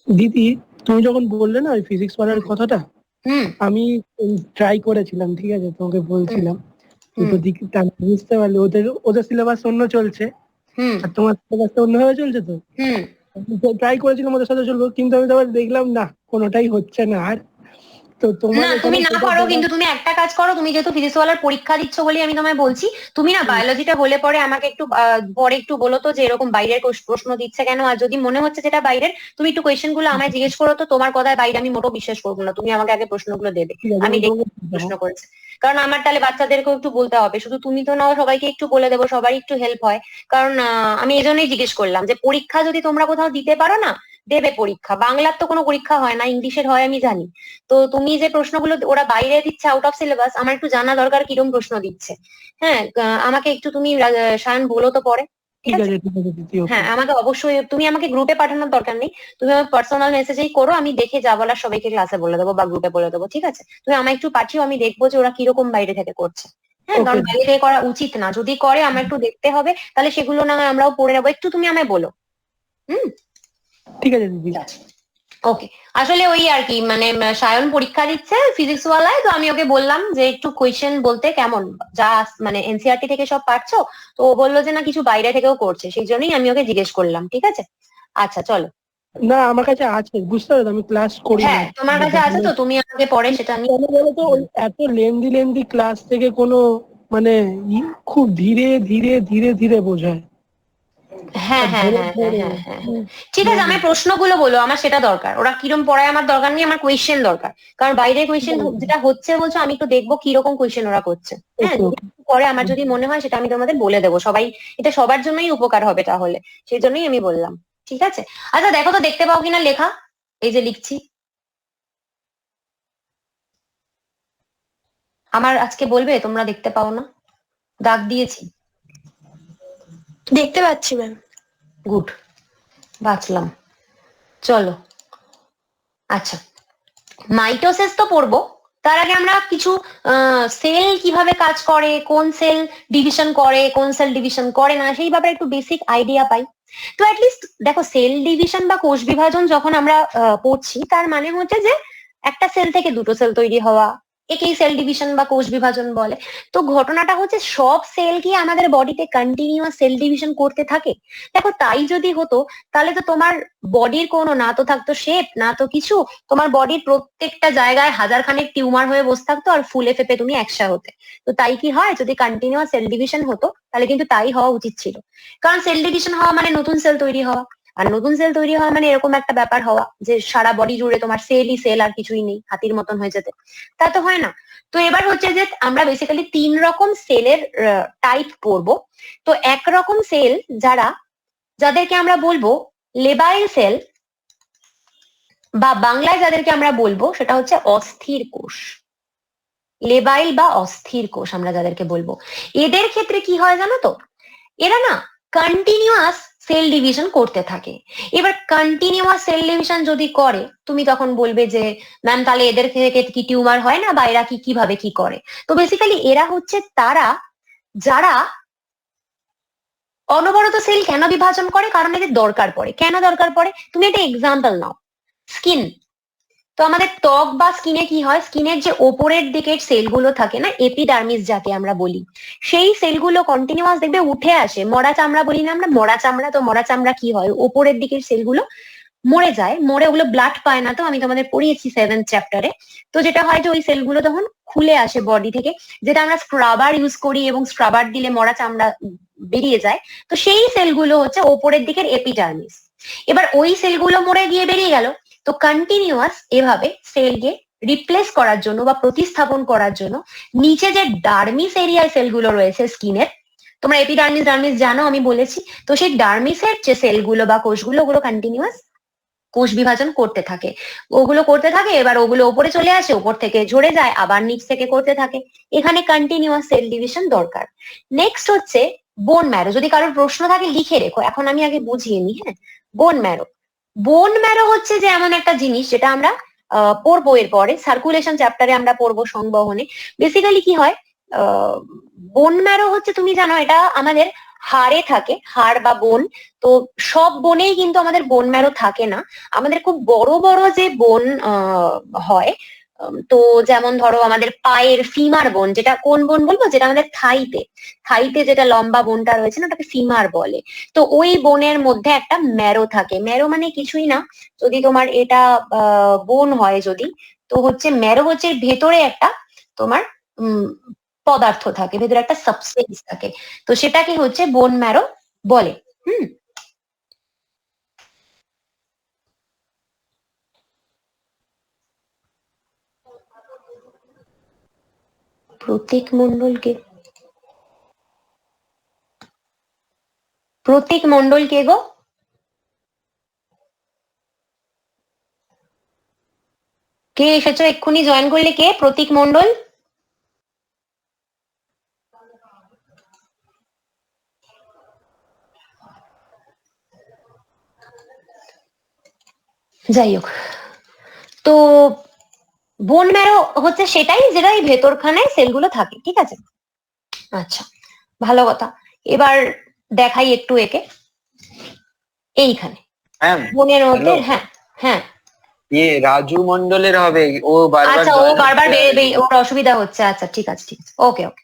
দিদি, তুমি যখন বললে না ওই ফিজিক্স ওয়ালার কথাটা, আমি ট্রাই করেছিলাম, ঠিক আছে, তোমাকে বলছিলাম। তো বুঝতে পারলে ওদের ওদের সিলেবাস অন্য চলছে, আর তোমার সিলেবাসটা অন্যভাবে চলছে। তো ট্রাই করেছিলাম ওদের সাথে চলবো, কিন্তু আমি তারপর দেখলাম না, কোনোটাই হচ্ছে না। আর তো তোমার না, তুমি এখানে না পারো, কিন্তু তুমি একটা কাজ করো, তুমি যেহেতু ফিজিক্স ওয়ালার পরীক্ষা দিচ্ছ বলে আমি তোমায় বলছি, তুমি না বায়োলজিটা হলে পরে আমাকে একটু পরে একটু বলো তো যে এরকম বাইরের প্রশ্ন দিচ্ছে কেন, আর যদি মনে হচ্ছে যেটা বাইরের, তুমি একটু কোয়েশ্চেন গুলো আমায় জিজ্ঞেস করো। তো তোমার কথায় বাইরে আমি মোটেও বিশ্বাস করবো না, তুমি আমাকে আগে প্রশ্নগুলো দেবে, ঠিক আছে, আমি আমি দেখি তোমাকে কি প্রশ্ন করেছে। কারণ আমার তাহলে বাচ্চাদেরকেও একটু বলতে হবে, শুধু তুমি তো নাও, সবাইকে একটু বলে দেবো, সবারই একটু হেল্প হয়। কারণ আমি এই জন্যই জিজ্ঞেস করলাম যে পরীক্ষা যদি তোমরা কোথাও দিতে পারো না, দেবে পরীক্ষা। বাংলার তো কোনো পরীক্ষা হয় না, ইংলিশের হয় আমি জানি। তো তুমি যে প্রশ্নগুলো ওরা বাইরে দিচ্ছে আউট অফ সিলেবাস, আমার একটু জানা দরকার কিরকম প্রশ্ন দিচ্ছে। হ্যাঁ, আমাকে একটু তুমি সায়ন বলো তো পরে, ঠিক ঠিক আছে? আছে, ঠিক আছে দিদি, ওকে। হ্যাঁ, আমাকে অবশ্যই, তুমি আমাকে গ্রুপে পাঠানোর দরকার নেই, তুমি আমার পার্সোনাল মেসেজেই করো, আমি দেখে যা বলার সবাইকে ক্লাসে বলে দেবো বা গ্রুপে বলে দেবো, ঠিক আছে? তুমি আমায় একটু পাঠিও, আমি দেখবো যে ওরা কিরকম বাইরে থেকে করছে। হ্যাঁ, ওকে, কারণ বাইরে থেকে করা উচিত না, যদি করে আমার একটু দেখতে হবে, তাহলে সেগুলো না হয় আমরাও পড়ে নেবো। একটু তুমি আমায় বলো। হুম, ঠিক আছে দিদি। ঠিক আছে। ওকে। আসলে ওই আর কি, মানে সায়ন পরীক্ষা দিচ্ছে ফিজিক্স ওয়ালায়, তো আমি ওকে বললাম যে একটু কোয়েশ্চেন বলতে, কেমন যা মানে এনসিইআরটি থেকে সব পারছো? তো ও বললো যে না, কিছু বাইরে থেকেও করছে, সেই জন্যই আমি ওকে জিজ্ঞেস করলাম, ঠিক আছে? আচ্ছা চলো। না, আমার কাছে আছে, বুঝতে পারছো, আমি ক্লাস করি না। হ্যাঁ, তোমার কাছে আছে, তো তুমি আমাকে পরে সেটা নিয়ে। কেন বলতো, ওই এত লেন্দি লেন্দি ক্লাস থেকে কোনো মানে খুব ধীরে ধীরে ধীরে ধীরে বোঝায়। হ্যাঁ আর হ্যাঁ ধরে হ্যাঁ হ্যাঁ ধরে হ্যাঁ হ্যাঁ হ্যাঁ। ঠিক আছে, আমার প্রশ্নগুলো বলো, আমার সেটা দরকার। ওরা কিরম পড়ায় আমার দরকার নেই, আমার কোয়েশ্চেন দরকার। কারণ বাইরে কোয়েশ্চেন যেটা হচ্ছে বলছো, আমি একটু দেখবো কিরকম কোয়েশ্চেন ওরা করছে। হ্যাঁ, ওকে যদি ওকে। পরে আমার যদি মনে হয়, সেটা আমি তোমাদের বলে দেবো। সবাই, এটা সবার জন্যই উপকার হবে তাহলে, সেই জন্যই আমি বললাম। ঠিক আছে। আচ্ছা দেখো তো, দেখতে পাও কিনা লেখা, এই যে লিখছি। আমার আজকে বলবে তোমরা দেখতে পাও না, দাগ দিয়েছি। দেখতে পাচ্ছি ম্যাম। গুড, বাঁচলাম। চলো। আচ্ছা, মাইটোসিস তো পড়বো, তার আগে আমরা কিছু সেল কিভাবে কাজ করে, কোন সেল ডিভিশন করে, কোন সেল ডিভিশন করে না, সেই ব্যাপারে একটু বেসিক আইডিয়া পাই। তো অ্যাটলিস্ট দেখো, সেল ডিভিশন বা কোষ বিভাজন যখন আমরা পড়ছি, তার মানে হচ্ছে যে একটা সেল থেকে দুটো সেল তৈরি হওয়া, একেই সেল ডিভিশন বা কোষ বিভাজন বলে। তো ঘটনাটা হচ্ছে, সব সেল কি আমাদের বডিতে কন্টিনিউয়াস সেল ডিভিশন করতে থাকে? দেখো, তাই যদি হতো, তাহলে তো তোমার বডির কোনো না তো থাকতো শেপ, না তো কিছু। তোমার বডির প্রত্যেকটা জায়গায় হাজার খানেক টিউমার হয়ে বসে থাকতো, আর ফুলে ফেপে তুমি একসা হতে। তো তাই কি হয়, যদি কন্টিনিউয়াস সেল ডিভিশন হতো, তাহলে কিন্তু তাই হওয়া উচিত ছিল। কারণ সেল ডিভিশন হওয়া মানে নতুন সেল তৈরি হওয়া, আর নতুন সেল তৈরি হওয়া মানে এরকম একটা ব্যাপার হওয়া যে সারা বডি জুড়ে তোমার সেলই সেল, আর কিছুই নেই, হাতির মতন হয়ে যেতে। তা তো হয় না। তো এবার হচ্ছে যে আমরা বেসিক্যালি 3 রকম সেলের টাইপ পড়বো। তো একরকম সেল যাদেরকে আমরা বলবো লেবাইল সেল, বা বাংলায় যাদেরকে আমরা বলবো সেটা হচ্ছে অস্থির কোষ। লেবাইল বা অস্থির কোষ আমরা যাদেরকে বলবো, এদের ক্ষেত্রে কি হয় জানো তো, এরা না কন্টিনিউয়াস সেল ডিভিশন করতে থাকে। এবার কন্টিনিউয়াস সেল ডিভিশন যদি করে, তুমি তখন বলবে যে ম্যাম, তাহলে এদের থেকে কি টিউমার হয় না, বা এরা কি কিভাবে কি করে? তো বেসিক্যালি এরা হচ্ছে তারা যারা অনবরত সেল কেন বিভাজন করে, কারণ এদের দরকার পড়ে। কেন দরকার পড়ে, তুমি একটা এক্সাম্পল নাও, স্কিন। তো আমাদের ত্বক বা স্কিনে কি হয়, স্কিনের যে ওপরের দিকের সেলগুলো থাকে না, এপিডার্মিস যাকে আমরা বলি, সেই সেলগুলো কন্টিনিউয়াস দেখবে উঠে আসে। মরা চামড়া বলি না আমরা, মরা চামড়া। তো মরা চামড়া কি হয়, ওপরের দিকের সেলগুলো মরে যায়, মরে ওগুলো ব্লাড পায় না। তো আমি তোমাদের পড়িয়েছি 7th চ্যাপ্টারে। তো যেটা হয় যে ওই সেলগুলো তখন খুলে আসে বডি থেকে, যেটা আমরা স্ক্রাবার ইউজ করি, এবং স্ক্রাবার দিলে মরা চামড়া বেরিয়ে যায়। তো সেই সেলগুলো হচ্ছে ওপরের দিকের এপিডার্মিস। এবার ওই সেলগুলো মরে গিয়ে বেরিয়ে গেল। তো কন্টিনিউয়াস এভাবে সেলকে রিপ্লেস করার জন্য বা প্রতিস্থাপন করার জন্য, নিচে যে ডার্মিস এরিয়ায় সেলগুলো রয়েছে স্কিনের, তোমরা এপিডার্মিস ডার্মিস জানো, আমি বলেছি। তো সেই ডার্মিসের যে সেলগুলো বা কোষগুলো, ওগুলো কন্টিনিউয়াস কোষ বিভাজন করতে থাকে, ওগুলো করতে থাকে। এবার ওগুলো ওপরে চলে আসে, ওপর থেকে ঝরে যায়, আবার নিচ থেকে করতে থাকে। এখানে কন্টিনিউয়াস সেল ডিভিশন দরকার। নেক্সট হচ্ছে বোন ম্যারো। যদি কারোর প্রশ্ন থাকে লিখে রেখো, এখন আমি আগে বুঝিয়ে নিই। হ্যাঁ, বোন ম্যারো। বোন ম্যারো হচ্ছে যে এমন একটা জিনিস যেটা আমরা পড়বো এর পরে, সার্কুলেশন চ্যাপ্টারে আমরা পড়বো সংবহনে। বেসিক্যালি কি হয়, বোন ম্যারো হচ্ছে, তুমি জানো, এটা আমাদের হাড়ে থাকে, হাড় বা বোন। তো সব বোনেই কিন্তু আমাদের বোন ম্যারো থাকে না। আমাদের খুব বড় বড় যে বোন হয়, তো যেমন ধরো আমাদের পায়ের ফিমার বোন, যেটা কোন বোন বলবো, যেটা আমাদের থাইতে, থাইতে যেটা লম্বা বোনটা রয়েছে না, ওটাকে ফিমার বলে। তো ওই বোনের মধ্যে একটা ম্যারো থাকে। ম্যারো মানে কিছুই না, যদি তোমার এটা বোন হয় যদি, তো হচ্ছে ম্যারো হচ্ছে ভেতরে একটা তোমার পদার্থ থাকে, ভেতরে একটা সাবস্টেন্স থাকে, তো সেটাকে হচ্ছে বোন ম্যারো বলে। হুম। প্রতীক মণ্ডলকে, প্রতীক মণ্ডল কে গো? কে এসেছো এক্ষুনি জয়েন করলে? কে প্রতীক মণ্ডল? যাই হোক, তো বোন ম্যারো হচ্ছে সেটাই, যেটা এই ভেতরখানায় সেলগুলো থাকে, ঠিক আছে? আচ্ছা, ভালো কথা। এবার দেখাই একটু একে, এইখানে বোনের মধ্যে। হ্যাঁ হ্যাঁ, রাজু মন্ডলের হবে, ও বারবার আচ্ছা, ও বারবার ওর অসুবিধা হচ্ছে। আচ্ছা ঠিক আছে, ঠিক আছে, ওকে ওকে।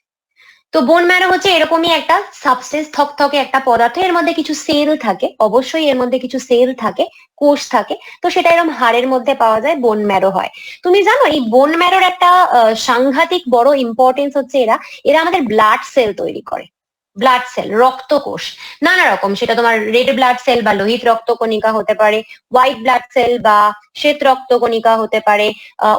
তো বোন ম্যারো হচ্ছে এরকমই একটা সাবস্টেন্স, থকথকে একটা পদার্থ। এর মধ্যে কিছু সেল থাকে, অবশ্যই এর মধ্যে কিছু সেল থাকে, কোষ থাকে। তো সেটা এরকম হাড়ের মধ্যে পাওয়া যায়, বোন ম্যারো হয়। তুমি জানো এই বোন ম্যারোর একটা সাংঘাতিক বড় ইম্পর্টেন্স হচ্ছে, এরা এরা আমাদের ব্লাড সেল তৈরি করে। ব্লাড সেল, রক্তকোষ, নানা রকম, সেটা তোমার রেড ব্লাড সেল বা লোহিত রক্তকণিকা হতে পারে, হোয়াইট ব্লাড সেল বা শ্বেত রক্তকণিকা হতে পারে,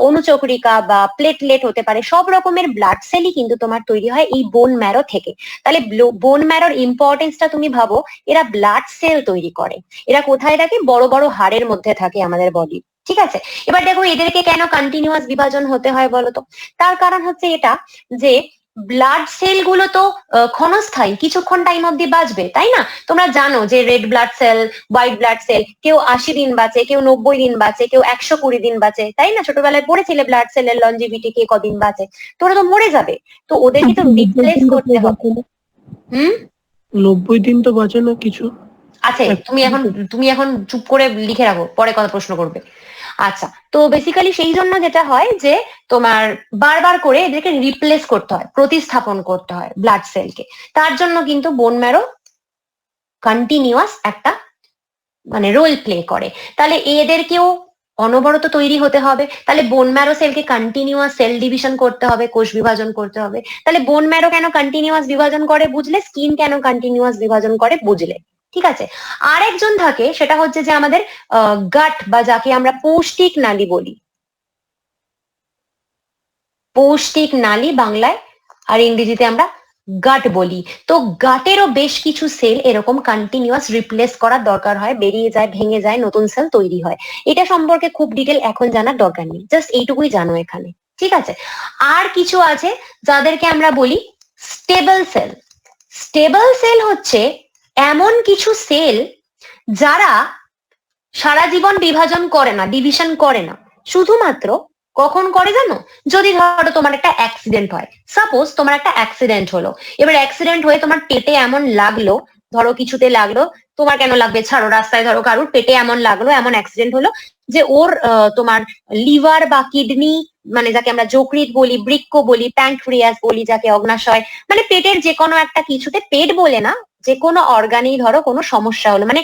অনুচক্রিকা বা প্লেটলেট হতে পারে। সব রকমের ব্লাড সেলই কিন্তু তোমার তৈরি হয় এই বোন ম্যারো থেকে। তাহলে বোন ম্যারোর ইম্পর্টেন্সটা তুমি ভাবো, এরা ব্লাড সেল তৈরি করে। এরা কোথায় থাকে? বড় বড় হাড়ের মধ্যে থাকে আমাদের বডি, ঠিক আছে? এবার দেখো এদেরকে কেন কন্টিনিউয়াস বিভাজন হতে হয় বলতো? তার কারণ হচ্ছে এটা যে ব্লাড সেল গুলো তো ক্ষণস্থায়ী, কিছুক্ষণ টাইম অব্দি বাঁচবে, তাই না? তোমরা জানো যে red blood cell, white blood cell, কেউ 80 দিন বাঁচে, কেউ 90 দিন বাঁচে, কেউ 120 দিন বাঁচে, তাই না? ছোটবেলায় পড়েছিলে ব্লাড সেলের লঞ্জিভিটি, কে কদিন বাঁচে। তো ওরা তো মরে যাবে, তো ওদেরকে তো রিপ্লেস করতে হবে। 90 দিন তো বাঁচে না কিছু। আচ্ছা, তুমি এখন চুপ করে লিখে রাখো, পরে কথা প্রশ্ন করবে। আচ্ছা, তো বেসিক্যালি সেই জন্য যেটা হয় যে তোমার বারবার করে এদেরকে রিপ্লেস করতে হয়, প্রতিস্থাপন করতে হয় ব্লাড সেলকে। তার জন্য কিন্তু বোন ম্যারো কন্টিনিউয়াস একটা মানে রোল প্লে করে। তাহলে এদেরকেও অনবরত তৈরি হতে হবে, তাহলে বোন ম্যারো সেলকে কন্টিনিউয়াস সেল ডিভিশন করতে হবে, কোষ বিভাজন করতে হবে। তাহলে বোন ম্যারো কেন কন্টিনিউয়াস বিভাজন করে বুঝলে, স্কিন কেন কন্টিনিউয়াস বিভাজন করে বুঝলে, ঠিক আছে? আর একজন থাকে, সেটা হচ্ছে যে আমাদের গাট, বা যাকে আমরা পৌষ্টিক নালী বলি। পৌষ্টিক নালী বাংলায়, আর ইংরেজিতে আমরা গাট বলি। তো গাটেরও বেশ কিছু সেল এরকম কন্টিনিউয়াস রিপ্লেস করার দরকার হয়, বেরিয়ে যায়, ভেঙে যায়, নতুন সেল তৈরি হয়। এটা সম্পর্কে খুব ডিটেল এখন জানার দরকার নেই, জাস্ট এইটুকুই জানো এখানে, ঠিক আছে? আর কিছু আছে যাদেরকে আমরা বলি স্টেবল সেল। স্টেবল সেল হচ্ছে এমন কিছু সেল যারা সারা জীবন বিভাজন করে না, ডিভিশন করে না, শুধুমাত্র কখন করে জানো? যদি ধরো তোমার একটা অ্যাক্সিডেন্ট হয়, সাপোজ তোমার একটা অ্যাক্সিডেন্ট হলো, এবার অ্যাক্সিডেন্ট হয়ে তোমার পেটে এমন লাগলো, ধরো কিছুতে লাগলো, তোমার কেন লাগবে ছাড়ো, রাস্তায় ধরো কারুর পেটে এমন লাগলো, এমন অ্যাক্সিডেন্ট হলো যে ওর তোমার লিভার বা কিডনি, মানে যাকে আমরা যকৃৎ বলি, বৃক্ক বলি, প্যানক্রিয়াস বলি, যাকে অগ্নাশয়, মানে পেটের যে কোনো একটা কিছুতে, পেট বলে না, যে কোনো অর্গানেই ধরো কোনো সমস্যা হলো, মানে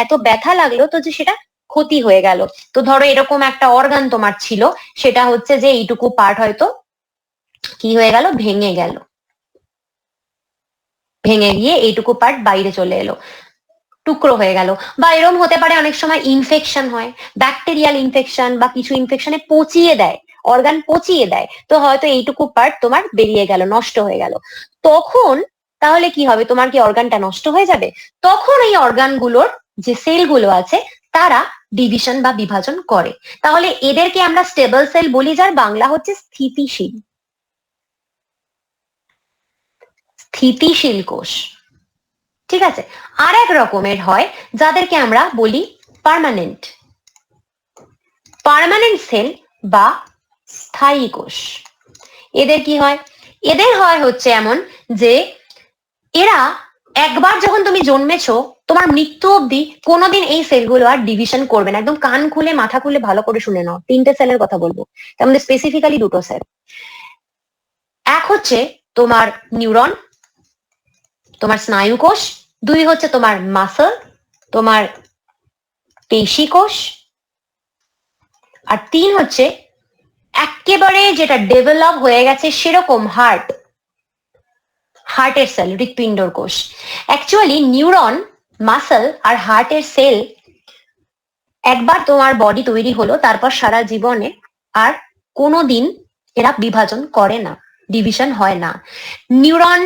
এত ব্যথা লাগলো তো যে সেটা ক্ষতি হয়ে গেল। তো ধরো এরকম একটা অর্গান তোমার ছিল, সেটা হচ্ছে যে এইটুকু পার্ট হয়তো কি হয়ে গেল, ভেঙে গেল, ভেঙে গিয়ে এইটুকু পার্ট বাইরে চলে এলো, টুকরো হয়ে গেল। বা এরকম হতে পারে অনেক সময় ইনফেকশন হয়, ব্যাকটেরিয়াল ইনফেকশন, বা কিছু ইনফেকশনে পচিয়ে দেয়, অর্গান পচিয়ে দেয়, তো হয়তো এইটুকু পার্ট তোমার বেরিয়ে গেল, নষ্ট হয়ে গেল। তখন তাহলে কি হবে? তোমার কি অর্গানটা নষ্ট হয়ে যাবে? তখন এই অর্গানগুলোর যে সেলগুলো আছে তারা ডিভিশন বা বিভাজন করে। তাহলে এদেরকে আমরা স্টেবল সেল বলি, যার বাংলা হচ্ছে স্থিতিশীল, স্থিতিশীল কোষ, ঠিক আছে? আর এক রকমের হয় যাদেরকে আমরা বলি পার্মানেন্ট, পার্মানেন্ট সেল বা স্থায়ী কোষ। এদের কি হয়? এদের হয় হচ্ছে এমন যে এরা একবার যখন তুমি জন্মেছো তোমার মৃত্যু অবধি কোনোদিন এই সেলগুলো আর ডিভিশন করবে না। একদম কান খুলে মাথা খুলে ভালো করে শুনে নাও, 3টে সেলের কথা বলবো, তার মধ্যে স্পেসিফিক্যালি 2টো সেল। এক হচ্ছে তোমার নিউরন, তোমার স্নায়ু কোষ। 2 হচ্ছে তোমার মাসল, তোমার পেশি কোষ। আর 3 হচ্ছে একেবারে যেটা ডেভেলপ হয়ে গেছে সেরকম হার্টের সেল, হৃৎপিণ্ডর কোষ। অ্যাকচুয়ালি নিউরন, মাসল আর হার্টের সেল একবার তোমার বডি তৈরি হলো, তারপর সারা জীবনে আর কোনোদিন এরা বিভাজন করে না, ডিভিশন হয় না। নিউরন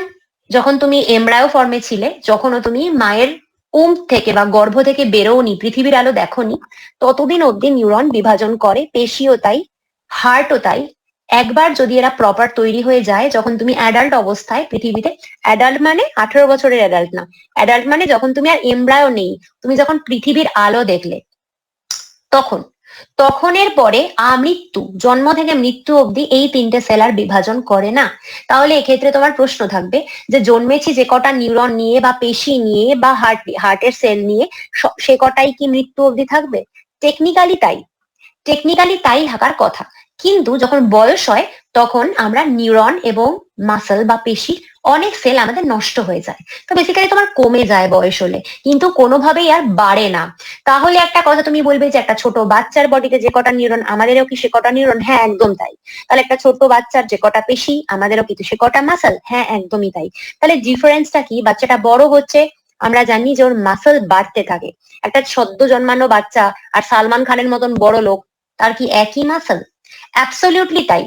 যখন তুমি এমব্রায়ো ফর্মে ছিলে, যখনও তুমি মায়ের থেকে বা গর্ভ থেকে বেরোনি, পৃথিবীর আলো দেখোনি, ততদিন অব্দি নিউরন বিভাজন করে, পেশিও তাই, হার্টও তাই। একবার যদি এরা প্রপার তৈরি হয়ে যায়, যখন তুমি অ্যাডাল্ট অবস্থায় পৃথিবীতে, অ্যাডাল্ট মানে 18 বছরের অ্যাডাল্ট না, অ্যাডাল্ট মানে যখন তুমি আর এমব্রায়ো নেই, তুমি যখন পৃথিবীর আলো দেখলে, তখনের পরে আমৃত্যু, জন্ম থেকে মৃত্যু অবধি এই 3টে সেল আর বিভাজন করে না। তাহলে এক্ষেত্রে তোমার প্রশ্ন থাকবে যে জন্মেছি যে কটা নিউরন নিয়ে বা পেশি নিয়ে বা হার্টের সেল নিয়ে, সে কটাই কি মৃত্যু অবধি থাকবে? টেকনিক্যালি তাই থাকার কথা। কিন্তু যখন বয়স হয় তখন আমরা নিউরন এবং মাসল বা পেশি অনেক সেল আমাদের নষ্ট হয়ে যায়। তো বেসিক্যালি তোমার কমে যায় বয়স হলে, কিন্তু কোনোভাবেই আর বাড়ে না। তাহলে একটা কথা তুমি বলবে যে একটা ছোট বাচ্চার বডিতে যে কটা নিউরন, আমাদেরও কি সে কটা নিউরন? হ্যাঁ, একদম তাই। তাহলে একটা ছোট বাচ্চার যে কটা পেশি, আমাদেরও কিন্তু সে কটা মাসল? হ্যাঁ, একদমই তাই। তাহলে ডিফারেন্সটা কি? বাচ্চাটা বড় হচ্ছে, আমরা জানি যে ওর মাসল বাড়তে থাকে। একটা সদ্য জন্মানো বাচ্চা আর সালমান খানের মতন বড় লোক, তার কি একই মাসল? অ্যাবসলিউটলি তাই,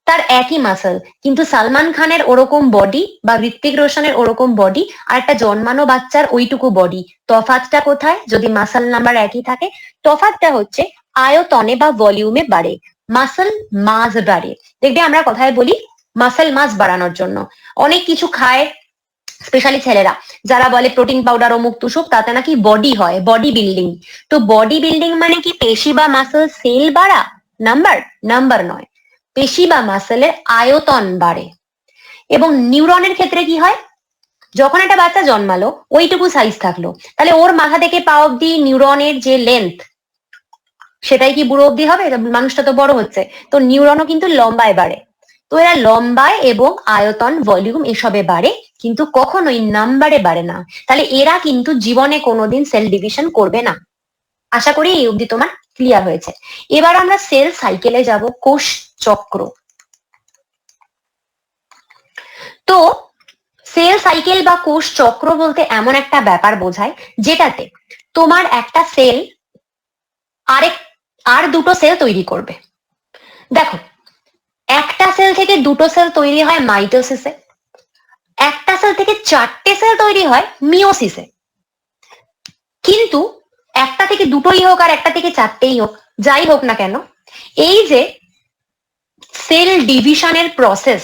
তার একই মাসল। কিন্তু সালমান খানের ওরকম বডি বা ঋত্বিক রোশনের ওরকম বডি আর একটা জন্মানো বাচ্চার ওইটুকু বডি, তফাৎটা কোথায়? যদি মাসল নাম্বার একই থাকে, তফাৎটা হচ্ছে আয়তনে বা ভলিউমে বাড়ে, মাসল মাস বাড়ে। দেখবে আমরা কথায় বলি মাসল মাস বাড়ানোর জন্য অনেক কিছু খায়, স্পেশালি ছেলেরা যারা বলে প্রোটিন পাউডার অমুক তুসুক, তাতে নাকি বডি হয়, বডি বিল্ডিং। তো বডি বিল্ডিং মানে কি পেশি বা মাসল সেল বাড়া? নাম্বার নয়, পেশি বা মাসলের আয়তন বাড়ে। এবং নিউরনের ক্ষেত্রে কি হয়? যখন একটা বাচ্চা জন্মালো ওইটুকু সাইজ থাকলো, তাহলে ওর মাথা থেকে পা অব্দি নিউরনের যে লেন্থ, সেটাই কি বুড়ো অব্দি হবে? মানুষটা তো বড় হচ্ছে, তো নিউরনও কিন্তু লম্বায় বাড়ে। তো এরা লম্বায় এবং আয়তন, ভলিউম এসবে বাড়ে, কিন্তু কখনোই নাম্বারে বাড়ে না। তাহলে এরা কিন্তু জীবনে কোনোদিন সেল ডিভিশন করবে না। আশা করি এই অবধি তোমার ক্লিয়ার হয়েছে। এবার আমরা সেল সাইকেলে যাব, কোষ চক্র। তো সেল সাইকেল বা কোষ চক্র বলতে এমন একটা ব্যাপার বোঝায় যেটাতে তোমার একটা সেল আর 2টো সেল তৈরি করবে। দেখো, একটা সেল থেকে 2টো সেল তৈরি হয় মাইটোসিসে, একটা সেল থেকে 4টে সেল তৈরি হয় মিওসিসে। কিন্তু একটা থেকে 2টোই হোক আর একটা থেকে 4টেই হোক, যাই হোক না কেন, এই যে সেল ডিভিশনের প্রসেস,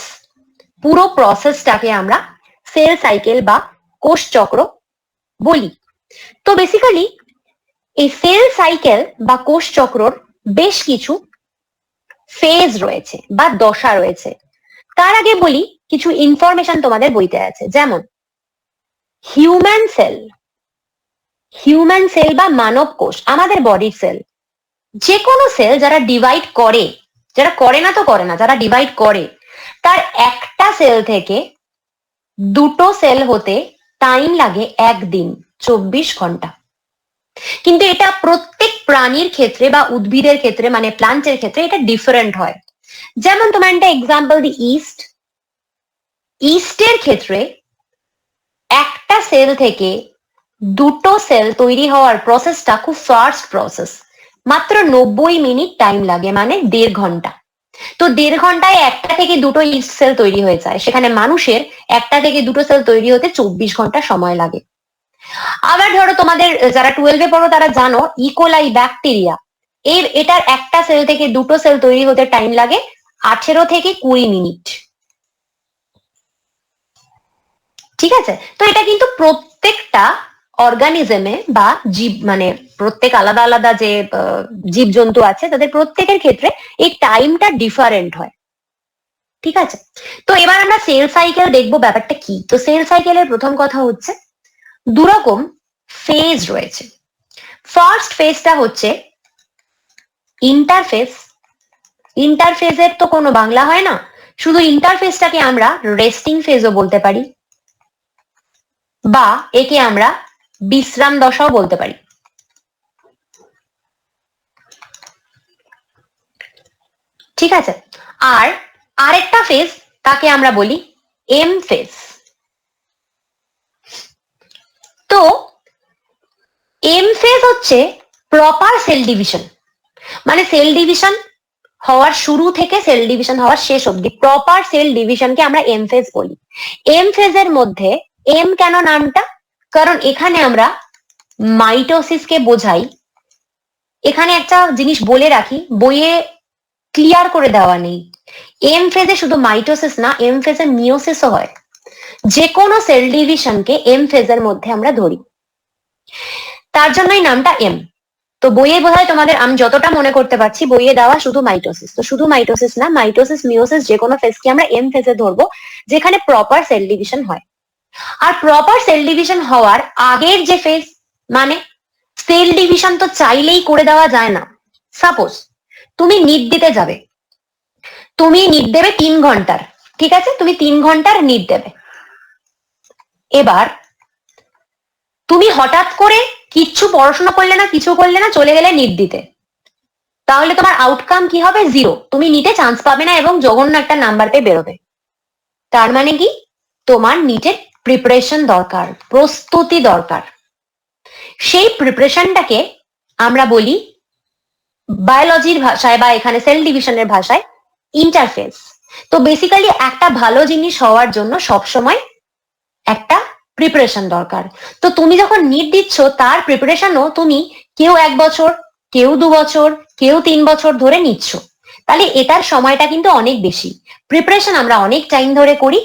পুরো প্রসেসটাকে আমরা সেল সাইকেল বা কোষ চক্র বলি। তো বেসিক্যালি এই সেল সাইকেল বা কোষ চক্রর বেশ কিছু ফেজ রয়েছে বা দশা রয়েছে। তার আগে বলি কিছু ইনফরমেশন তোমাদের বইতে আছে, যেমন হিউম্যান সেল বা মানব কোষ, আমাদের বডির সেল, যে কোনো সেল যারা ডিভাইড করে, যারা করে না তো করে না, যারা ডিভাইড করে, তার একটা সেল থেকে 2টো সেল হতে টাইম লাগে 1 দিন 24 ঘন্টা। কিন্তু এটা প্রত্যেক প্রাণীর ক্ষেত্রে বা উদ্ভিদের ক্ষেত্রে, মানে প্লান্টের ক্ষেত্রে এটা ডিফারেন্ট হয়। যেমন তোমার একটা এক্সাম্পল দি ইস্টের ক্ষেত্রে একটা সেল থেকে 2টো সেল তৈরি হওয়ার প্রসেসটা খুব ফাস্ট প্রসেস, মাত্র 90 মিনিট টাইম লাগে, মানে 1.5 ঘন্টা। তো 1.5 ঘন্টায় একটা থেকে 2টো ইস্ট সেল তৈরি হয়ে যায়, সেখানে মানুষের একটা থেকে 2টো সেল তৈরি হতে 24 ঘন্টা সময় লাগে। আবার ধরো তোমাদের যারা 12-এ পড়ো তারা জানো ইকোলাই ব্যাকটেরিয়া, এটার একটা সেল থেকে 2টো সেল তৈরি হতে টাইম লাগে 18 থেকে 20 মিনিট। ঠিক আছে? তো এটা কিন্তু প্রত্যেকটা অর্গানিজমে বা জীব, মানে প্রত্যেক আলাদা আলাদা যে জীবজন্তু আছে তাদের প্রত্যেকের ক্ষেত্রে এই টাইমটা ডিফারেন্ট হয়। ঠিক আছে? তো এবার আমরা সেল সাইকেল দেখবো ব্যাপারটা কি। তো সেল সাইকেলের প্রথম কথা হচ্ছে দুরকম ফেজ রয়েছে। ফার্স্ট ফেজটা হচ্ছে ইন্টারফেস। ইন্টারফেজের তো কোনো বাংলা হয় না, শুধু ইন্টারফেসটাকে আমরা রেস্টিং ফেজও বলতে পারি, বা একে আমরা বিশ্রাম দশাও বলতে পারি। ঠিক আছে, আর আরেকটা ফেজ তাকে আমরা বলি এম ফেজ। তো এম ফেজ হচ্ছে প্রপার সেল ডিভিশন, মানে সেল ডিভিশন হওয়ার শুরু থেকে সেল ডিভিশন হওয়ার শেষ অবধি প্রপার সেল ডিভিশনকে আমরা এম ফেজ বলি। এম ফেজের মধ্যে এম কেন নামটা? কারণ এখানে আমরা মাইটোসিসকে বোঝাই। এখানে একটা জিনিস বলে রাখি, বইয়ে ক্লিয়ার করে দেওয়া নেই, এম ফেজে শুধু মাইটোসিস না, এম ফেজে মিওসিসও হয়। যে কোনো সেল ডিভিশনকে এম ফেজের মধ্যে আমরা ধরি, তার জন্যই নামটা এম। তো বইয়ে বোধহয় তোমাদের, আমি যতটা মনে করতে পারছি, বইয়ে দেওয়া শুধু মাইটোসিস। তো শুধু মাইটোসিস না, মাইটোসিস মিওসিস যে কোনো ফেজকে আমরা এম ফেজে ধরবো, যেখানে প্রপার সেল ডিভিশন হয়। আর প্রপার সেল ডিভিশন হওয়ার আগের যে ফেজ, মানে সেল ডিভিশন তো চাইলেই করে দেওয়া যায় না। সাপোজ তুমি নিট দিতে যাবে, তুমি নিট দেবে 3 ঘন্টার, ঠিক আছে, তুমি 3 ঘন্টার নিট দেবে। এবার তুমি হঠাৎ করে কিচ্ছু পড়াশোনা করলে না, কিছু করলে না, চলে গেলে নিট দিতে, তাহলে তোমার আউটকাম কি হবে? 0। তুমি নিটে চান্স পাবে না এবং জঘন্য একটা নাম্বার পেয়ে বেরোবে। তার মানে কি? তোমার নিটের প্রিপারেশন দরকার, প্রস্তুতি দরকার। সেই প্রিপারেশনটাকে আমরা বলি বায়োলজির ভাষায় বা এখানে সেল ডিভিশনের ভাষায় ইন্টারফেস। তো বেসিক্যালি একটা ভালো জিনিস হওয়ার জন্য সবসময় একটা প্রিপারেশন দরকার। তো তুমি যখন নিট দিচ্ছ, তার প্রিপারেশনও তুমি কেউ 1 বছর, কেউ 2 বছর, কেউ 3 বছর ধরে নিচ্ছ, তাহলে এটার সময়টা কিন্তু অনেক বেশি। প্রিপারেশন আমরা অনেক টাইম ধরে করি,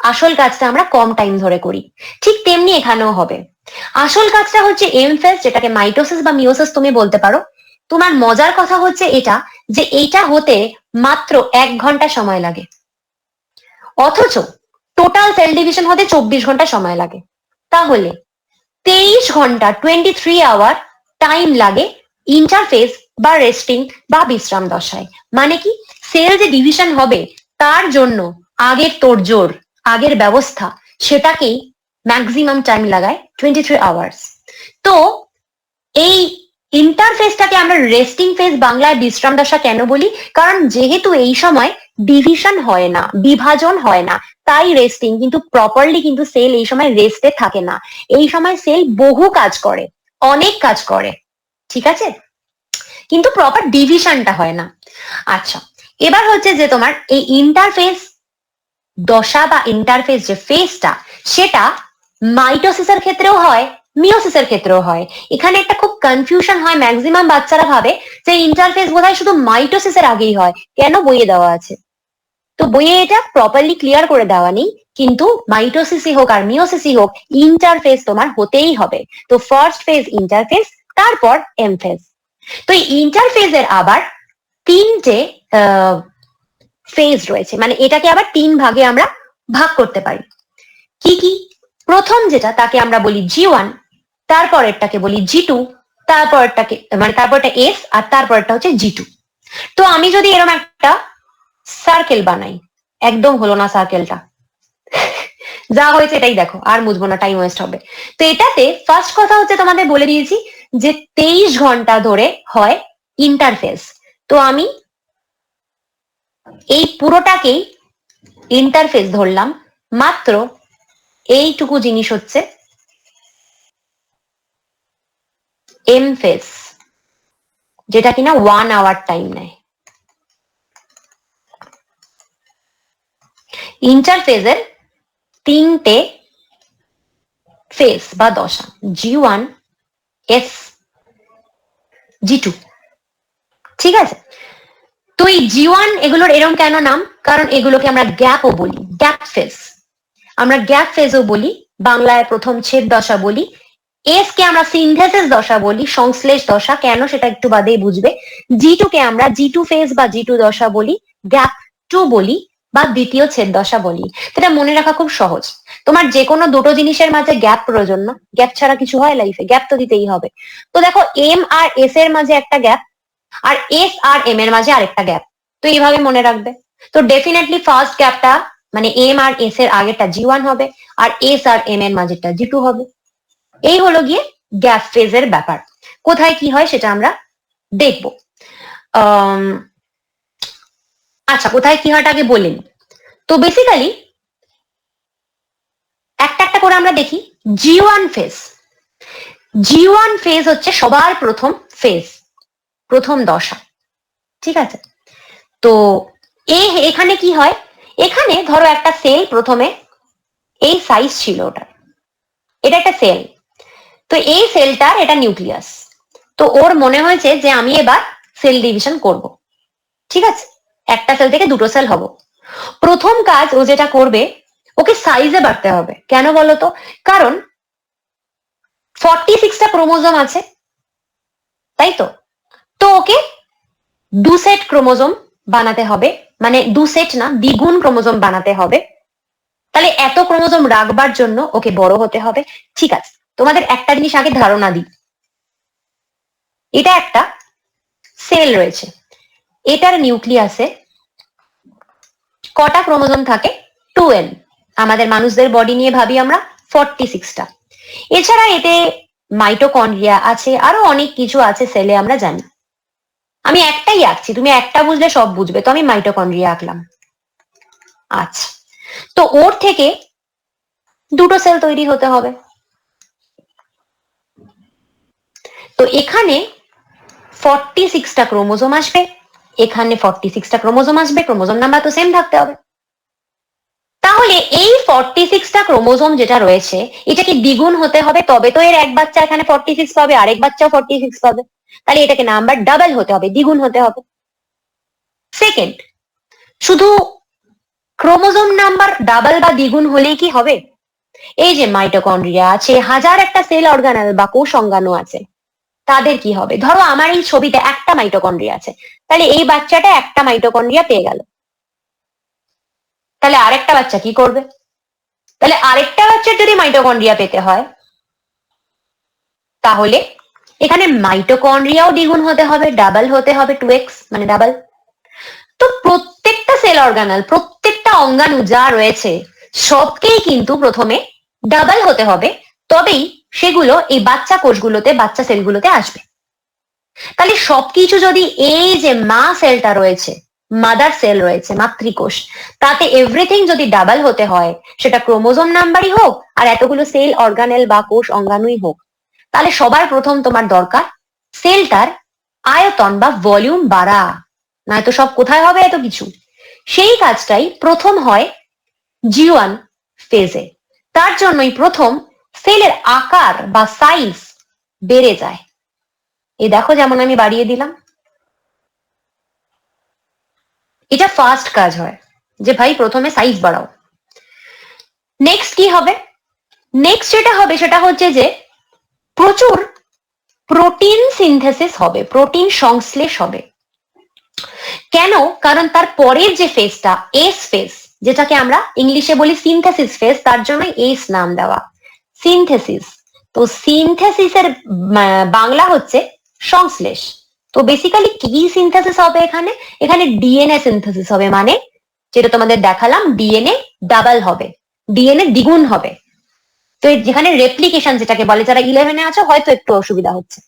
আসল কাজটা আমরা কম টাইম ধরে করি। ঠিক তেমনি এখানেও হবে। আসল কাজটা হচ্ছে এম ফেজ, যেটাকে মাইটোসিস বা মিওসিস তুমি বলতে পারো। তোমার মজার কথা হচ্ছে এটা, যে এইটা হতে মাত্র 1 ঘন্টা সময় লাগে, অথচ টোটাল সেল ডিভিশন হতে 24 ঘন্টা সময় লাগে। তাহলে 23 ঘন্টা 23 আওয়ার টাইম লাগে ইন্টারফেস বা রেস্টিং বা বিশ্রাম দশায়। মানে কি? সেল যে ডিভিশন হবে তার জন্য আগের তোড়জোড়, আগের ব্যবস্থা, সেটাকেই ম্যাক্সিমাম টাইম লাগায় 23 আওয়ার্স। তো এই ইন্টারফেসটাকে আমরা রেস্টিং ফেজ, বাংলায় বিশ্রাম দশা কেন বলি? কারণ যেহেতু এই সময় ডিভিশন হয় না, বিভাজন হয় না, তাই রেস্টিং। কিন্তু প্রপারলি কিন্তু সেল এই সময় রেস্টে থাকে না, এই সময় সেল বহু কাজ করে, অনেক কাজ করে, ঠিক আছে, কিন্তু প্রপার ডিভিশনটা হয় না। আচ্ছা, এবার হচ্ছে যে তোমার এই ইন্টারফেস দশা বা ইন্টারফেস যে ফেজটা, সেটা মাইটোসিসের ক্ষেত্রেও হয়, মিওসিসের ক্ষেত্রেও হয়। এখানে একটা খুব কনফিউশন হয়, ম্যাক্সিমাম বাচ্চারা ভাবে যে ইন্টারফেস বোধহয় শুধু মাইটোসিসের আগেই হয়, কেন বইয়ে দেওয়া আছে। তো বইয়ে এটা প্রপারলি ক্লিয়ার করে দেওয়া নেই, কিন্তু মাইটোসিসই হোক আর মিওসিসই হোক, ইন্টারফেস তোমার হতেই হবে। তো ফার্স্ট ফেজ ইন্টারফেস, তারপর এম ফেজ। তো এই ইন্টারফেজের আবার 3টে ফেজ রয়েছে, মানে এটাকে আবার 3 ভাগে আমরা ভাগ করতে পারি। কি কি? প্রথম যেটা, তাকে আমরা বলি G1, তারপরেরটাকে বলি G2, তারপরটাকে মানে তারপরটা S, আর তারপরটা হচ্ছে G2। তো আমি যদি এরকম একটা সার্কেল বানাই, একদম হলো না সার্কেলটা, যা হয়েছে এটাই দেখো, আর মুছবো না, টাইম ওয়েস্ট হবে। তো এটাতে ফার্স্ট কথা হচ্ছে তোমাদের বলে দিয়েছি যে 23 ঘন্টা ধরে হয় ইন্টারফেস। তো আমি এই পুরোটাকেই ইন্টারফেস ধরলাম, মাত্র এইটুকু জিনিস হচ্ছে এম ফেজ, যেটা কিনা 1 আওয়ার টাইম নেয়। ইন্টারফেজের 3টে ফেজ বা দশা, G1, S, G2, ঠিক আছে। তো এই G1 এগুলোর এরকম কেন নাম? কারণ এগুলোকে আমরা গ্যাপও বলি, গ্যাপ ফেজ। আমরা গ্যাপ ফেজও বলি, বাংলায় প্রথম ছেদ দশা বলি। এস কে আমরা সিনথেসিস দশা বলি, সংশ্লেষ দশা। কেন সেটা একটু বাদেই বুঝবে। G2 কে আমরা G2 ফেজ বা G2 দশা বলি, গ্যাপ 2 বলি, বা দ্বিতীয় ছেদ দশা বলি। এটা মনে রাখা খুব সহজ। তোমার যে কোনো দুটো জিনিসের মাঝে গ্যাপ প্রয়োজন না, গ্যাপ ছাড়া কিছু হয় লাইফে? গ্যাপ তো দিতেই হবে। তো দেখো এম আর এস এর মাঝে একটা গ্যাপ, আর এস আর এম এর মাঝে আরেকটা গ্যাপ। তো এইভাবে মনে রাখবে। তো ডেফিনেটলি ফার্স্ট গ্যাপটা মানে এম আর এস এর আগেরটা G1 হবে, আর এস আর এম এর মাঝেটা G2 হবে। এই হলো গিয়ে গ্যাপ ফেজের ব্যাপার। কোথায় কি হয় সেটা আমরা দেখবো। আচ্ছা, কোথায় কি হয়টা আগে বলেন। তো বেসিক্যালি একটা একটা করে আমরা দেখি। G1 ফেজ, G1 ফেজ হচ্ছে সবার প্রথম ফেজ, প্রথম দশা। ঠিক আছে? তো এখানে কি হয়, এখানে ধরো একটা সেল প্রথমে এই সাইজ ছিল, ওটার এটা একটা সেল। তো এই সেলটার এটা নিউক্লিয়াস। তো ওর মনে হয়েছে যে আমি এবার সেল ডিভিশন করব। ঠিক আছে, একটা সেল থেকে দুটো সেল হব। প্রথম কাজ ও যেটা করবে, ওকে সাইজে বাড়তে হবে। কেন বলতো? কারণ 46টা ক্রোমোজোম আছে, তাই তো? তো ওকে 2 সেট ক্রোমোজোম বানাতে হবে, মানে 2 সেট না, দ্বিগুণ ক্রোমোজোম বানাতে হবে। তাহলে এত ক্রোমোজোম রাখবার জন্য ওকে বড় হতে হবে। ঠিক আছে, তোমাদের একটা জিনিস আগে ধারণা দিই। এটা একটা সেল রয়েছে, এটার নিউক্লিয়াসে কটা ক্রোমোজোম থাকে? 2n। আমাদের মানুষদের বডি নিয়ে ভাবি আমরা, 46টা। এছাড়া এতে মাইটোকন্ড্রিয়া আছে, আরো অনেক কিছু আছে সেলে, আমরা জানি। আমি একটাই আঁকছি, তুমি একটা বুঝলে সব বুঝবে, তো আমি মাইটোকন্ড্রিয়া আঁকলাম। আচ্ছা, তো ওর থেকে দুটো সেল তৈরি হতে হবে। তো এখানে 46টা ক্রোমোজোম আসবে, এখানে 46টা ক্রোমোজোম আসবে, ক্রোমোজোম নাম্বার তো সেম থাকতে হবে। তাহলে এই 46টা ক্রোমোজোম যেটা রয়েছে, এটাকে দ্বিগুণ হতে হবে, তবে তো এর এক বাচ্চা এখানে 46 পাবে, আরেক বাচ্চাও 46 পাবে। তাহলে এটাকে নাম্বার ডাবল হতে হবে, দ্বিগুণ হতে হবে। সেকেন্ড, শুধু ক্রোমোজোম নাম্বার ডাবল বা দ্বিগুণ হলেই কি হবে? এই যে মাইটোকন্ড্রিয়া আছে, হাজার একটা সেল অর্গানেল বা কোষ অঙ্গাণু আছে, তাদের কি হবে? ধরো আমার এই ছবিতে একটা মাইটোকন্ড্রিয়া আছে, তাহলে এই বাচ্চাটা একটা মাইটোকন্ড্রিয়া পেয়ে গেল। তাহলে আরেকটা বাচ্চা কি করবে? তাহলে আরেকটা বাচ্চার যদি মাইটোকন্ড্রিয়া পেতে হয়, তাহলে এখানে মাইটোকন্ড্রিয়াও দ্বিগুণ হতে হবে, ডাবল হতে হবে, 2x মানে ডাবল। তো প্রত্যেকটা সেল অর্গানাল, প্রত্যেকটা অঙ্গাণু যা রয়েছে, সবকেই কিন্তু প্রথমে ডাবল হতে হবে, তবেই সেগুলো এই বাচ্চা কোষগুলোতে, বাচ্চা সেলগুলোতে আসবে। তাহলে সবকিছু যদি এই যে মা সেলটা রয়েছে, মাদার সেল রয়েছে, মাতৃকোষ, তাতে এভরিথিং যদি ডাবল হতে হয়, সেটা ক্রোমোজোম নাম্বারই হোক আর এতগুলো সেল অর্গানেল বা কোষ অঙ্গাণুই হোক, তাহলে সবার প্রথম তোমার দরকার সেলটার আয়তন বা ভলিউম বাড়া, নয়তো সব কোথায় হবে এত কিছু। সেই কাজটাই প্রথম হয় G1 ফেজে। তার জন্যই প্রথম সেলের আকার বা সাইজ বেড়ে যায়। এই দেখো, যেমন আমি বাড়িয়ে দিলাম। এটা ফার্স্ট কাজ হয়, যে ভাই প্রথমে সাইজ বাড়াও। নেক্সট কি হবে? নেক্সট যেটা হবে সেটা হচ্ছে যে প্রচুর প্রোটিন সিনথেসিস হবে, প্রোটিন সংশ্লেষ হবে। কেন? কারণ তার পরের যে ফেজটা, এস ফেজ, যেটাকে আমরা ইংলিশে বলি সিনথেসিস ফেজ, তার জন্য এস নাম দেওয়া, সিনথেসিস। তো সিনথেসিসের বাংলা হচ্ছে সংশ্লেষ। তো বেসিক্যালি কি সিনথেসিস হবে এখানে? এখানে ডিএনএ সিনথেসিস হবে, মানে যেটা তোমাদের দেখালাম, ডিএনএ ডাবল হবে, ডিএনএ দ্বিগুণ হবে। তো যেখানে রেপ্লিকেশন যেটাকে বলে, যারা 11-এ আছো হয়তো একটু অসুবিধা হচ্ছে।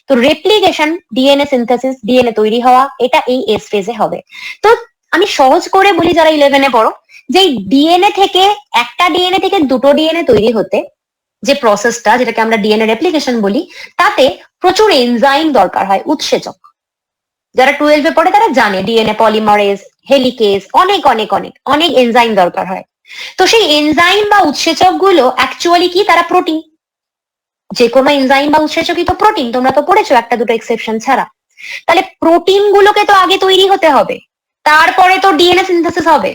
তো রেপ্লিকেশন, ডিএনএ সিনথেসিস, ডিএনএ তৈরি হওয়া, এটা এই এস ফেজে হবে। তো আমি সহজ করে বলি, যারা 11-এ পড়ো, যে ডিএনএ থেকে, একটা ডিএনএ থেকে দুটো ডিএনএ তৈরি হতে যে প্রসেসটা, যেটাকে আমরা ডিএনএ রেপ্লিকেশন বলি, তাতে প্রচুর এনজাইম দরকার হয়, উৎসেচক। যারা 12-এ পড়ে তারা জানে, ডিএনএ পলিমারেজ, হেলিকেজ, অনেক অনেক অনেক অনেক এনজাইম দরকার হয়। তো সেই এনজাইম বা উৎসেচক গুলো অ্যাকচুয়ালি কি? তারা প্রোটিন। যে কোনো এনজাইম বা উৎসেচকই তো প্রোটিন, তোমরা তো পড়েছো একটা দুটো এক্সেপশন ছাড়া। তাহলে প্রোটিন গুলোকে তো আগে তৈরি হতে হবে, তারপরে তো ডিএনএ সিনথেসিস হবে।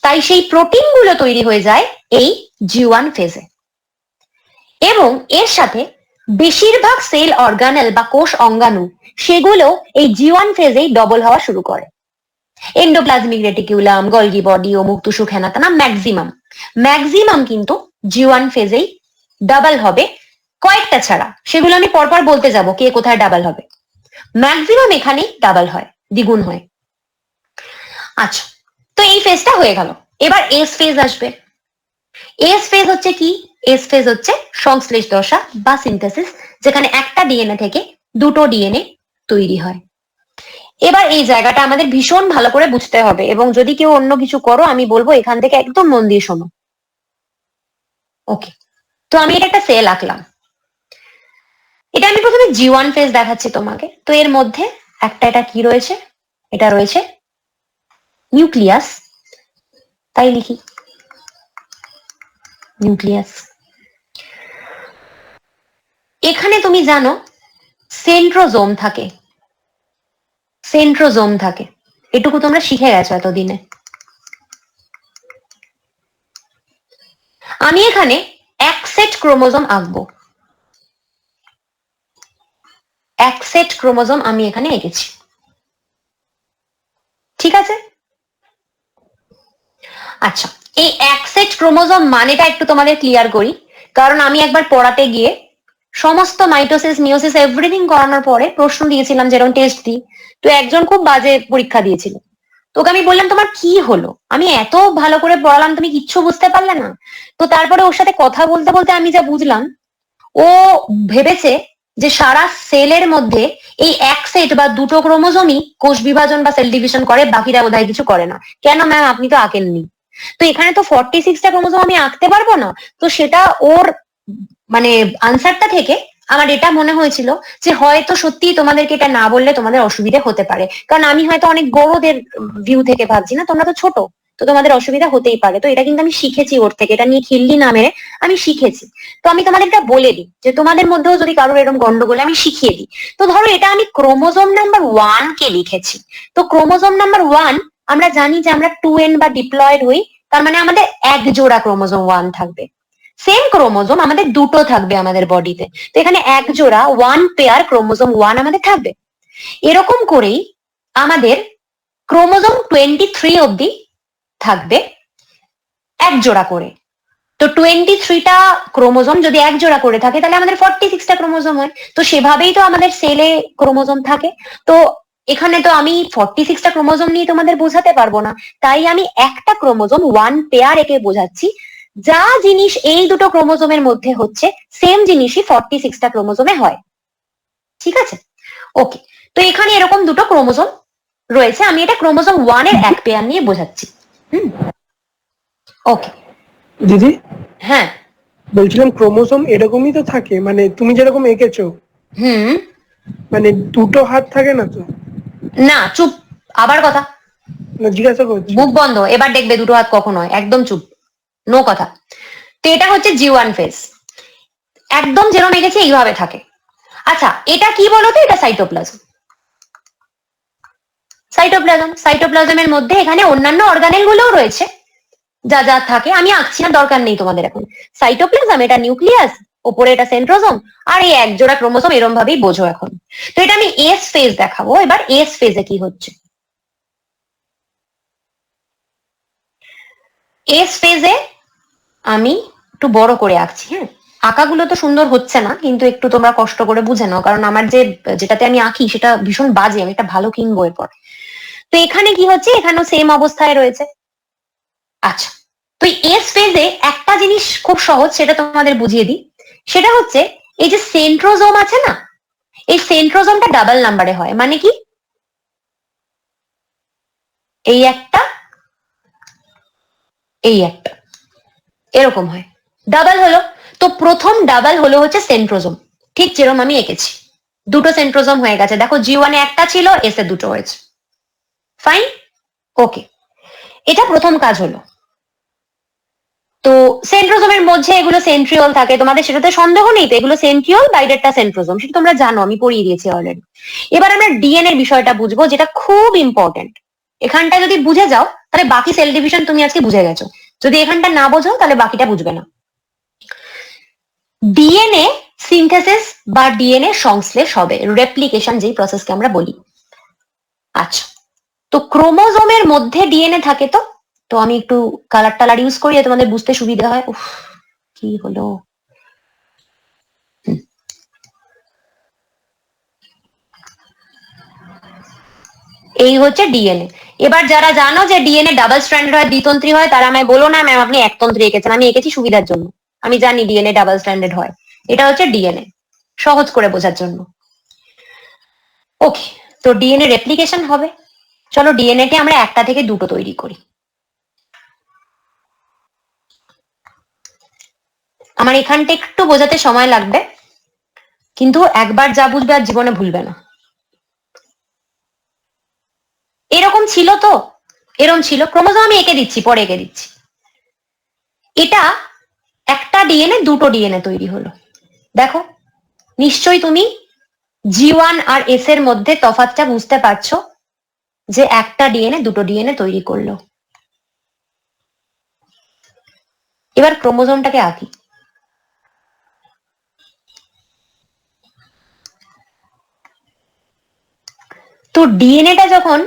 তাই সেই প্রোটিন গুলো তৈরি হয়ে যায় এই G1 ফেজে, এবং এর সাথে বেশিরভাগ সেল অর্গানেল বা কোষ অঙ্গাণু, সেগুলো এই G1 ফেজেই ডবল হওয়া শুরু করে। এন্ডোপ্লাজমিক রেটিকুলাম, গলগি বডি, অমুক তুসুক হেনা তেনা, ম্যাক্সিমাম কিন্তু G1 ফেজেই ডাবল হবে, কয়েকটা ছাড়া, সেগুলো আমি পরপর বলতে যাব কে কোথায় ডাবল হবে। ম্যাক্সিমাম এখানেই ডাবল হয়, দ্বিগুণ হয়। আচ্ছা, তো এই ফেজটা হয়ে গেল। এবার এস ফেজ আসবে। এস ফেজ হচ্ছে কি? এস ফেজ হচ্ছে সংশ্লেষ দশা বা সিনথেসিস, যেখানে একটা ডিএনএ থেকে দুটো ডিএনএ তৈরি হয়। এবার এই জায়গাটা আমাদের ভীষণ ভালো করে বুঝতে হবে, এবং যদি কেউ অন্য কিছু করো আমি বলবো এখান থেকে একদম মন দিয়ে শোনো। ওকে, তো আমি এটা একটা সেল আঁকলাম। এটা আমি প্রথমে G1 ফেজ দেখাচ্ছি তোমাকে। তো এর মধ্যে এটা কি রয়েছে? এটা রয়েছে নিউক্লিয়াস, তাই লিখি নিউক্লিয়াস। এখানে তুমি জানো সেন্ট্রোজোম থাকে, সেন্ট্রোজোম থাকে, এটুকু তোমরা শিখে গেছো এতদিনে। আমি এখানে এক সেট ক্রোমোজোম আঁকবো, এক সেট ক্রোমোজোম আমি এখানে এঁকেছি, ঠিক আছে? আচ্ছা, এই এক সেট ক্রোমোজোম মানেটা একটু তোমাদের ক্লিয়ার করি, কারণ আমি একবার পড়াতে গিয়ে সমস্ত মাইটোসিস মিওসিস এভরিথিং করানোর পরে প্রশ্ন দিয়েছিলাম, যেরকম টেস্ট দিই, তো একজন খুব বাজে পরীক্ষা দিয়েছিল। তোকে আমি বললাম তোমার কি হলো, আমি এত ভালো করে পড়ালাম তুমি কিচ্ছু বুঝতে পারলে না? তো তারপরে ওর সাথে কথা বলতে বলতে আমি যা বুঝলাম, ও ভেবেছে যে সারা সেলের মধ্যে এই এক সেট বা দুটো ক্রোমোজোমই কোষ বিভাজন বা সেল ডিভিশন করে, বাকিরা বোধহয় কিছু করে না। কেন ম্যাম, আপনি তো আঁকেননি। তো এখানে তো 46টা ক্রোমোজোম আমি আঁকতে পারবো না। তো সেটা ওর মানে আনসারটা থেকে আমার এটা মনে হয়েছিল যে হয়তো সত্যি তোমাদেরকে এটা না বললে তোমাদের অসুবিধা হতে পারে, কারণ আমি হয়তো অনেক বড়দের ভিউ থেকে ভাবছি না, তোমরা তো ছোট, তো তোমাদের অসুবিধা হতেই পারে। তো এটা কিন্তু আমি শিখেছি ওর থেকে, এটা নিয়ে খিল্লি না মেরে আমি শিখেছি। তো আমি তোমাদের এটা বলে দিই যে তোমাদের মধ্যেও যদি কারোর এরকম গন্ডগোল আমি শিখিয়ে দিই। তো ধরো এটা আমি ক্রোমোজোম নাম্বার 1 কে লিখেছি। তো ক্রোমোজোম নাম্বার 1 আমরা জানি যে আমরা 2n বা ডিপ্লয়েড হই, তার মানে আমাদের এক জোড়া ক্রোমোজোম 1 থাকবে। সেম ক্রোমোজোম আমাদের দুটো থাকবে আমাদের বডিতে, তো এখানে এক জোড়া 1 পেয়ার ক্রোমোজোম 1 আমাদের থাকবে। এরকম করেই আমাদের ক্রোমোজোম 23 অবধি থাকবে এক জোড়া করে। তো 23টা ক্রোমোজোম যদি এক জোড়া করে থাকে তাহলে আমাদের 46টা ক্রোমোজোম হয়। তো সেভাবেই তো আমাদের সেলে ক্রোমোজোম থাকে। তো এখানে তো আমি 46টা ক্রোমোজোম নিয়ে তোমাদের বোঝাতে পারবো না, তাই আমি একটা ক্রোমোজোম 1 পেয়ার একে বোঝাচ্ছি। যা জিনিস এই দুটো ক্রোমোজোমের মধ্যে হচ্ছে সেম জিনিসই 46টা ক্রোমোজোমে হয়, ঠিক আছে? ওকে, তো এখানে এরকম দুটো ক্রোমোজোম রয়েছে, আমি এটা ক্রোমোজোম 1 এর এক পেয়ার নিয়ে বোঝাচ্ছি। ওকে দিদি, হ্যাঁ বলছিলাম ক্রোমোসোম এরকমই তো থাকে, মানে তুমি যেরকম এঁকেছো, মানে দুটো হাত থাকে না তো? না, চুপ, আবার কথা, না, জিজ্ঞাসা করছি। মুখ বন্ধ, এবার দেখবে দুটো হাত কখন হয়, একদম চুপ, নো কথা। তো এটা হচ্ছে G1 ফেজ, একদম যেরকম এঁকেছি এইভাবে থাকে। আচ্ছা, এটা কি বলতো? এটা সাইটোপ্লাজম। সাইটোপ্লাজমের মধ্যে এখানে অন্যান্য অর্গানেল গুলোও রয়েছে, যা যা থাকে আমি আঁকছি না, দরকার নেই তোমাদের এখন। সাইটোপ্লাজম, এটা নিউক্লিয়াস, ওপরে এটা সেন্ট্রোজোম, আর এই এক জোড়া ক্রোমোজোম, এরকম ভাবেই বোঝো এখন। তো এটা আমি এস ফেজ দেখাবো। এবার এস ফেজে কি হচ্ছে, এস ফেজে আমি একটু বড় করে আঁকছি। হ্যাঁ, আঁকাগুলো তো সুন্দর হচ্ছে না, কিন্তু একটু তোমরা কষ্ট করে বুঝে নাও, কারণ আমার যেটাতে আমি আঁকি সেটা ভীষণ বাজে, আমি একটা ভালো কিনবো এরপর। তো এখানে কি হচ্ছে, এখানেও সেম অবস্থায় রয়েছে। আচ্ছা, তো এস ফেজে একটা জিনিস খুব সহজ, সেটা তোমাদের বুঝিয়ে দিই। সেটা হচ্ছে এই যে সেন্ট্রোজোম আছে না, এই সেন্ট্রোজোমটা ডাবল নাম্বারে হয়। মানে কি, এই একটা, এই একটা, এরকম হয়, ডাবল হলো। তো প্রথম ডাবল হলো হচ্ছে সেন্ট্রোজোম, ঠিক যেরকম আমি এঁকেছি। দুটো সেন্ট্রোজোম হয়ে গেছে, দেখো G1 এ একটা ছিল, এস এ দুটো হয়েছে। ফাইন, ওকে, এটা প্রথম কাজ হলো। তো সেন্ট্রোজোমের মধ্যে এগুলো সেন্ট্রিওল থাকে, তোমাদের সেটাতে সন্দেহ নেই তো, এগুলো সেন্ট্রিওল, বাইরেরটা সেন্ট্রোজোম, সেটা তোমরা জানো, আমি পড়িয়ে দিয়েছি অলরেডি। এবার আমরা ডিএনএ বিষয়টা বুঝবো, যেটা খুব ইম্পর্টেন্ট। এখানটা যদি বুঝে যাও তাহলে বাকি সেল ডিভিশন তুমি আজকে বুঝে গেছো, যদি এখানটা না বোঝো তাহলে বাকিটা বুঝবে না। ডিএনএ সিনথেসিস বা ডিএনএ সংশ্লেষ হবে, রেপ্লিকেশন যেই প্রসেসকে আমরা বলি। আচ্ছা, তো ক্রোমোজোমের মধ্যে ডিএনএ থাকে। তো তো আমি একটু কালার টালার ইউজ করি তোমাদের বুঝতে সুবিধা হয়। উফ, কি হলো, এই হচ্ছে ডিএনএ। এবার যারা জানো যে ডিএনএ ডাবল স্ট্র্যান্ডেড হয়, দ্বিতন্ত্রী হয়, তারা আমায় বলো না ম্যাম আপনি একতন্ত্রী এঁকেছেন। আমি এঁকেছি সুবিধার জন্য, আমি জানি ডিএনএ ডাবল স্ট্র্যান্ডেড হয়। এটা হচ্ছে ডিএনএ, সহজ করে বোঝার জন্য। ওকে, তো ডিএনএ রেপ্লিকেশন হবে। চলো ডিএনএ কে আমরা একটা থেকে দুটো তৈরি করি। আমার এখানটা একটু বোঝাতে সময় লাগবে, কিন্তু একবার যা বুঝবে আর জীবনে ভুলবে না। এরকম ছিল তো, এরকম ছিল। ক্রোমোজোম আমি এঁকে দিচ্ছি, পরে এঁকে দিচ্ছি। এটা একটা ডিএনএ দুটো ডিএনএ তৈরি হলো। দেখো নিশ্চয়ই তুমি জি1 আর এস এর মধ্যে তফাৎটা বুঝতে পারছো, যে একটা ডিএনএ দুটো ডিএনএ তৈরি করলো। এবার ক্রোমোজোমটাকে আঁকি। তো ডিএনএটা যখন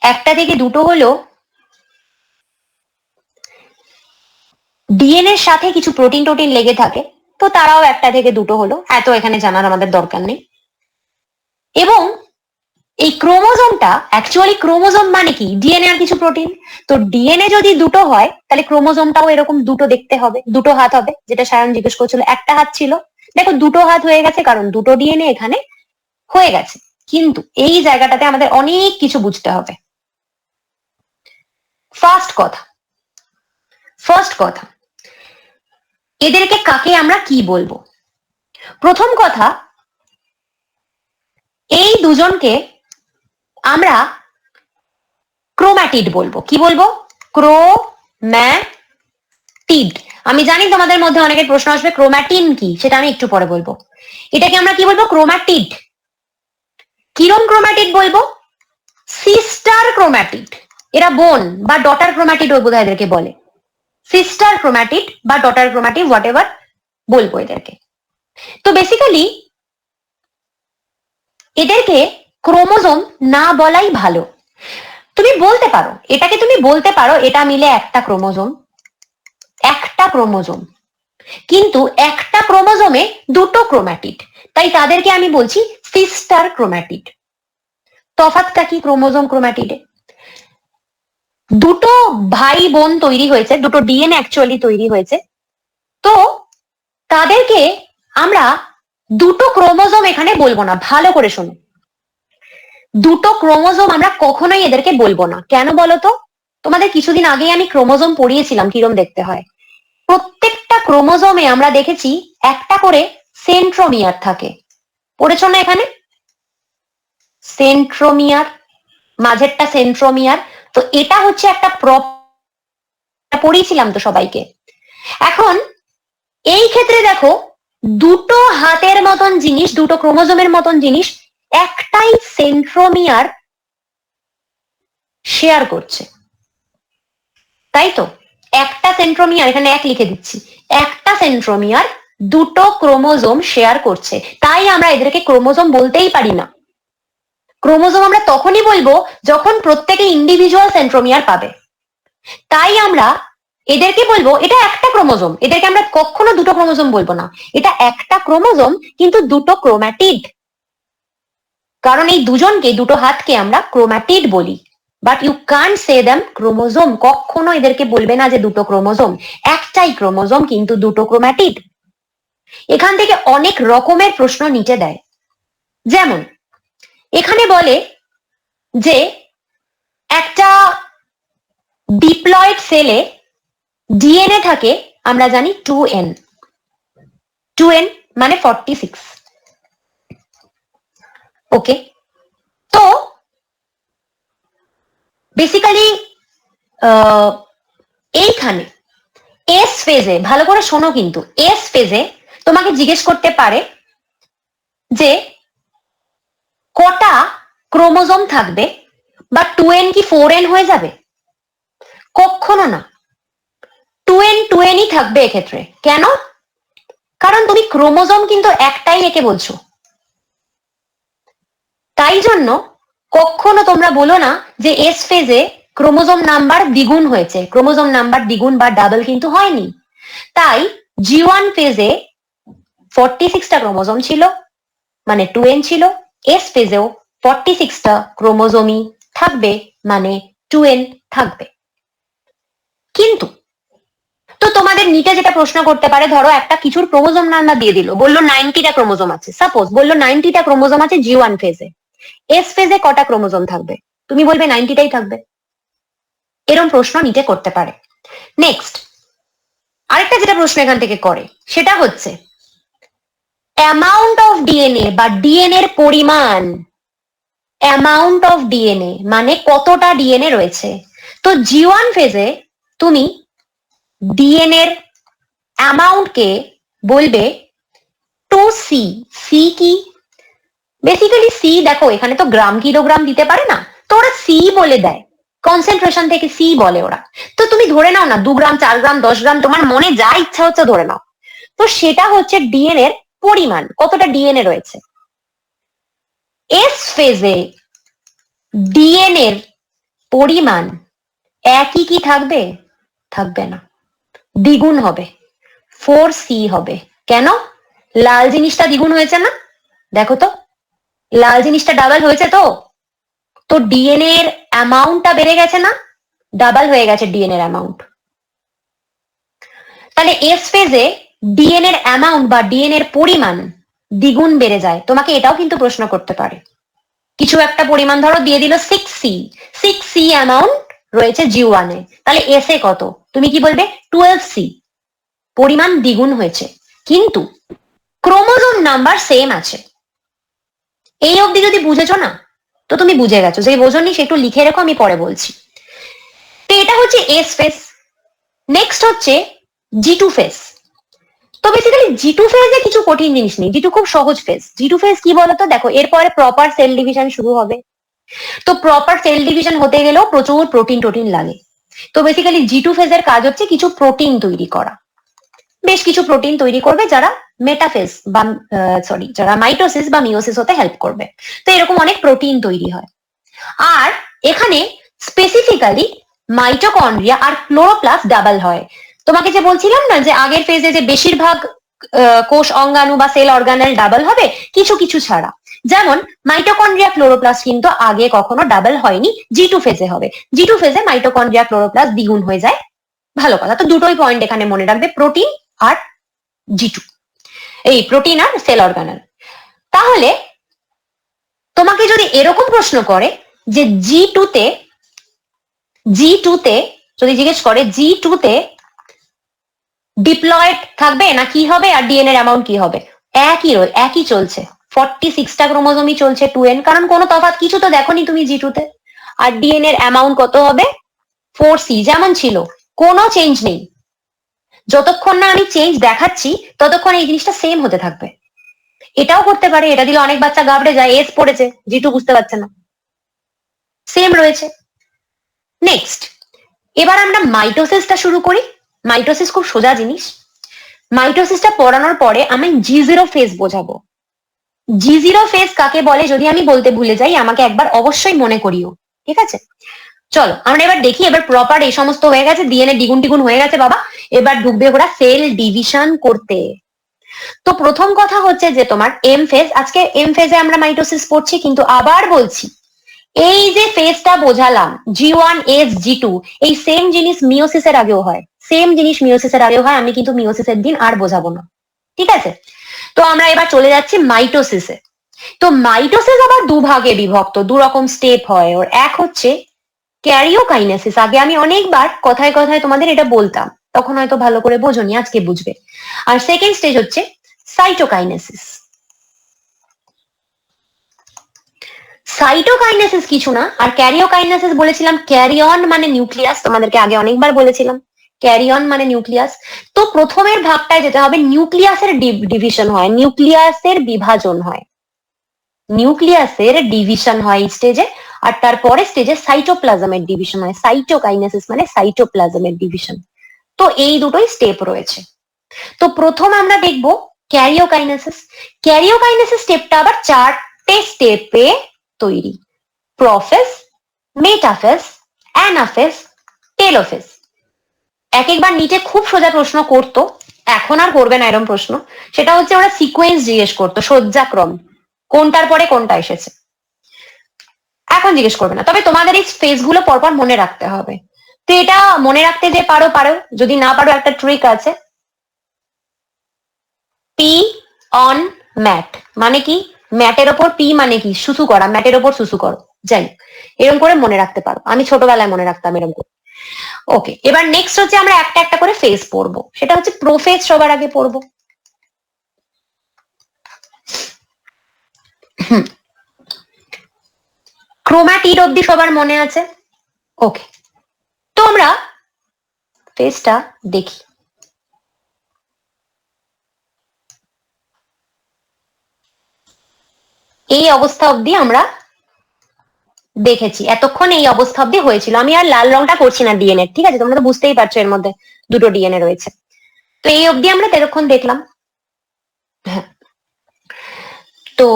একটা থেকে দুটো হলো, ডিএনএর সাথে কিছু প্রোটিন টোটিন লেগে থাকে, তো তারাও একটা থেকে দুটো হলো। এত এখানে জানার আমাদের দরকার নেই। এবং এই ক্রোমোজোমটা অ্যাকচুয়ালি, ক্রোমোজোম মানে কি, ডিএনএ আর কিছু প্রোটিন। তো ডিএনএ যদি দুটো হয় তাহলে ক্রোমোজোমটাও এরকম দুটো দেখতে হবে, দুটো হাত হবে। যেটা সায়ন জিজ্ঞেস করছিল, একটা হাত ছিল, দেখো দুটো হাত হয়ে গেছে, কারণ দুটো ডিএনএ এখানে হয়ে গেছে। কিন্তু এই জায়গাটাতে আমাদের অনেক কিছু বুঝতে হবে। ফার্স্ট কথা, এদেরকে কাকে আমরা কি বলবো? প্রথম কথা, এই দুজনকে আমরা ক্রোম্যাটিড বলবো। কি বলবো? ক্রোম্যাটিড। আমি জানি তোমাদের মধ্যে অনেকের প্রশ্ন আসবে ক্রোম্যাটিন কি, সেটা আমি একটু পরে বলবো। এটাকে আমরা কি বলবো? ক্রোম্যাটিড। কিরম ক্রোম্যাটিড বলবো? সিস্টার ক্রোম্যাটিড। এরা বোন বা ডটার ক্রোম্যাটিড বোধহয় এদেরকে বলে। সিস্টার ক্রোম্যাটিড বা ডটার ক্রোম্যাটিড, হোয়াট এভার বলবো এদেরকে। তো বেসিক্যালি এদেরকে ক্রোমোজোম না বলাই ভালো। তুমি বলতে পারো, এটাকে তুমি বলতে পারো এটা মিলে একটা ক্রোমোজোম, একটা ক্রোমোজোম। কিন্তু একটা ক্রোমোজোমে দুটো ক্রোম্যাটিড, তাই তাদেরকে আমি বলছি সিস্টার ক্রোম্যাটিড। তফাৎটা কি ক্রোমোজোম ক্রোম্যাটিডে? দুটো ভাই বোন তৈরি হয়েছে, দুটো ডিএনএ অ্যাকচুয়ালি তৈরি হয়েছে। তো তাদেরকে আমরা দুটো ক্রোমোজোম এখানে বলবো না। ভালো করে শোনো, দুটো ক্রোমোজোম আমরা কখনোই এদেরকে বলবো না। কেন বলো তো? তোমাদের কিছুদিন আগেই আমি ক্রোমোজোম পড়িয়েছিলাম কিরম দেখতে হয়। প্রত্যেকটা ক্রোমোজোমে আমরা দেখেছি একটা করে সেন্ট্রোমিয়ার থাকে। পড়েছো না এখানে? সেন্ট্রোমিয়ার, মাঝেরটা সেন্ট্রোমিয়ার। তো এটা হচ্ছে একটা পড়িয়েছিলাম তো সবাইকে। এখন এই ক্ষেত্রে দেখো, দুটো হাতের মতন জিনিস, দুটো ক্রোমোজোমের মতন জিনিস একটাই সেন্ট্রোমিয়ার শেয়ার করছে, তাই তো? একটা সেন্ট্রোমিয়ার, এখানে এক লিখে দিচ্ছি, একটা সেন্ট্রোমিয়ার দুটো ক্রোমোজোম শেয়ার করছে। তাই আমরা এদেরকে ক্রোমোজোম বলতেই পারি না। ক্রোমোজোম আমরা তখনই বলবো যখন প্রত্যেকে ইন্ডিভিজুয়াল সেন্ট্রোমিয়ার পাবে। তাই আমরা এদেরকে বলবো এটা একটা ক্রোমোজোম। এদেরকে আমরা কখনো দুটো ক্রোমোজোম বলবো না। এটা একটা ক্রোমোজোম কিন্তু দুটো ক্রোম্যাটিড। কারণ এই দুজনকে, দুটো হাতকে আমরা ক্রোম্যাটিড বলি। But you can't say them chromosome. কখনো এদেরকে বলবে না যে দুটো ক্রোমোজোম। একটাই ক্রোমোজোম কিন্তু দুটো ক্রোম্যাটিড। এখান থেকে অনেক রকমের প্রশ্ন নিচে দেয়। যেমন এখানে বলে যে একটা ডিপ্লয়েড সেলে ডিএনএ থাকে, আমরা জানি 2n। 2n মানে 46। ওকে, তো বেসিক্যালি এইখানে এস ফেজে, ভালো করে শোনো কিন্তু, এস ফেজে তোমাকে জিজ্ঞেস করতে পারে যে কটা ক্রোমোজোম থাকবে, বা 2n কি 4n হয়ে যাবে? কখনো না, 2nই থাকবে এক্ষেত্রে। কেন? কারণ তুমি ক্রোমোজোম কিন্তু একটাই একে বলছো। তাই জন্য কখনো তোমরা বলো না যে এস ফেজে ক্রোমোজোম নাম্বার দ্বিগুণ হয়েছে, ক্রোমোজোম নাম্বার দ্বিগুণ বা ডাবল কিন্তু হয়নি। তাই G1 ফেজে 46টা ক্রোমোজোম ছিল, মানে 2n ছিল। এস ফেজেও 46টা ক্রোমোজোমই থাকবে, মানে 2n থাকবে। কিন্তু তো তোমাদের নিচে যেটা প্রশ্ন করতে পারে, ধরো একটা কিছুর ক্রোমোজোম নাম্বার দিয়ে দিল, বললো 90টা ক্রোমোজোম আছে, সাপোজ বললো 90টা ক্রোমোজোম আছে G1 ফেজে, এস ফেজে কটা ক্রোমোজোম থাকবে? তুমি বলবে 90টাই থাকবে। এরকম প্রশ্ন নিচে করতে পারে। নেক্সট আরেকটা যেটা প্রশ্ন এখান থেকে করে সেটা হচ্ছে অ্যামাউন্ট অফ ডিএনএ বা ডিএনএ এর পরিমাণ। অ্যামাউন্ট অফ ডিএনএ মানে কতটা ডিএনএ রয়েছে। তো G1 ফেজে তুমি ডিএনএ এর অ্যামাউন্টকে বলবে 2C। সি কি? বেসিক্যালি সি দেখো এখানে তো গ্রাম কিলোগ্রাম দিতে পারে না, তো ওরা সি বলে দেয়, কনসেন্ট্রেশন থেকে সি বলে ওরা। তো তুমি ধরে নাও না 2 গ্রাম 4 গ্রাম 10 গ্রাম, তোমার মনে যা ইচ্ছা হচ্ছে ধরে নাও। তো সেটা হচ্ছে ডিএনএ এর পরিমাণ, কতটা ডিএনএ রয়েছে। এস ফেজে ডিএনএ এর পরিমাণ একই কি থাকবে? থাকবে না, দ্বিগুণ হবে, 4C হবে। কেন? লাল জিনিসটা দ্বিগুণ হয়েছে না, দেখো তো লাল জিনিসটা ডাবল হয়েছে। তো তো ডিএনএ এর অ্যামাউন্টটা বেড়ে গেছে না, ডাবল হয়ে গেছে ডিএনএ এর অ্যামাউন্ট। তাহলে এস ফেজে ডিএনএ এর অ্যামাউন্ট বা ডিএনএ এর পরিমাণ দ্বিগুণ বেড়ে যায়। তোমাকে এটাও কিন্তু প্রশ্ন করতে পারে, কিছু একটা পরিমাণ ধরো দিয়ে দিল 6C অ্যামাউন্ট রয়েছে G1 এ, তাহলে এস এ কত? তুমি কি বলবে? 12C, পরিমাণ দ্বিগুণ হয়েছে, কিন্তু ক্রোমোজোম নাম্বার সেম আছে। এই অবধি যদি বুঝেছো না, তো তুমি বুঝে গেছো। যে বোঝনি সে একটু লিখে রেখো, আমি পরে বলছি। তো এটা হচ্ছে এস ফেজ। নেক্সট হচ্ছে G2 ফেজ। তো বেসিক্যালি G2 ফেজে কিছু কঠিন জিনিস নেই, G2 খুব সহজ ফেজ। G2 ফেজ কি বলতো, দেখো এরপরে প্রপার সেল ডিভিশন শুরু হবে। তো প্রপার সেল ডিভিশন হতে গেলেও প্রচুর প্রোটিন টোটিন লাগে। তো বেসিক্যালি G2 ফেজের কাজ হচ্ছে কিছু প্রোটিন তৈরি করা, বেশ কিছু প্রোটিন তৈরি করবে যারা মেটাফেজ বা যারা মাইটোসিস বা মিওসিস হতে হেল্প করবে। তো এরকম অনেক প্রোটিন তৈরি হয়। আর এখানে স্পেসিফিক্যালি মাইটোকন্ড্রিয়া আর ক্লোরোপ্লাস্ট ডাবল হয়। তোমাকে যে বলছিলাম না যে আগের ফেজে যে বেশিরভাগ কোষ অঙ্গাণু বা সেল অর্গানেল ডাবল হবে, কিছু কিছু ছাড়া। যেমন মাইটোকন্ড্রিয়া ক্লোরোপ্লাস্ট কিন্তু আগে কখনো ডাবল হয়নি, G2 ফেজে হবে। G2 ফেজে মাইটোকন্ড্রিয়া ক্লোরোপ্লাস্ট দ্বিগুণ হয়ে যায়। ভালো কথা। তো দুটোই পয়েন্ট এখানে মনে রাখবে, প্রোটিন আর G2, এই প্রোটিন আর সেল অর্গানেল। তাহলে তোমাকে যদি এরকম প্রশ্ন করে যে G2 তে যদি জিজ্ঞেস করে G2 তে ডিপ্লয়েড থাকবে না কি হবে, আর ডিএনএ এর অ্যামাউন্ট কি হবে, একই চলছে। 46টা ক্রোমোজোমই চলছে 2n, কারণ কোনো তফাৎ কিছু তো দেখোনি তুমি G2 তে। আর ডিএনএ এর অ্যামাউন্ট কত হবে? 4C, যেমন ছিল, কোনো চেঞ্জ নেই। যতক্ষণ না আমি চেঞ্জ দেখাচ্ছি ততক্ষণ এই জিনিসটা সেম হতে থাকবে। এটাও করতে পারে, এটা দিলে অনেক বাচ্চা ঘাবড়ে যায়, এস পড়েছে G2 বুঝতে পারছে না, সেম রয়েছে। নেক্সট এবার আমরা মাইটোসিসটা শুরু করি। মাইটোসিস খুব সোজা জিনিস। মাইটোসিসটা পড়ানোর পরে আমি G0 ফেজ বোঝাবো। G0 ফেজ কাকে বলে যদি আমি বলতে ভুলে যাই, আমাকে একবার অবশ্যই মনে করিও, ঠিক আছে? চলো আমরা এবার দেখি। এবার প্রপার এই সমস্ত হয়ে গেছে, ডিএনএ দ্বিগুণ দ্বিগুণ হয়ে গেছে বাবা, এবার ঢুকবে ওরা সেল ডিভিশন করতে। তো প্রথম কথা হচ্ছে যে তোমার এম ফেজ, আজকে এম ফেজে আমরা মাইটোসিস পড়ছি, কিন্তু আবার বলছি এই যে ফেজটা বোঝালাম G1 S G2, এই সেম জিনিস মিওসিসের আগেও হয়, সেম জিনিস মিওসিসের আগেও হয়। আমি কিন্তু মিওসিসের দিন আর বোঝাবো না, ঠিক আছে? তো আমরা এবার চলে যাচ্ছি মাইটোসিসে। তো মাইটোসিস আবার দুভাগে বিভক্ত, দু রকম স্টেপ হয় ওর। এক হচ্ছে ক্যারিওকাইনেসিস, আগে আমি অনেকবার কথায় কথায় তোমাদের এটা বলতাম, তখন হয়তো ভালো করে বোঝোনি, আজকে বুঝবে। আর সেকেন্ড স্টেজ হচ্ছে সাইটোকাইনেসিস। সাইটোকাইনেসিস কিছু না, আর ক্যারিওকাইনেসিস বলেছিলাম, ক্যারিয়ন মানে নিউক্লিয়াস, তোমাদেরকে আগে অনেকবার বলেছিলাম ক্যারিয়ন মানে নিউক্লিয়াস। তো প্রথমের ভাগটায় যেতে হবে, নিউক্লিয়াসের ডিভিশন হয়, নিউক্লিয়াসের বিভাজন হয়, নিউক্লিয়াসের ডিভিশন হয় এই স্টেজে। আর তারপরে স্টেজে সাইটোপ্লাজমের ডিভিশন হয়, সাইটোকাইনেসিস মানে সাইটোপ্লাজমের ডিভিশন। তো এই দুটোই স্টেপ রয়েছে। তো প্রথম আমরা দেখব ক্যারিওকাইনেসিস। ক্যারিওকাইনেসিস স্টেপটা আবার 4টে স্টেপে তৈরি। Prophase, metaphase, anaphase, telophase. একবার নিচে খুব সোজা প্রশ্ন করতো, এখন আর করবে না এরকম প্রশ্ন। সেটা হচ্ছে ওরা সিকোয়েন্স জিজ্ঞেস করতো, সজ্জাক্রম, কোনটার পরে কোনটা এসেছে। এখন জিজ্ঞেস করবে না, তবে তোমাদের এই ফেজ গুলো পরপর মনে রাখতে হবে। তো এটা মনে রাখতে যে পারো পারো, যদি না পারো একটা ট্রিক আছে। পি অন ম্যাট মানে কি? ম্যাটের ওপর পি মানে কি? সুসু করা, ম্যাটের ওপর সুসু করো। যাই এরকম করে মনে রাখতে পারো, আমি ছোটবেলায় মনে রাখতাম এরকম করে। ওকে, এবার নেক্সট হচ্ছে আমরা একটা একটা করে ফেজ পড়বো। সেটা হচ্ছে প্রোফেজ সবার আগে পড়বো। ক্রোম্যাটিড অব্দি সবার মনে আছে? ওকে, তো আমরা ফেজটা দেখি। এই অবস্থা অব্দি আমরা দেখেছি, এতক্ষণ এই অবস্থা অব্দি হয়েছিল। আমি আর লাল রংটা করছি না ডিএনএ, ঠিক আছে? তোমরা তো বুঝতেই পারছো এর মধ্যে দুটো ডিএনএ রয়েছে। তো এই অব্দি আমরা এতক্ষণ দেখলাম। হ্যাঁ, তো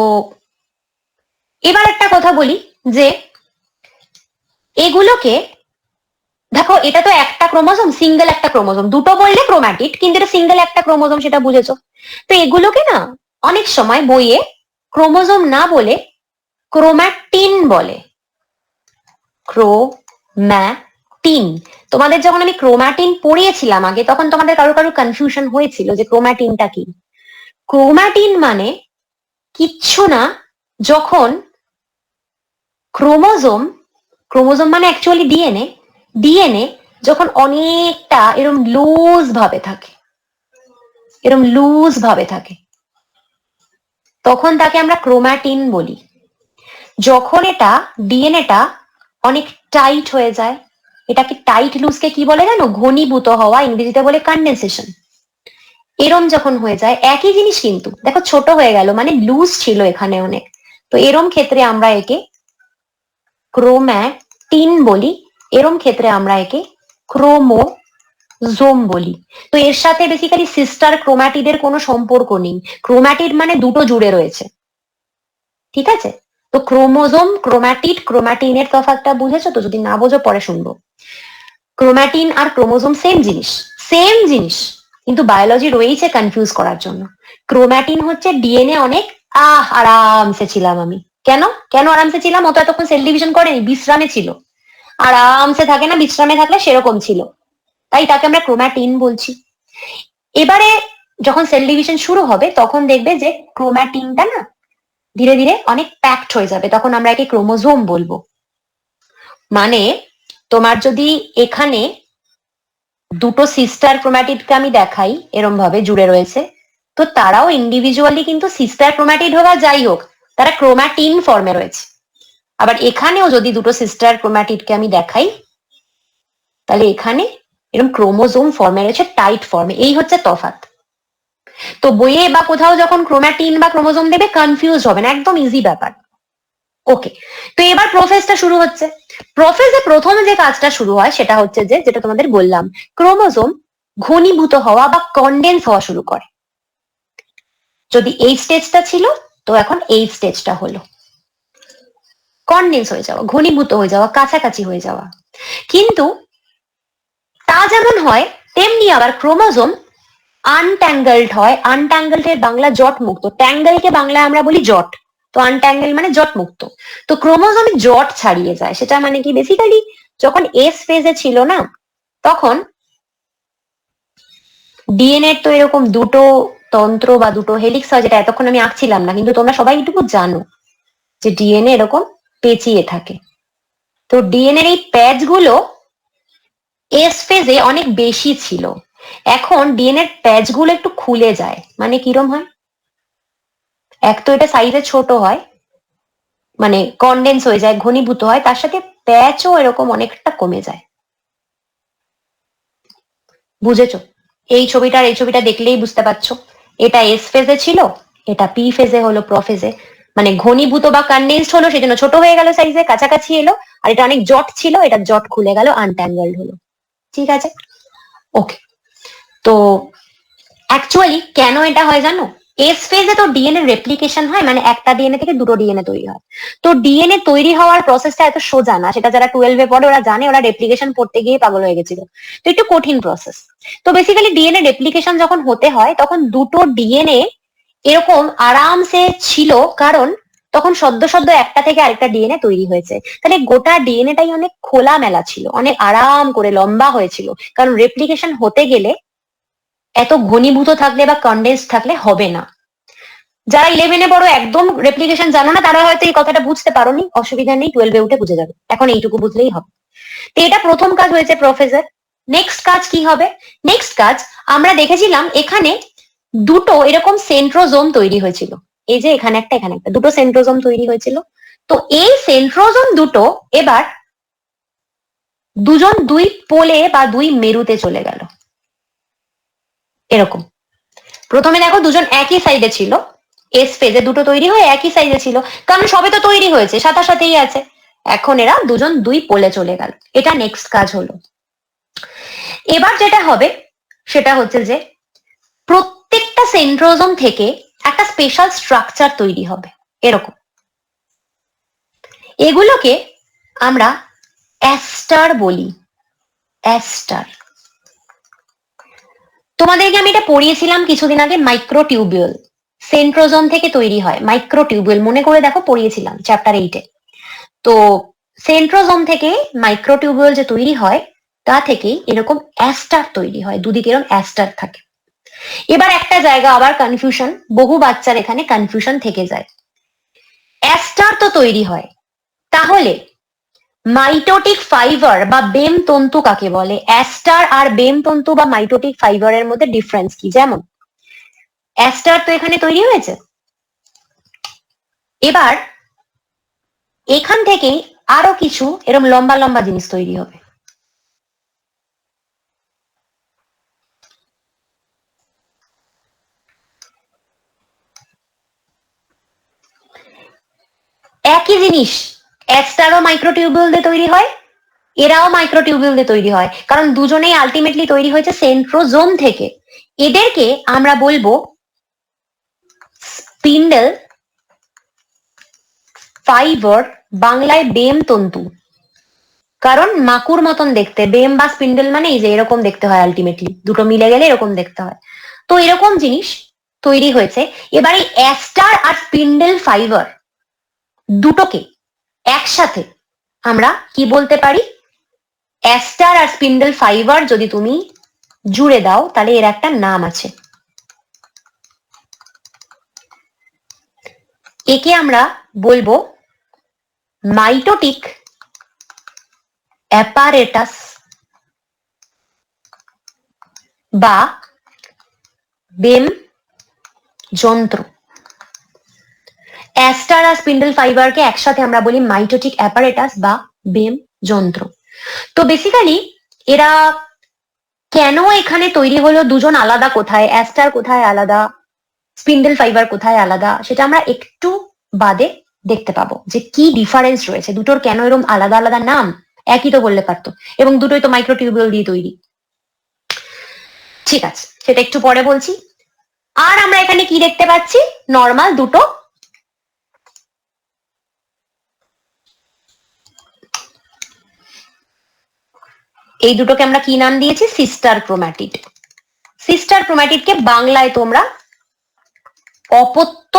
এবার একটা কথা বলি যে এগুলোকে দেখো, এটা তো একটা ক্রোমোজোম, সিঙ্গেল একটা ক্রোমোজোম। দুটো বললে ক্রোম্যাটিড, কিন্তু এটা সিঙ্গেল একটা ক্রোমোজোম, সেটা বুঝেছো? তো এগুলোকে না অনেক সময় বইয়ে ক্রোমোজোম না বলে ক্রোম্যাটিন বলে। ক্রোম্যাটিন। তোমাদের যখন আমি ক্রোম্যাটিন পড়িয়েছিলাম আগে, তখন তোমাদের কারো কারো কনফিউশন হয়েছিল যে ক্রোম্যাটিনটা কি। ক্রোম্যাটিন মানে কিচ্ছু না, যখন ক্রোমোজোম, ক্রোমোজোম মানে অ্যাকচুয়ালি ডিএনএ, ডিএনএ যখন অনেকটা এরম লুজ ভাবে থাকে, এরম লুজ ভাবে থাকে, তখন তাকে আমরা ক্রোম্যাটিন বলি। যখন এটা ডিএনএটা অনেক টাইট হয়ে যায়, এটাকে টাইট লুজকে কি বলে জানো? ঘনীভূত হওয়া, ইংরেজিতে বলে কন্ডেনসেশন। এরম যখন হয়ে যায়, একই জিনিস কিন্তু দেখো ছোট হয়ে গেল, মানে লুজ ছিল এখানে অনেক। তো এরম ক্ষেত্রে আমরা একে ক্রোম্যাটিন বলি, এরম ক্ষেত্রে আমরা একে ক্রোমোজোম বলি। তো এর সাথে বেসিক্যালি সিস্টার ক্রোম্যাটিডের কোনো সম্পর্ক নেই। ক্রোম্যাটিড মানে দুটো জুড়ে রয়েছে, ঠিক আছে? তো ক্রোমোজোম, ক্রোম্যাটিড, ক্রোম্যাটিনের তফাৎটা বুঝেছো তো? যদি না বোঝো পরে শুনবো। ক্রোম্যাটিন আর ক্রোমোজোম সেম জিনিস, সেম জিনিস, কিন্তু বায়োলজি রয়েছে কনফিউজ করার জন্য। ক্রোম্যাটিন হচ্ছে ডিএনএ অনেক আরামসে ছিলাম আমি। কেন কেন আরামসে ছিলাম? অত এতক্ষণ সেল ডিভিশন করেনি, বিশ্রামে ছিল। আরামসে থাকে না, বিশ্রামে থাকলে সেরকম ছিল, তাই তাকে আমরা ক্রোম্যাটিন বলছি। এবারে যখন সেল ডিভিশন শুরু হবে, তখন দেখবে যে ক্রোম্যাটিনটা না ধীরে ধীরে অনেক প্যাকড হয়ে যাবে, তখন আমরা একে ক্রোমোজোম বলবো। মানে তোমার যদি এখানে দুটো সিস্টার ক্রোম্যাটিডকে আমি দেখাই এরম ভাবে জুড়ে রয়েছে, তো তারাও ইন্ডিভিজুয়ালি কিন্তু সিস্টার ক্রোম্যাটিড হোক আর যাই হোক, তারা ক্রোম্যাটিন ফর্মে রয়েছে। আবার এখানেও যদি দুটো সিস্টার ক্রোম্যাটিডকে আমি দেখাই, তাহলে এখানে এরকম ক্রোমোজোম ফর্মে রয়েছে, টাইট ফর্মে। এই হচ্ছে তফাৎ। তো বইয়ে বা কোথাও যখন ক্রোম্যাটিন বা ক্রোমোজোম দেবে, কনফিউজ হবে না, একদম ইজি ব্যাপার। ওকে, তো এবার প্রোফেজটা শুরু হচ্ছে। প্রোফেজে প্রথম যে কাজটা শুরু হয় সেটা হচ্ছে যে, যেটা তোমাদের বললাম, ক্রোমোজোম ঘনীভূত হওয়া বা কন্ডেন্স হওয়া শুরু করে। যদি এই স্টেজটা ছিল, তো এখন এই স্টেজটা হলো কন্ডেন্স হয়ে যাওয়া, ঘনীভূত হয়ে যাওয়া, কাছাকাছি হয়ে যাওয়া। কিন্তু তা যেমন হয়, তেমনি আবার ক্রোমোজোম আনট্যাঙ্গলড হয়। আনট্যাঙ্গলড এর বাংলা জট মুক্ত, ট্যাঙ্গেলকে বাংলায় আমরা বলি জট, তো আনট্যাঙ্গেল মানে জট মুক্ত। তো ক্রোমোজোমে জট ছাড়িয়ে যায়, সেটা মানে কি? বেসিক্যালি যখন এস ফেজে ছিল না, তখন ডিএনএ তো এরকম দুটো তন্ত্র বা দুটো হেলিক্স হয়, যেটা এতক্ষণ আমি আঁকছিলাম না, কিন্তু তোমরা সবাই এটুকু জানো যে ডিএনএ এরকম পেঁচিয়ে থাকে। তো ডিএনএর এই প্যাচ গুলো এস ফেজে অনেক বেশি ছিল। এখন ডিএনএর প্যাচ গুলো একটু খুলে যায়, মানে কিরম হয়? এক তো এটা সাইজে ছোট হয়, মানে কন্ডেন্স হয়ে যায়, ঘনীভূত হয়, তার সাথে প্যাচও এরকম অনেকটা কমে যায়। বুঝেছো? এই ছবিটার এই ছবিটা দেখলেই বুঝতে পারছো, এটা এস ফেজে ছিল, এটা পি ফেজে হলো, প্রফেজে। মানে ঘনীভূত বা কন্ডেন্সড হলো, সেজন্য ছোট হয়ে গেল সাইজে, কাছাকাছি এলো। আর এটা অনেক জট ছিল, এটা জট খুলে গেল, আনট্যাঙ্গলড হলো। ঠিক আছে, ওকে। তো অ্যাকচুয়ালি কেন এটা হয় জানো? এস ফেজে তো ডিএনএ রেপ্লিকেশন হয়, মানে একটা ডিএনএ থেকে দুটো ডিএনএ তৈরি হয়। তো ডিএনএ তৈরি হওয়ার প্রসেসটা এত সোজা না, সেটা যারা 12-এ পড়ে ওরা জানে, ওরা রেপ্লিকেশন পড়তে গিয়ে পাগল হয়ে গেছিল। তো একটু কঠিন প্রসেস। তো বেসিক্যালি ডিএনএ রেপ্লিকেশন যখন হতে হয় তখন দুটো ডিএনএ এরকম আরামসে ছিল, কারণ তখন সদ্য সদ্য একটা থেকে আরেকটা ডিএনএ তৈরি হয়েছে। তাহলে গোটা ডিএনএটাই অনেক খোলামেলা ছিল, অনেক আরাম করে লম্বা হয়েছিল, কারণ রেপ্লিকেশন হতে গেলে এত ঘনীভূত থাকলে বা কন্ডেন্স থাকলে হবে না। যারা 11-এ পড়ো একদম রেপ্লিকেশন জানো না, তারা হয়তো এই কথাটা বুঝতে পারোনি, অসুবিধা নেই, 12-এ উঠে বুঝে যাবে। এখন এইটুকু বুঝলেই হবে। তো এটা প্রথম কাজ হয়েছে প্রফেসর। নেক্সট কাজ কি হবে? নেক্সট কাজ আমরা দেখেছিলাম এখানে দুটো এরকম সেন্ট্রোজোম তৈরি হয়েছিল। এই যে এখানে একটা, এখানে একটা, দুটো সেন্ট্রোজোম তৈরি হয়েছিল। তো এই সেন্ট্রোজোম দুটো এবার দুজন দুই পোলে বা দুই মেরুতে চলে গেল। এরকম প্রথমে দেখো দুজন একই সাইডে ছিল, এস ফেজে দুটো তৈরি হয়ে একই সাইজে ছিল, কারণ সবে তো তৈরি হয়েছে, সাথেই আছে। এখন এরা দুজন দুই পোলে চলে গেল। এটা নেক্সট কাজ হলো। এবার যেটা হবে সেটা হচ্ছে যে প্রত্যেকটা সেন্ট্রোজোম থেকে একটা স্পেশাল স্ট্রাকচার তৈরি হবে এরকম। এগুলোকে আমরা অ্যাস্টার বলি। অ্যাস্টার তোমাদেরকে আমি এটা পড়িয়েছিলাম কিছুদিন আগে, মাইক্রোটিউবিউল সেন্ট্রোজোম থেকে তৈরি হয়। মাইক্রোটিউবিউল মনে করে দেখো, পড়িয়েছিলাম চ্যাপ্টার 8-এ। তো সেন্ট্রোজোম থেকে মাইক্রোটিউবিউল যে তৈরি হয় তা থেকেই এরকম অ্যাস্টার তৈরি হয়, দুদিকে এরকম অ্যাস্টার থাকে। এবার একটা জায়গা আবার কনফিউশন, বহু বাচ্চার এখানে কনফিউশন থেকে যায়। অ্যাস্টার তো তৈরি হয়, তাহলে মাইটোটিক ফাইবার বা বেম তন্তু কাকে বলে? অ্যাস্টার আর বেম তন্তু বা মাইটোটিক ফাইবারের মধ্যে ডিফারেন্স কি? যেমন অ্যাস্টার তো এখানে তৈরি হয়েছে, এবার এখান থেকেই আরো কিছু এরকম লম্বা লম্বা জিনিস তৈরি হবে। একই জিনিস অ্যাস্টারও মাইক্রোটিউবিউল দিয়ে তৈরি হয়, এরাও মাইক্রোটিউবিউল দিয়ে তৈরি হয়, কারণ দুজনেই আলটিমেটলি তৈরি হয়েছে সেন্ট্রোজোম থেকে। এদেরকে আমরা বলবো স্পিন্ডেল ফাইবার, বাংলায় বেম তন্তু, কারণ মাকুর মতন দেখতে। বেম বা স্পিন্ডেল মানে এই যে এরকম দেখতে হয়, আলটিমেটলি দুটো মিলে গেলে এরকম দেখতে হয়। তো এরকম জিনিস তৈরি হয়েছে। এবার এই অ্যাস্টার আর স্পিন্ডেল ফাইবার দুটোকে একসাথে আমরা কি বলতে পারি? অ্যাস্টার আর স্পিন্ডেল ফাইবার যদি তুমি জুড়ে দাও তাহলে এর একটা নাম আছে। একে আমরা বলবো মাইটোটিক অ্যাপারেটাস বা বেম যন্ত্র। অ্যাস্টার আর স্পিন্ডেল ফাইবারকে একসাথে আমরা বলি মাইটোটিক অ্যাপারেটাস বা বেম যন্ত্র। তো বেসিক্যালি এরা কেন এখানে তৈরি হলো, দুজন আলাদা কোথায়, অ্যাস্টার কোথায় আলাদা, স্পিন্ডেল ফাইবার কোথায় আলাদা, সেটা আমরা একটু বাদে দেখতে পাবো যে কি ডিফারেন্স রয়েছে দুটোর, কেন এরকম আলাদা আলাদা নাম, একই তো বললে পারতো, এবং দুটোই তো মাইক্রোটিউবিউল দিয়ে তৈরি। ঠিক আছে, সেটা একটু পরে বলছি। আর আমরা এখানে কি দেখতে পাচ্ছি? নর্মাল দুটো এই দুটোকে আমরা কি নাম দিয়েছি? সিস্টার ক্রোম্যাটিড। সিস্টার ক্রোম্যাটিডকে বাংলায় তোমরা অপত্য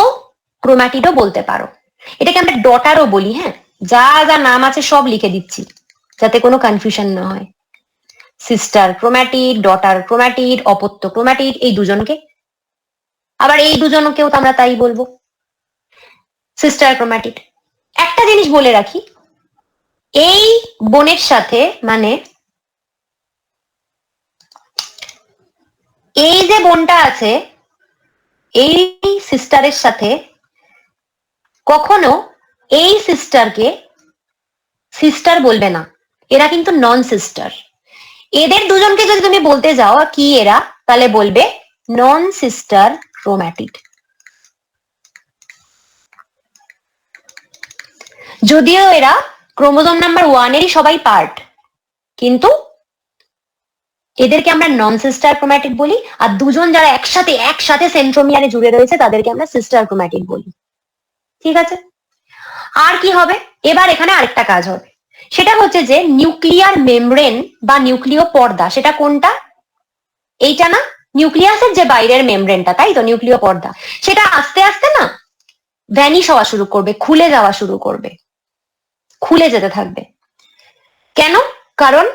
ক্রোম্যাটিডও বলতে পারো। এটাকে আমরা ডটারও বলি। হ্যাঁ, যা যা নাম আছে সব লিখে দিচ্ছি যাতে কোনো কনফিউশন না হয়। সিস্টার ক্রোম্যাটিড, ডটার ক্রোম্যাটিড, অপত্য ক্রোম্যাটিড, এই দুজনকে, আবার এই দুজনকেও তো আমরা তাই বলবো সিস্টার ক্রোম্যাটিড। একটা জিনিস বলে রাখি, এই বোনের সাথে, মানে এই যে বোনটা আছে, এই সিস্টারের সাথে কখনো এই সিস্টারকে সিস্টার বলবে না, এরা কিন্তু নন সিস্টার। এদের দুজনকে যদি তুমি বলতে যাও কি এরা, তাহলে বলবে নন সিস্টার ক্রোম্যাটিড। যদিও এরা ক্রোমোজোম নাম্বার 1-এরই সবাই পার্ট, কিন্তু এদেরকে আমরা নন সিস্টার ক্রোম্যাটিড বলি, আর দুজন যারা একসাথে সেন্ট্রোমিয়ারে জুড়ে রয়েছে তাদেরকে আমরা সিস্টার ক্রোম্যাটিড বলি। ঠিক আছে, আর কি হবে এবার এখানে আরেকটা কাজ হবে, সেটা হচ্ছে যে নিউক্লিয়ার মেমব্রেন বা নিউক্লিয় পর্দা, সেটা কোনটা, এইটা না, নিউক্লিয়াসের যে বাইরের মেমব্রেনটা, তাই তো নিউক্লিয় পর্দা, সেটা আস্তে আস্তে না ভ্যানিশ হওয়া শুরু করবে, খুলে যাওয়া শুরু করবে, খুলে যেতে থাকবে। কেন? কারণ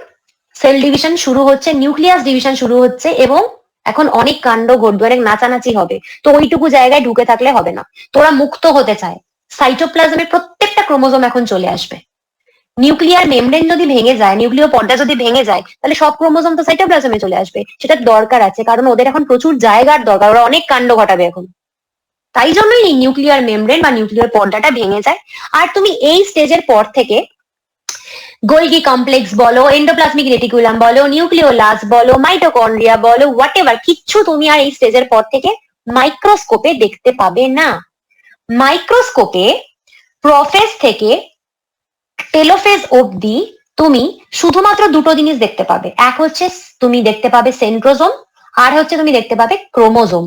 সেল ডিভিশন শুরু হচ্ছে, নিউক্লিয়াস ডিভিশন শুরু হচ্ছে, এবং এখন অনেক কাণ্ড ঘটবে, অনেক নাচানাচি হবে। তো ওইটুকু জায়গায় ঢুকে থাকলে হবে না, তোরা মুক্ত হতে চায়, সাইটোপ্লাজমের প্রত্যেকটা ক্রোমোজোম এখন চলে আসবে। নিউক্লিয়ার মেমব্রেন যদি ভেঙে যায়, নিউক্লিয় পর্দা যদি ভেঙে যায়, তাহলে সব ক্রোমোজোম তো সাইটোপ্লাজমে চলে আসবে, সেটা দরকার আছে, কারণ ওদের এখন প্রচুর জায়গার দরকার, ওরা অনেক কাণ্ড ঘটাবে এখন। তাই জন্যই এই নিউক্লিয়ার মেমব্রেন বা নিউক্লিয়ার পর্দাটা ভেঙে যায়। আর তুমি এই স্টেজের পর থেকে গোলগি কমপ্লেক্স বলো, এন্ডোপ্লাজমিক রেটিকুলাম বলো, নিউক্লিওলাস বলো, মাইটোকন্ড্রিয়া বলো, হোয়াটএভার, কিচ্ছু তুমি আর এই স্টেজের পর থেকে মাইক্রোস্কোপে দেখতে পাবে না। মাইক্রোস্কোপে প্রোফেজ থেকে টেলোফেজ অবধি তুমি শুধুমাত্র দুটো জিনিস দেখতে পাবে, এক হচ্ছে তুমি দেখতে পাবে সেন্ট্রোজোম, আর হচ্ছে তুমি দেখতে পাবে ক্রোমোজোম,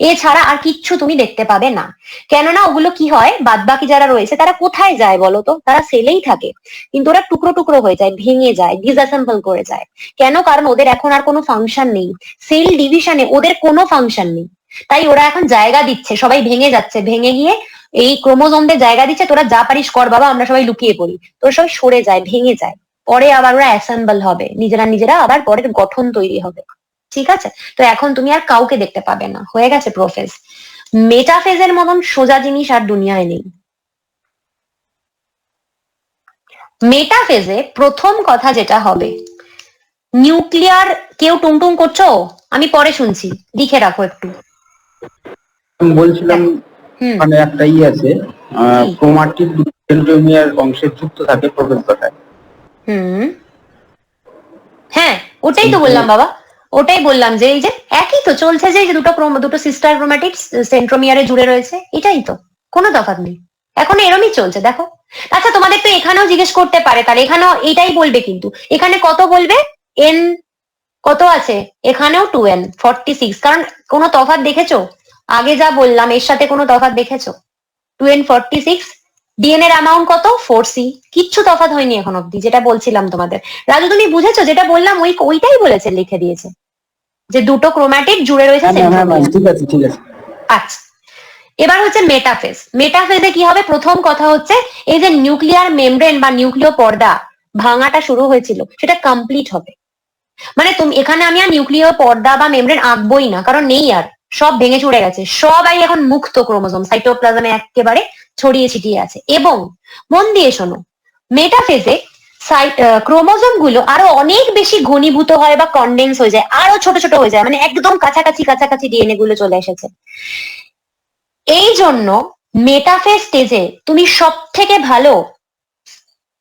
এছাড়া আর কিচ্ছু তুমি দেখতে পাবে না। কেননা ওগুলো কি হয়, বাদবাকি যারা রয়েছে তারা কোথায় যায় বলো তো, তারা সেলেই থাকে, কিন্তু ওরা টুকরো টুকরো হয়ে যায়, ভেঙে যায়, ডিসঅ্যাসেম্বল করে যায়। কেন? কারণ ওদের এখন আর কোনো ফাংশন নেই, সেল ডিভিশনে ওদের কোনো ফাংশন নেই, তাই ওরা এখন জায়গা দিচ্ছে, সবাই ভেঙে যাচ্ছে, ভেঙে গিয়ে এই ক্রোমোজোমদের জায়গা দিচ্ছে, তোরা যা পারিস কর বাবা, আমরা সবাই লুকিয়ে পড়ি, তোরা সবাই সরে যায়, ভেঙে যায়, পরে আবার ওরা অ্যাসেম্বল হবে, নিজেরা আবার পরের গঠন তৈরি হবে। ঠিক আছে, তো এখন তুমি আর কাউকে দেখতে পাবে না, হয়ে গেছে প্রোফেজ। মেটাফেজের মতন সোজা জিনিস আর দুনিয়ায় নেই। মেটাফেজে প্রথম কথা যেটা হবে, নিউক্লিয়ার, কেউ টুংটুং করছো, আমি পরে শুনছি, লিখে রাখো একটু। বলছিলাম মানে একটা আছে, ক্রোমাটিড সেন্ট্রোমিয়ার অংশে যুক্ত থাকে প্রোফেজ কথায়। হ্যাঁ, ওটাই তো বললাম বাবা, ওটাই বললাম যে এই যে একই তো চলছে, যে দুটো সিস্টার ক্রোমাটিড সেন্ট্রোমিয়ারে জুড়ে রয়েছে, এটাই তো, কোনো তফাৎ নেই, এখন এরমই চলছে দেখো। আচ্ছা, তোমাদের তো এখানেও জিজ্ঞেস করতে পারে, তাহলে এখানেও এটাই বলবে, কিন্তু এখানে কত বলবে, এন কত আছে, এখানেও 2n 46, কারণ কোনো তফাৎ দেখেছো, আগে যা বললাম এর সাথে কোনো তফাৎ দেখেছো, 2n 46, ডিএনএ এর অ্যামাউন্ট কত, 4c, কিচ্ছু তফাৎ হয়নি এখন অব্দি, যেটা বলছিলাম তোমাদের। রাজু তুমি বুঝেছো, যেটা বললাম ওইটাই বলেছে, লিখে দিয়েছে যে দুটো ক্রোমাটিড জুড়ে রয়েছে। ঠিক আছে ঠিক আছে। আচ্ছা, এবার হচ্ছে মেটাফেজ। মেটাফেজে কি হবে, প্রথম কথা হচ্ছে এই যে নিউক্লিয়ার মেমব্রেন বা নিউক্লিয় পর্দা ভাঙাটা শুরু হয়েছিল, সেটা কমপ্লিট হবে। মানে তুমি এখানে আমি আর নিউক্লিয় পর্দা বা মেমব্রেন আঁকবোই না, কারণ নেই আর, সব ভেঙে চুড়ে গেছে, সবাই এখন মুক্ত ক্রোমোজোম সাইটোপ্লাজমে একেবারে ছড়িয়ে ছিটিয়ে আছে। এবং মন দিয়ে শোনো, মেটাফেজে ক্রোমোজোম গুলো আরো অনেক বেশি ঘনীভূত হয় বা কন্ডেন্স হয়ে যায়, আরো ছোট ছোট হয়ে যায়, মানে একদম কাছাকাছি ডিএনএ গুলো চলে এসেছে। এই জন্য মেটাফেজ স্টেজে তুমি সব থেকে ভালো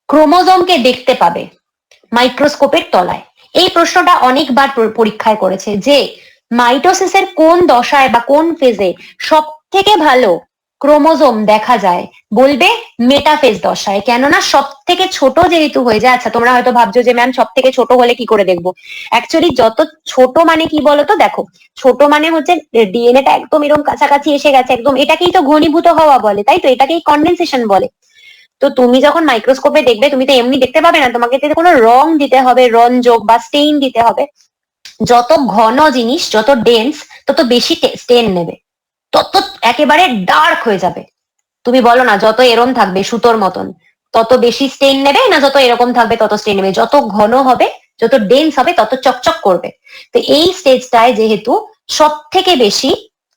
ক্রোমোজোমকে দেখতে পাবে মাইক্রোস্কোপের তলায়। এই প্রশ্নটা অনেকবার পরীক্ষায় করেছে যে মাইটোসিসের কোন দশায় বা কোন ফেজে সব থেকে ভালো ক্রোমোজোম দেখা যায়, বলবে মেটাফেজ দশায়, কেননা সব থেকে ছোট যেহেতু হয়ে যায়। আচ্ছা, তোমরা হয়তো ভাবছো যে ম্যাম সব থেকে ছোট হলে কি করে দেখবো, অ্যাকচুয়ালি যত ছোট মানে কি বলতো, দেখো ছোট মানে হচ্ছে ডিএনএটা একদম এরকম কাছাকাছি এসে গেছে একদম, এটাকেই তো ঘনীভূত হওয়া বলে, তাই তো, এটাকেই কন্ডেনসেশন বলে। তো তুমি যখন মাইক্রোস্কোপে দেখবে, তুমি তো এমনি দেখতে পাবে না, তোমাকে কোনো রং দিতে হবে, রঞ্জক বা স্টেইন দিতে হবে। যত ঘন জিনিস, যত ডেন্স, তত বেশি স্টেন নেবে, তত একেবারে ডার্ক হয়ে যাবে। তুমি বলো না, যত এরম থাকবে সুতোর মতন তত বেশি স্টেইন নেবে, না যত এরকম থাকবে তত স্টেইন নেবে, যত ঘন হবে, যত ডেন্স হবে, তত চকচক করবে। তো এই স্টেজটায় যেহেতু সব থেকে বেশি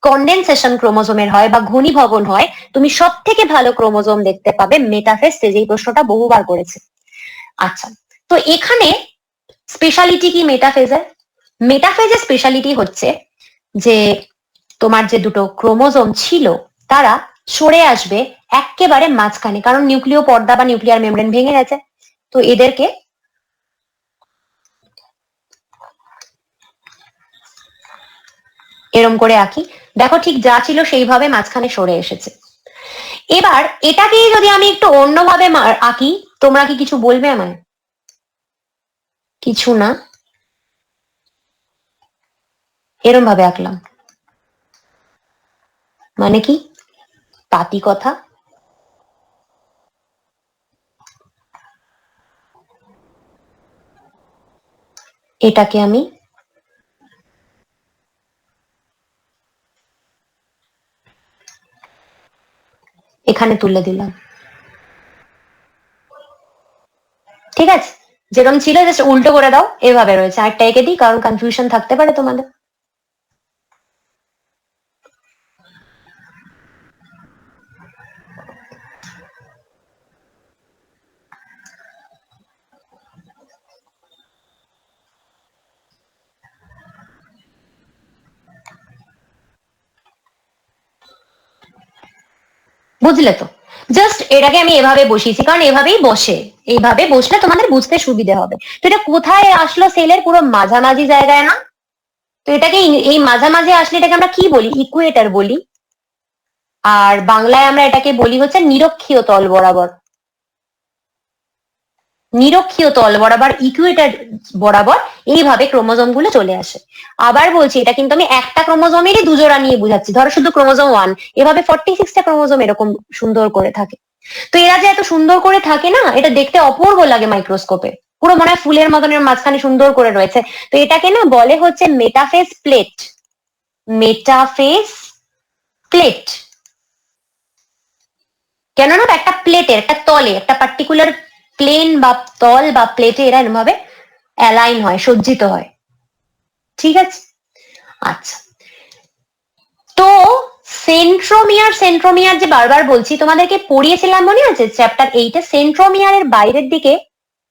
কন্ডেনসেশন ক্রোমোজোমের হয় বা ঘনীভবন হয়, তুমি সব থেকে ভালো ক্রোমোজোম দেখতে পাবে মেটাফেজ স্টেজে। এই প্রশ্নটা বহুবার করেছে। আচ্ছা, তো এখানে স্পেশালিটি কি মেটাফেজের? মেটাফেজের স্পেশালিটি হচ্ছে যে তোমার যে দুটো ক্রোমোজোম ছিল তারা সরে আসবে একেবারে মাঝখানে, কারণ নিউক্লিয় পর্দা বা নিউক্লিয়ার মেমব্রেন ভেঙে গেছে। তো এদেরকে এরম করে আঁকি, দেখো ঠিক যা ছিল সেইভাবে মাঝখানে সরে এসেছে। এবার এটাকেই যদি আমি একটু অন্যভাবে আঁকি, তোমরা কি কিছু বলবে আমায়? কিছু না, এরম ভাবে আঁকলাম, মানে কি পাতি কথা। এটাকে আমি এখানে তুলে দিলাম, ঠিক আছে? যেরকম ছিল জাস্ট উল্টো করে দাও, এভাবে রয়েছে। আরেকটা এঁকে দিই, কারণ কনফিউশন থাকতে পারে তোমাদের। বুঝলে তো? জাস্ট এটাকে আমি এভাবে বসিয়েছি, কারণ এভাবেই বসে, এইভাবে বসলে তোমাদের বুঝতে সুবিধে হবে। তো এটা কোথায় আসলো সেলের? পুরো মাঝামাঝি জায়গায় না? তো এটাকে এই মাঝামাঝি আসলে এটাকে আমরা কি বলি? ইকুয়েটার বলি। আর বাংলায় আমরা এটাকে বলি হচ্ছে নিরক্ষীয় তল বরাবর। নিরক্ষীয় তল বরাবর, ইকুয়েটার বরাবর এইভাবে ক্রোমোজোম গুলো চলে আসে। আবার বলছি, এটা কিন্তু আমি একটা ক্রোমোজোমেরই দুজোড়া নিয়ে বুঝাচ্ছি। ধরো শুধু ক্রোমোজোম 1, এভাবে 46টা ক্রোমোজোম এরকম সুন্দর করে থাকে। তো এরা যে এত সুন্দর করে থাকে না, এটা দেখতে অপূর্ব লাগে মাইক্রোস্কোপে, পুরো মনে হয় ফুলের মতনের মাঝখানে সুন্দর করে রয়েছে। তো এটাকে না বলে হচ্ছে মেটাফেজ প্লেট। Metaphase plate. কেননা একটা প্লেটের, একটা তলে, একটা পার্টিকুলার প্লেন বা তল বা প্লেটে এরা এরকম ভাবে অ্যালাইন হয়, সজ্জিত হয়, ঠিক আছে? আচ্ছা, তো সেন্ট্রোমিয়ার যে বারবার বলছি, তোমাদেরকে পড়িয়েছিলাম মনে আছে চ্যাপ্টার 8-এ? সেন্ট্রোমিয়ারের বাইরের দিকে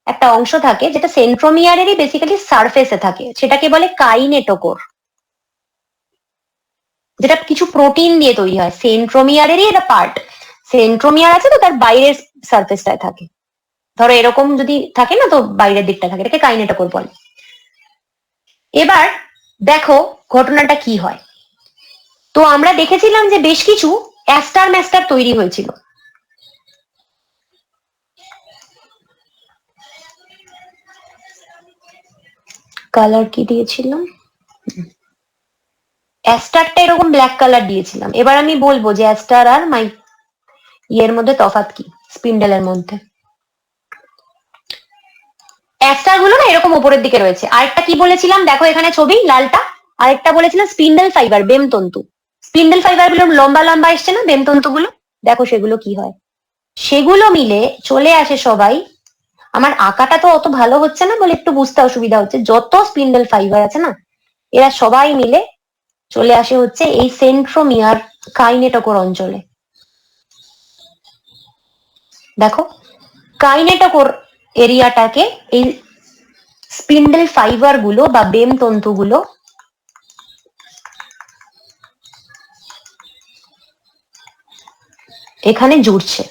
একটা অংশ থাকে যেটা সেন্ট্রোমিয়ারেরই বেসিক্যালি সারফেসে থাকে, সেটাকে বলে কাইনেটোকোর, যেটা কিছু প্রোটিন দিয়ে তৈরি হয়। সেন্ট্রোমিয়ারেরই এটা পার্ট। সেন্ট্রোমিয়ার আছে তো তার বাইরের সারফেসটায় থাকে। ধরো এরকম যদি থাকে না, তো বাইরের দিকটা থাকে, এটাকে কাইনেটোকোর বলে। এবার দেখো ঘটনাটা কি হয়। তো আমরা দেখেছিলাম যে বেশ কিছু অ্যাস্টার ম্যাস্টার তৈরি হয়েছিল। কালার কি দিয়েছিলাম? অ্যাস্টারটা এরকম ব্ল্যাক কালার দিয়েছিলাম। এবার আমি বলবো যে অ্যাস্টার আর ইয়ের মধ্যে তফাৎ কি, স্পিন্ডেলের মধ্যে। অ্যাস্টার গুলো না এরকম উপরের দিকে রয়েছে। আরেকটা কি বলেছিলাম দেখো এখানে ছবি লালটা, আরেকটা বলেছিলাম স্পিন্ডেল ফাইবার, বেমতন্তু। স্পিন্ডেল ফাইবার গুলো লম্বা লম্বা এসছে না, বেমতন্তু গুলো, দেখো সেগুলো কি হয়। সেগুলো মিলে চলে আসে সবাই, আমার আঁকাটা তো অত ভালো হচ্ছে না বলে একটু বুঝতে অসুবিধা হচ্ছে, যত স্পিন্ডেল ফাইবার আছে না এরা সবাই মিলে চলে আসে হচ্ছে এই সেন্ট্রোমিয়ার কাইনেটোকোর অঞ্চলে। দেখো কাইনেটোকোর এরিয়াটাকে এই স্পিন্ডেল ফাইবার গুলো বা বেম তন্তুগুলো এখানে জুড়ছে।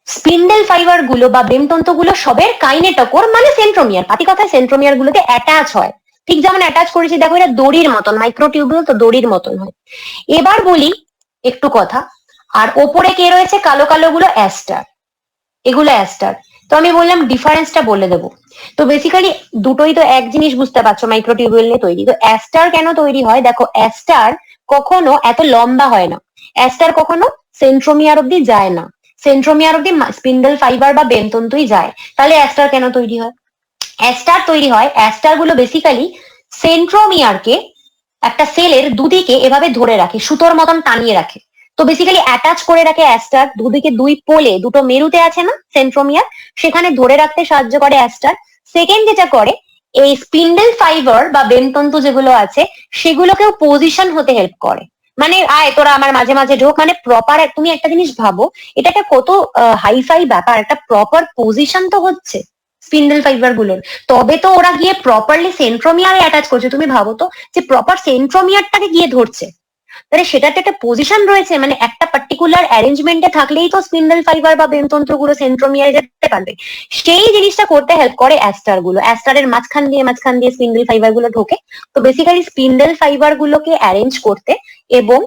স্পিন্ডেল ফাইবার গুলো বা বেমতন্তু গুলো সবের কাইনেটোকোর মানে সেন্ট্রোমিয়ার, পাতি কথায় সেন্ট্রোমিয়ার গুলোতে অ্যাটাচ হয়। ঠিক যেমন অ্যাটাচ করেছি দেখো, এটা দড়ির মতন, মাইক্রোটিউবিউল তো দড়ির মতন হয়। এবার বলি একটু কথা, আর ওপরে কে রয়েছে কালো কালো গুলো? অ্যাস্টার। এগুলো অ্যাস্টার। তো আমি বললাম ডিফারেন্সটা বলে দেবো। তো বেসিক্যালি দুটোই তো এক জিনিস, বুঝতে পারছো, মাইক্রোটিউবিউল নিয়ে তৈরি। তো অ্যাস্টার কেন তৈরি হয় দেখো, অ্যাস্টার কখনো এত লম্বা হয় না, অ্যাস্টার কখনো সেন্ট্রোমিয়ার অব্দি যায় না, সেন্ট্রোমিয়ার অব্দি স্পিন্ডেল ফাইবার বা বেমতন্তুই যায়। তাহলে অ্যাস্টার কেন তৈরি হয়? অ্যাস্টার তৈরি হয়, অ্যাস্টার গুলো বেসিক্যালি সেন্ট্রোমিয়ারকে একটা সেলের দুদিকে এভাবে ধরে রাখে, সুতোর মতন টানিয়ে রাখে। তো বেসিক্যালি অ্যাটাচ করে রাখে অ্যাস্টার, দুদিকে দুই পোলে, দুটো মেরুতে আছে না সেন্ট্রোমিয়ার, সেখানে ধরে রাখতে সাহায্য করে অ্যাস্টার। সেকেন্ড যেটা করে, এই স্পিন্ডেল ফাইবার বা বেমতন্তু যেগুলো আছে সেগুলোকেও পজিশন হতে হেল্প করে। মানে আয় তোরা আমার মাঝে মাঝে ঢোক, মানে প্রপার। তুমি একটা জিনিস ভাবো, এটা একটা কত হাইফাই ব্যাপার, একটা প্রপার পজিশন তো হচ্ছে স্পিন্ডেল ফাইবার গুলোর, তবে তো ওরা গিয়ে প্রপারলি সেন্ট্রোমিয়ারে অ্যাটাচ করছে। তুমি ভাবো তো, যে প্রপার সেন্ট্রোমিয়ারটাকে গিয়ে ধরছে, তাহলে সেটাতে একটা পজিশন রয়েছে, মানে একটা পার্টিকুলার অ্যারেঞ্জমেন্টে থাকলেই তো স্পিন্ডেল ফাইবার বা বেমতন্তু গুলো সেন্ট্রোমিয়ারে যেতে পারবে। সেই জিনিসটা করতে হেল্প করে অ্যাস্টার গুলো। অ্যাস্টারের মাঝখান দিয়ে স্পিন্ডেল ফাইবার গুলো ঢোকে। তো বেসিক্যালি স্পিন্ডেল ফাইবার গুলোকে অ্যারেঞ্জ করতে এবং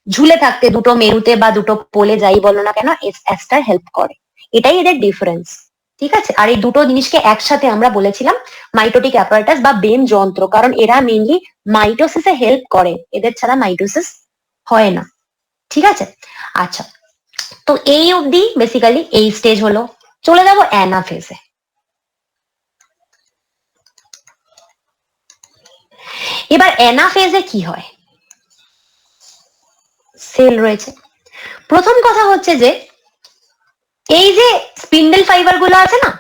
ঝুলে থাকতে দুটো মেরুতে বা দুটো পোলে, যাই বলো না কেন, অ্যাস্টার হেল্প করে। এটাই এদের ডিফারেন্স। ঠিক আছে, আর এই দুটো জিনিসকে একসাথে আমরা বলেছিলাম মাইটোটিক অ্যাপারেটাস বা বেম যন্ত্র, কারণ এরা মেইনলি মাইটোসিসে হেল্প করে, এদের ছাড়া মাইটোসিস হয় না। ঠিক আছে, আচ্ছা, তো এই অবধি বেসিক্যালি এই স্টেজ হলো। চলে যাবো অ্যানাফেজে। এবার অ্যানাফেজে কি হয়? সেল রয়েছে। প্রথম কথা হচ্ছে যে এই যে স্পিন্ডেল ফাইবার গুলো আছে না,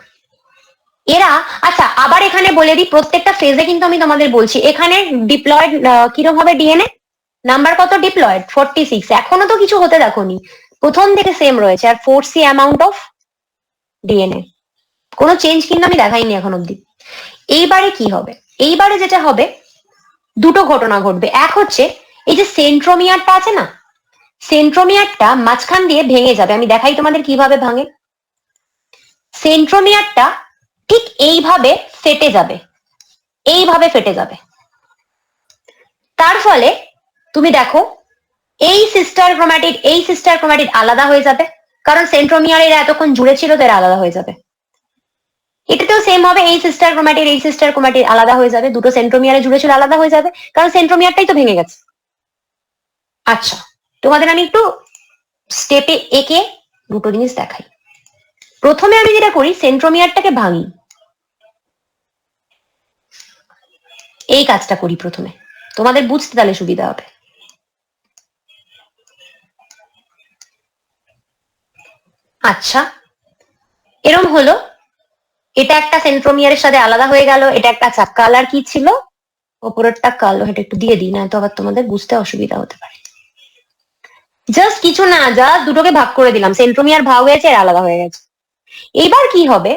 এরা, আচ্ছা আবার এখানে বলে দিই, প্রত্যেকটা ফেজে কিন্তু আমি তোমাদের বলছি এখানে ডিপ্লয়েড কিরকম হবে ডিএনএ নাম্বার কত, ডিপ্লয়েড 46, এখনো তো কিছু হতে দেখোনি, প্রথম থেকে সেম রয়েছে, আর 4C অ্যামাউন্ট অফ ডিএনএ, কোনো চেঞ্জ কিন্তু আমি দেখাইনি এখন অব্দি। এইবারে কি হবে? এইবারে যেটা হবে, দুটো ঘটনা ঘটবে। এক হচ্ছে এই যে সেন্ট্রোমিয়ারটা আছে না, সেন্ট্রোমিয়ারটা মাঝখান দিয়ে ভেঙে যাবে। আমি দেখাই তোমাদের কিভাবে ভাঙে। সেন্ট্রোমিয়ারটা ঠিক এইভাবে ফেটে যাবে, এইভাবে ফেটে যাবে। তার ফলে তুমি দেখো এই সিস্টার ক্রোমাটিড আলাদা হয়ে যাবে, কারণ সেন্ট্রোমিয়ার এরা এতক্ষণ জুড়ে ছিল, তো এরা আলাদা হয়ে যাবে। এটাতেও সেম হবে, এই সিস্টার ক্রোমাটিড আলাদা হয়ে যাবে, দুটো সেন্ট্রোমিয়ারে জুড়ে ছিল আলাদা হয়ে যাবে, কারণ সেন্ট্রোমিয়ারটাই তো ভেঙে গেছে। আচ্ছা, তোমাদের আমি একটু স্টেপে একে দুটো জিনিস দেখাই। প্রথমে আমি যেটা করি, সেন্ট্রোমিয়ারটাকে ভাঙি, এই কাজটা করি প্রথমে, তোমাদের বুঝতে তাহলে সুবিধা হবে। আচ্ছা, এরম হলো, এটা একটা সেন্ট্রোমিয়ারের সাথে আলাদা হয়ে গেল, এটা একটা কালার কি ছিল, ওপরেরটা কালো, এটা একটু দিয়ে দিই, না তো আবার তোমাদের বুঝতে অসুবিধা হতে পারে। জাস্ট কিছু না, জাস্ট দুটোকে ভাগ করে দিলাম, সেন্ট্রোমিয়ার ভাগ হয়েছে আর আলাদা হয়ে গেছে। এবার কি হবে,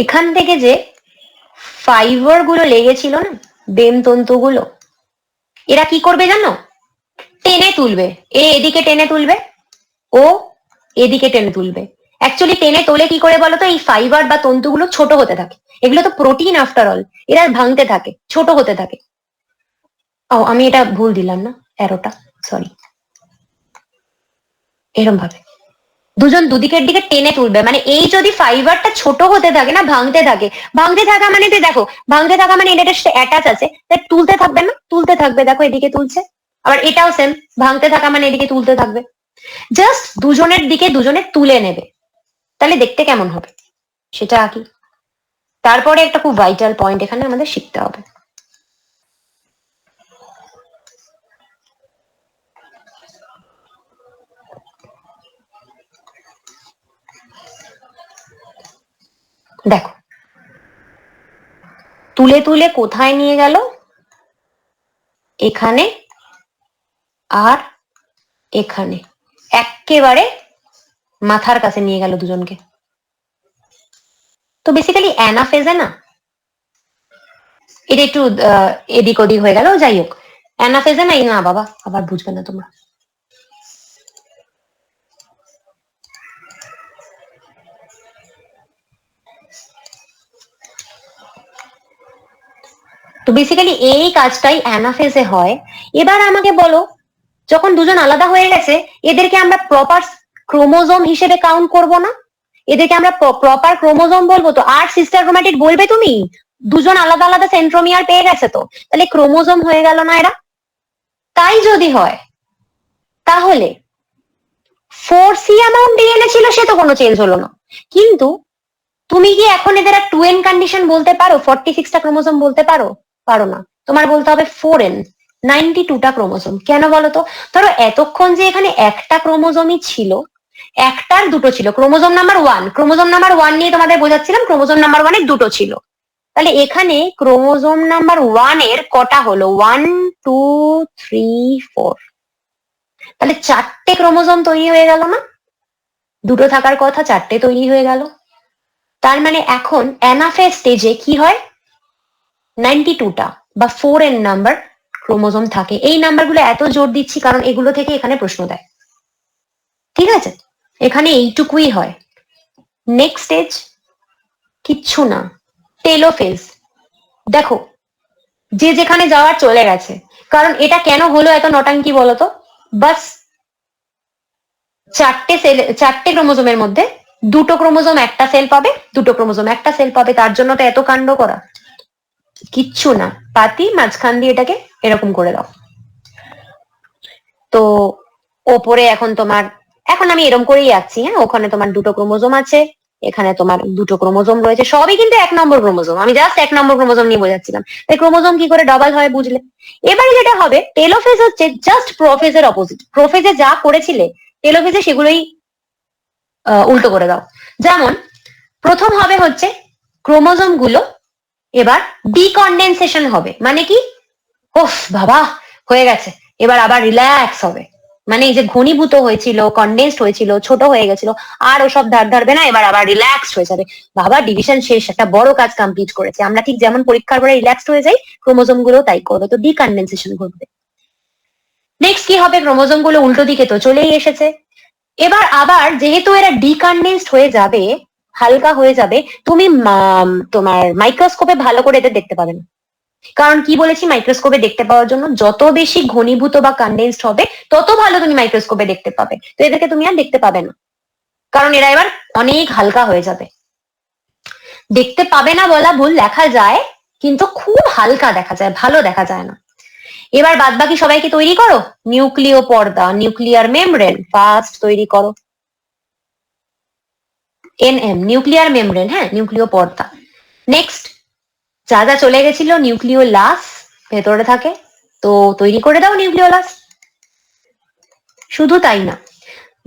এখান থেকে যে ফাইবার গুলো লেগেছিল না, বেম তন্তুগুলো, এরা কি করবে জানো, টেনে তুলবে, এদিকে টেনে তুলবে, ও এদিকে টেনে তুলবে। অ্যাকচুয়ালি টেনে তোলে কি করে বলতো, এই ফাইবার বা তন্তুগুলো ছোট হতে থাকে, এগুলো তো প্রোটিন আফটার অল, এরা ভাঙতে থাকে, ছোট হতে থাকে। ও আমি এটা ভুল দিলাম না অ্যারোটা, সরি। এরম ভাবে দুজন দুদিকের দিকে টেনে তুলবে, মানে এই যদি ফাইবারটা ছোট হতে থাকে না, ভাঙতে থাকা মানে তো দেখো, ভাঙতে থাকা মানে এটা অ্যাটাচ আছে, তাই তুলতে থাকবে না, তুলতে থাকবে, দেখো এদিকে তুলছে, আবার এটাও সেম, ভাঙতে থাকা মানে এদিকে তুলতে থাকবে। জাস্ট দুজনের দিকে দুজনে তুলে নেবে, তাহলে দেখতে কেমন হবে সেটা আঁকি। তারপরে একটা খুব ভাইটাল পয়েন্ট এখানে আমাদের শিখতে হবে। দেখো তুলে তুলে কোথায় নিয়ে গেল, এখানে আর এখানে, একেবারে মাথার কাছে নিয়ে গেল দুজনকে। তো বেসিক্যালি অ্যানাফেজে না, এটা একটু এদিক ওদিক হয়ে গেল, যাই হোক, অ্যানাফেজে না, না বাবা আবার বুঝবে না তোমরা। তো বেসিক্যালি এই কাজটাই অ্যানাফেজে হয়। এবার আমাকে বলো, যখন দুজন আলাদা হয়ে গেছে, এদেরকে আমরা প্রপার ক্রোমোজোম হিসেবে কাউন্ট করব না, এদেরকে আমরা প্রপার ক্রোমোজোম বলবো তো, আর সিস্টার ক্রোমাটিড বলবে তুমি, দুজন আলাদা আলাদা সেন্ট্রোমিয়ার পেয়ে গেছে তো, তাহলে ক্রোমোজোম হয়ে গেল না এরা? তাই যদি হয় তাহলে 4C অ্যামাউন্ট ডিএনএ ছিল, সে তো কোনো চেঞ্জ হলো না, কিন্তু তুমি কি এখন এদের 2N কন্ডিশন বলতে পারো, 46টা ক্রোমোজোম বলতে পারো? পারো না, তোমার বলতে হবে 4N, 92টা ক্রোমোজোম। কেন বলো তো, ধরো এতক্ষণ যে এখানে একটা ক্রোমোজোমই ছিল, একটার দুটো ছিল, ক্রোমোজোম নাম্বার 1 নিয়ে তোমাদের বোঝাচ্ছিলাম, ক্রোমোজোম নাম্বার 1 এর দুটো ছিল, তাহলে এখানে ক্রোমোজোম নাম্বার 1 এর কটা হলো, 1 2 3 4, তাহলে 4টে ক্রোমোজোম তৈরি হয়ে গেল না, দুটো থাকার কথা 4টে তৈরি হয়ে গেল। তার মানে এখন অ্যানাফেজ স্টেজে কি হয়, 92টা বা 4N নাম্বার ক্রোমোজোম থাকে। এই নাম্বারগুলো এত জোর দিচ্ছি কারণ এগুলো থেকে এখানে প্রশ্ন দেয়, ঠিক আছে, এখানে এইটুকুই হয়। নেক্সট স্টেজ কিচ্ছু না, টেলোফেজ। দেখো যে যেখানে যাওয়ার চলে গেছে। কারণ এটা কেন হলো এত নটাঙ্কি বলতো? বাস চারটে ক্রোমোজোমের মধ্যে দুটো ক্রোমোজোম একটা সেল পাবে, দুটো ক্রোমোজোম একটা সেল পাবে, তার জন্য তো এত কাণ্ড করা? কিচ্ছু না, পাতি মাঝখান দিয়ে এটাকে এরকম করে দাও। তো ওপরে এখন আমি এরকম করেই যাচ্ছি, হ্যাঁ, ওখানে তোমার দুটো ক্রোমোজোম আছে, এখানে তোমার দুটো ক্রোমোজোম রয়েছে, সবই কিন্তু 1 নম্বর ক্রোমোজোম। আমি জাস্ট 1 নম্বর ক্রোমোজোম নিয়ে বোঝাচ্ছিলাম এই ক্রোমোজোম কি করে ডাবল হয় বুঝলে। এবারে যেটা হবে, টেলোফেজ হচ্ছে জাস্ট প্রোফেজের অপোজিট। প্রোফেজে যা করেছিলে টেলোফেজে সেগুলোই উল্টো করে দাও। যেমন প্রথম হবে হচ্ছে ক্রোমোজোম গুলো এবার ডিকন্ডেনসেশন হবে। মানে কি? ওফ বাবা হয়ে গেছে, এবার আবার রিল্যাক্স হবে। মানে এই যে ঘনীভূত হয়েছিল, কন্ডেন্সড হয়েছিল, ছোট হয়ে গেছিল, আর ওসব ধার ধারবে না, এবার আবার রিল্যাক্সড হয়ে যাবে। বাবা ডিভিশন শেষ, একটা বড় কাজ কমপ্লিট করেছে। আমরা ঠিক যেমন পরীক্ষার পরে রিল্যাক্সড হয়ে যাই, ক্রোমোজোম গুলো তাই করবে, তো ডিকন্ডেনসেশন ঘটবে। নেক্সট কি হবে? ক্রোমোজোম গুলো উল্টো দিকে তো চলেই এসেছে, এবার আবার যেহেতু এরা ডিকন্ডেন্সড হয়ে যাবে, হালকা হয়ে যাবে, তুমি তোমার মাইক্রোস্কোপে ভালো করে এদের দেখতে পাবে না। কারণ কি বলেছি, মাইক্রোস্কোপে দেখতে পাওয়ার জন্য যত বেশি ঘনীভূত বা কন্ডেন্সড হবে তত ভালো তুমি মাইক্রোস্কোপে দেখতে পাবে। তো এদেরকে তুমি আর দেখতে পাবে না, কারণ এরা এবার অনেক হালকা হয়ে যাবে। দেখতে পাবে না বলা ভুল, দেখা যায় কিন্তু খুব হালকা দেখা যায়, ভালো দেখা যায় না। এবার বাদ বাকি সবাইকে তৈরি করো। নিউক্লিয় পর্দা, নিউক্লিয়ার মেমব্রেন ফার্স্ট তৈরি করো। এনএম নিউক্লিয়ার মেমব্রেন, হ্যাঁ, নিউক্লিয় পর্দা। নেক্সট যা যা চলে গেছিল, নিউক্লিওলাস ভেতরে থাকে, তো তৈরি করে দাও নিউক্লিওলাস। শুধু তাই না,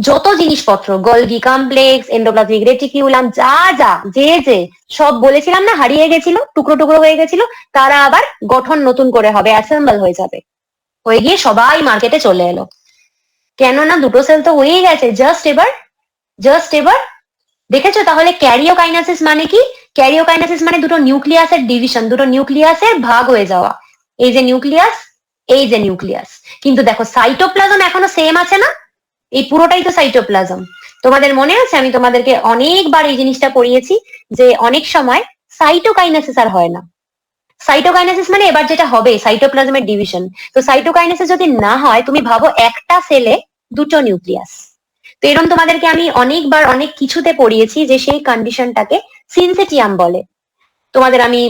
যত জিনিসপত্র গলগি কমপ্লেক্স, এন্ডোপ্লাজমিক রেটিকিউলাম, যা যা যে সব বলেছিলাম না হারিয়ে গেছিল, টুকরো টুকরো হয়ে গেছিল, তারা আবার গঠন নতুন করে হবে, অ্যাসেম্বল হয়ে যাবে, হয়ে গিয়ে সবাই মার্কেটে চলে এলো। কেননা দুটো সেল তো হয়েই গেছে, জাস্ট এবার দেখেছো তাহলে ক্যারিওকাইনেসিস মানে কি? ক্যারিওকাইনেসিস মানে দুটো নিউক্লিয়াসের ডিভিশন, দুটো নিউক্লিয়াসের ভাগ হয়ে যাওয়া। এই যে নিউক্লিয়াস, এই যে নিউক্লিয়াস। কিন্তু দেখো সাইটোপ্লাজম এখনো সেম আছে না? এই পুরোটাই তো সাইটোপ্লাজম। তোমাদের মনে আছে আমি তোমাদেরকে অনেকবার এই জিনিসটা পড়িয়েছি যে অনেক সময় সাইটোকাইনেসিস আর হয় না। সাইটোকাইনেসিস মানে এবার যেটা হবে সাইটোপ্লাজমের ডিভিশন। তো সাইটোকাইনেসিস যদি না হয়, তুমি ভাবো একটা সেলে দুটো নিউক্লিয়াস। তো এরকম তোমাদেরকে আমি অনেকবার অনেক কিছুতে পড়িয়েছি যে সেই কন্ডিশনটাকে সিনসিটিয়াম বলে। তোমাদের আমি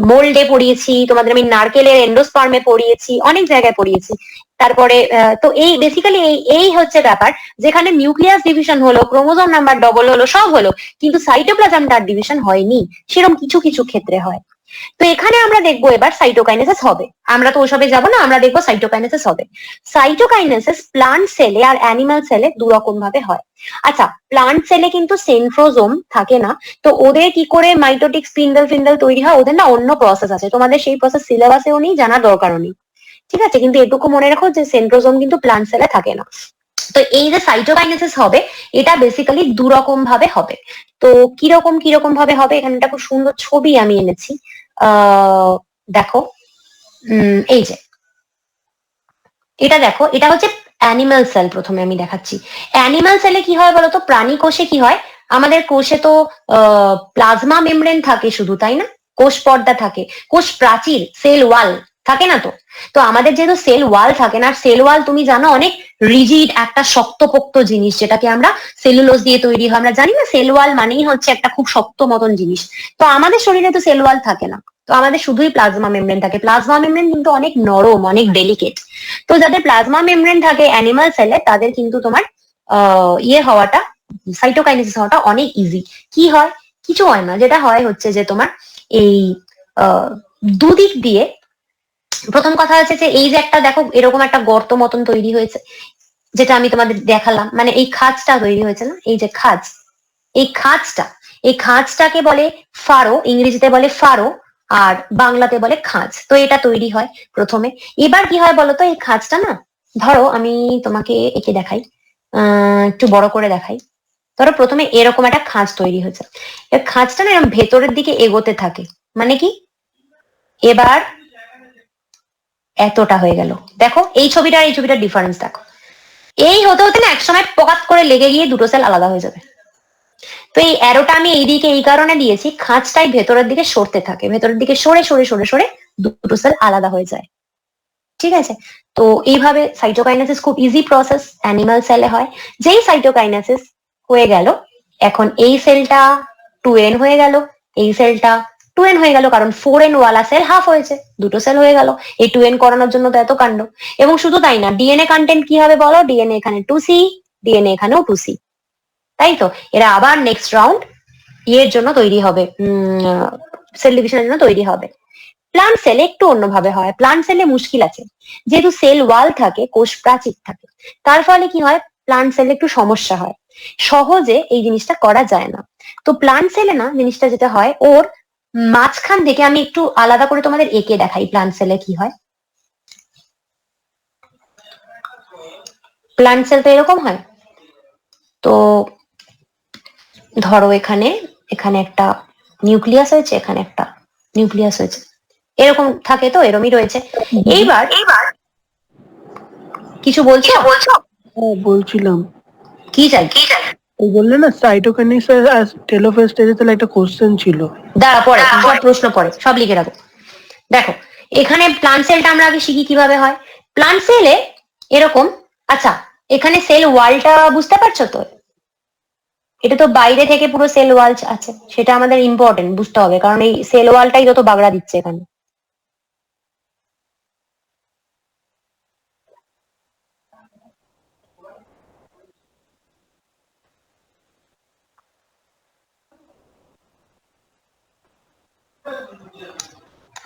মোল্ডে পড়িয়েছি, তোমাদের আমি নারকেলের এন্ডোস্পার্মে পড়িয়েছি, অনেক জায়গায় পড়িয়েছি। তারপরে তো এই বেসিক্যালি এই হচ্ছে ব্যাপার, যেখানে নিউক্লিয়াস ডিভিশন হলো, ক্রোমোজোম নাম্বার ডবল হলো, সব হলো, কিন্তু সাইটোপ্লাজমটার ডিভিশন হয়নি। সেরকম কিছু কিছু ক্ষেত্রে হয়। তো এখানে আমরা দেখবো এবার সাইটোকাইনেসিস হবে। আমরা তো ওসবে যাবো না, আমরা দেখবো সাইটোকাইনেসিস হবে। সাইটোকাইনেসিস প্লান্ট সেলে আর অ্যানিমাল সেলে দু রকম ভাবে হয়। আচ্ছা, প্লান্ট সেলে কিন্তু সেন্ট্রোজোম থাকে না, তো ওদের কি করে মাইটোটিক স্পিন্ডল তৈরি হয়, ওদের না অন্য প্রসেস আছে। তোমাদের সেই প্রসেস সিলেবাসেও নেই, জানার দরকারও নেই, ঠিক আছে? কিন্তু এটুকু মনে রাখো যে সেন্ট্রোজোম কিন্তু প্লান্ট সেলে থাকে না। তো এই যে সাইটোকাইনেসিস হবে, এটা বেসিক্যালি দু রকম ভাবে হবে। তো কিরকম ভাবে হবে, এখানে একটা খুব সুন্দর ছবি আমি এনেছি। দেখো, এই যে এটা দেখো, এটা হচ্ছে অ্যানিমাল সেল। প্রথমে আমি দেখাচ্ছি অ্যানিমাল সেলে কি হয় বলতো। প্রাণী কোষে কি হয়, আমাদের কোষে তো প্লাজমা মেমব্রেন থাকে শুধু, তাই না? কোষ পর্দা থাকে, কোষ প্রাচীর, সেল ওয়াল থাকে না। তো তো আমাদের যেহেতু সেল ওয়াল থাকে না, সেল ওয়াল তুমি জানো অনেক রিজিড একটা শক্তপোক্ত জিনিস, যেটাকে আমরা সেলুলোজ দিয়ে তৈরি হয়। আমরা জানি না সেল ওয়াল মানেই হচ্ছে একটা খুব শক্ত মতন জিনিস। তো আমাদের শরীরে তো সেল ওয়াল থাকে না, তো আমাদের শুধুই প্লাজমা মেমব্রেন থাকে। প্লাজমা মেমব্রেন কিন্তু অনেক নরম, অনেক ডেলিকেট। তো যাদের প্লাজমা মেমব্রেন থাকে অ্যানিমাল সেলে, তাদের কিন্তু তোমার ইয়ে হওয়াটা, সাইটোকাইনেসিস হওয়াটা অনেক ইজি। কি হয়? কিছু হয় না, যেটা হয় হচ্ছে যে তোমার এই দুদিক দিয়ে, প্রথম কথা হচ্ছে যে এই যে একটা দেখো এরকম একটা গর্ত মতন তৈরি হয়েছে, যেটা আমি তোমাদের দেখালাম, মানে এই খাঁজটা তৈরি হয়েছে না, এই যে খাঁজ, এই খাঁজটাকে বলে ফারো, ইংরেজিতে বলে ফারো, আর বাংলাতে বলে খাঁজ। তো এটা তৈরি হয় প্রথমে। এবার কি হয় বলতো, এই খাঁজটা না, ধরো আমি তোমাকে এঁকে দেখাই, একটু বড় করে দেখাই। ধরো প্রথমে এরকম একটা খাঁজ তৈরি হয়েছে, এর খাঁজটা না এরকম ভেতরের দিকে এগোতে থাকে। মানে কি, এবার এতটা হয়ে গেল। দেখো এই ছবিটার ডিফারেন্স দেখো। এই হতে হতে না একসময় পকাত করে লেগে গিয়ে দুটো সেল আলাদা হয়ে যাবে। তো এই অ্যারোটা আমি এইদিকে এই কারণে দিয়েছি, খাঁজটাই ভেতরের দিকে সরতে থাকে, ভেতরের দিকে সরে সরে সরে সরে দুটো সেল আলাদা হয়ে যায়। ঠিক আছে, তো এইভাবে সাইটোকাইনেসিস খুব ইজি প্রসেস, অ্যানিমাল সেলে হয়। যেই সাইটোকাইনেসিস হয়ে গেল, এখন এই সেলটা 2n হয়ে গেল, এই সেলটা 2n হয়ে গেল, কারণ 4n ওয়ালা সেল হাফ হয়েছে, দুটো সেল হয়ে গেল। এই 2n করানোর জন্য তো এত কাণ্ড। এবং শুধু তাই না, ডিএনএ কন্টেন্ট কি হবে বলো? ডিএনএ এখানে 2c, ডিএনএ এখানেও 2c, তাই তো? এরা আবার নেক্সট রাউন্ড এর জন্য তৈরি হবে, সেল ডিভিশনের জন্য তৈরি হবে। প্লান্ট সেলে একটু অন্যভাবে হয়। প্লান্ট সেলে মুশকিল আছে, যেহেতু সেল ওয়াল থাকে, কোষ প্রাচীর থাকে, তার ফলে কি হয়, প্লান্ট সেলে একটু সমস্যা হয়, সহজে এই জিনিসটা করা যায় না। তো প্লান্ট সেলে না, জিনিসটা যেটা হয়, ওর মাঝখান থেকে আমি একটু আলাদা করে তোমাদের এঁকে দেখাই প্লান্ট সেলে কি হয়। প্লান্ট সেল তো এরকম হয়। তো ধরো এখানে এখানে একটা নিউক্লিয়াস হয়েছে, এখানে একটা নিউক্লিয়াস হয়েছে, এরকম থাকে, তো এরমই রয়েছে। এইবার কিছু বলছো? বলছিলাম কি চাই? ওই বললে না সাইটোকাইনেসিস আর টেলোফেজ স্টেজে, তাহলে একটা কোশ্চেন ছিল। দাঁড়া, পরে সব প্রশ্ন পরে, সব লিখে রাখো। দেখো এখানে প্লান্ট সেলটা আমরা আগে শিখি কিভাবে হয়। প্লান্ট সেলে এরকম, আচ্ছা এখানে সেল ওয়ালটা বুঝতে পারছো তো? এটা তো বাইরে থেকে পুরো সেল ওয়াল আছে, সেটা আমাদের ইম্পর্টেন্ট বুঝতে হবে, কারণ এই সেল ওয়ালটাই যত বাগড়া দিচ্ছে এখানে।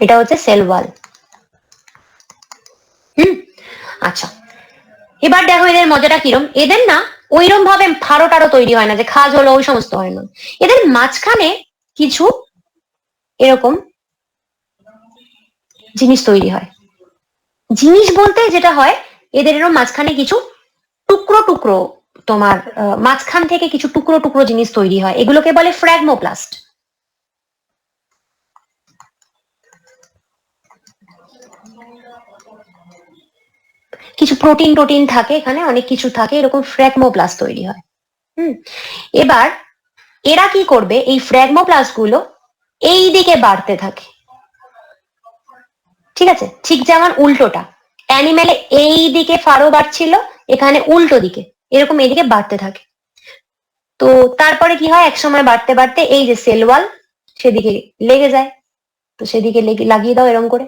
এটা হচ্ছে সেল ওয়াল। আচ্ছা, এবার দেখো এদের মজাটা কিরম। এদের না ওইরকম ভাবে ফাড়ো টাড়ো তৈরি হয় না, যে খাজ হলো ওই সমস্ত হয় না। এদের মাঝখানে কিছু এরকম জিনিস তৈরি হয়। জিনিস বলতে যেটা হয়, এদের এরকম মাঝখানে কিছু টুকরো টুকরো, তোমার মাঝখান থেকে কিছু টুকরো টুকরো জিনিস তৈরি হয়, এগুলোকে বলে ফ্র্যাগমোপ্লাস্ট। কিছু প্রোটিন টোটিন থাকে এখানে, অনেক কিছু থাকে, এরকম ফ্র্যাগমোপ্লাস্ট তৈরি হয়। এবার এরা কি করবে, এই ফ্র্যাগমোপ্লাস্ট গুলো এই দিকে বাড়তে থাকে। ঠিক আছে, ঠিক যেমন উল্টোটা, অ্যানিমেলে এই দিকে ফাড়ো বাড়ছিল, এখানে উল্টো দিকে এরকম এদিকে বাড়তে থাকে। তো তারপরে কি হয়, একসময় বাড়তে বাড়তে এই যে সেল ওয়াল সেদিকে লেগে যায়, তো সেদিকে লাগিয়ে দাও এরকম করে,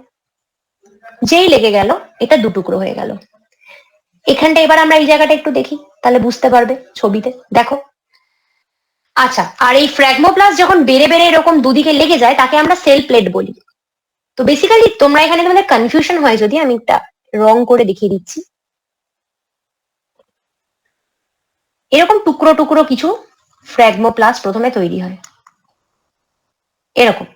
যেই লেগে গেল এটা দুটুকরো হয়ে গেল। এখানটা এবার আমরা এই জায়গাটা একটু দেখি, তাহলে বুঝতে পারবে ছবিতে, দেখো। আচ্ছা, আর এই ফ্র্যাগমোপ্লাস্ট যখন বেড়ে বেড়ে এরকম দুদিকে লেগে যায়, তাকে আমরা সেল প্লেট বলি। তো বেসিক্যালি তোমরা এখানে তোমাদের কনফিউশন হয় যদি, আমি একটা রং করে দেখিয়ে দিচ্ছি। এরকম টুকরো টুকরো কিছু ফ্র্যাগমোপ্লাস্ট প্রথমে তৈরি হয়, এরকম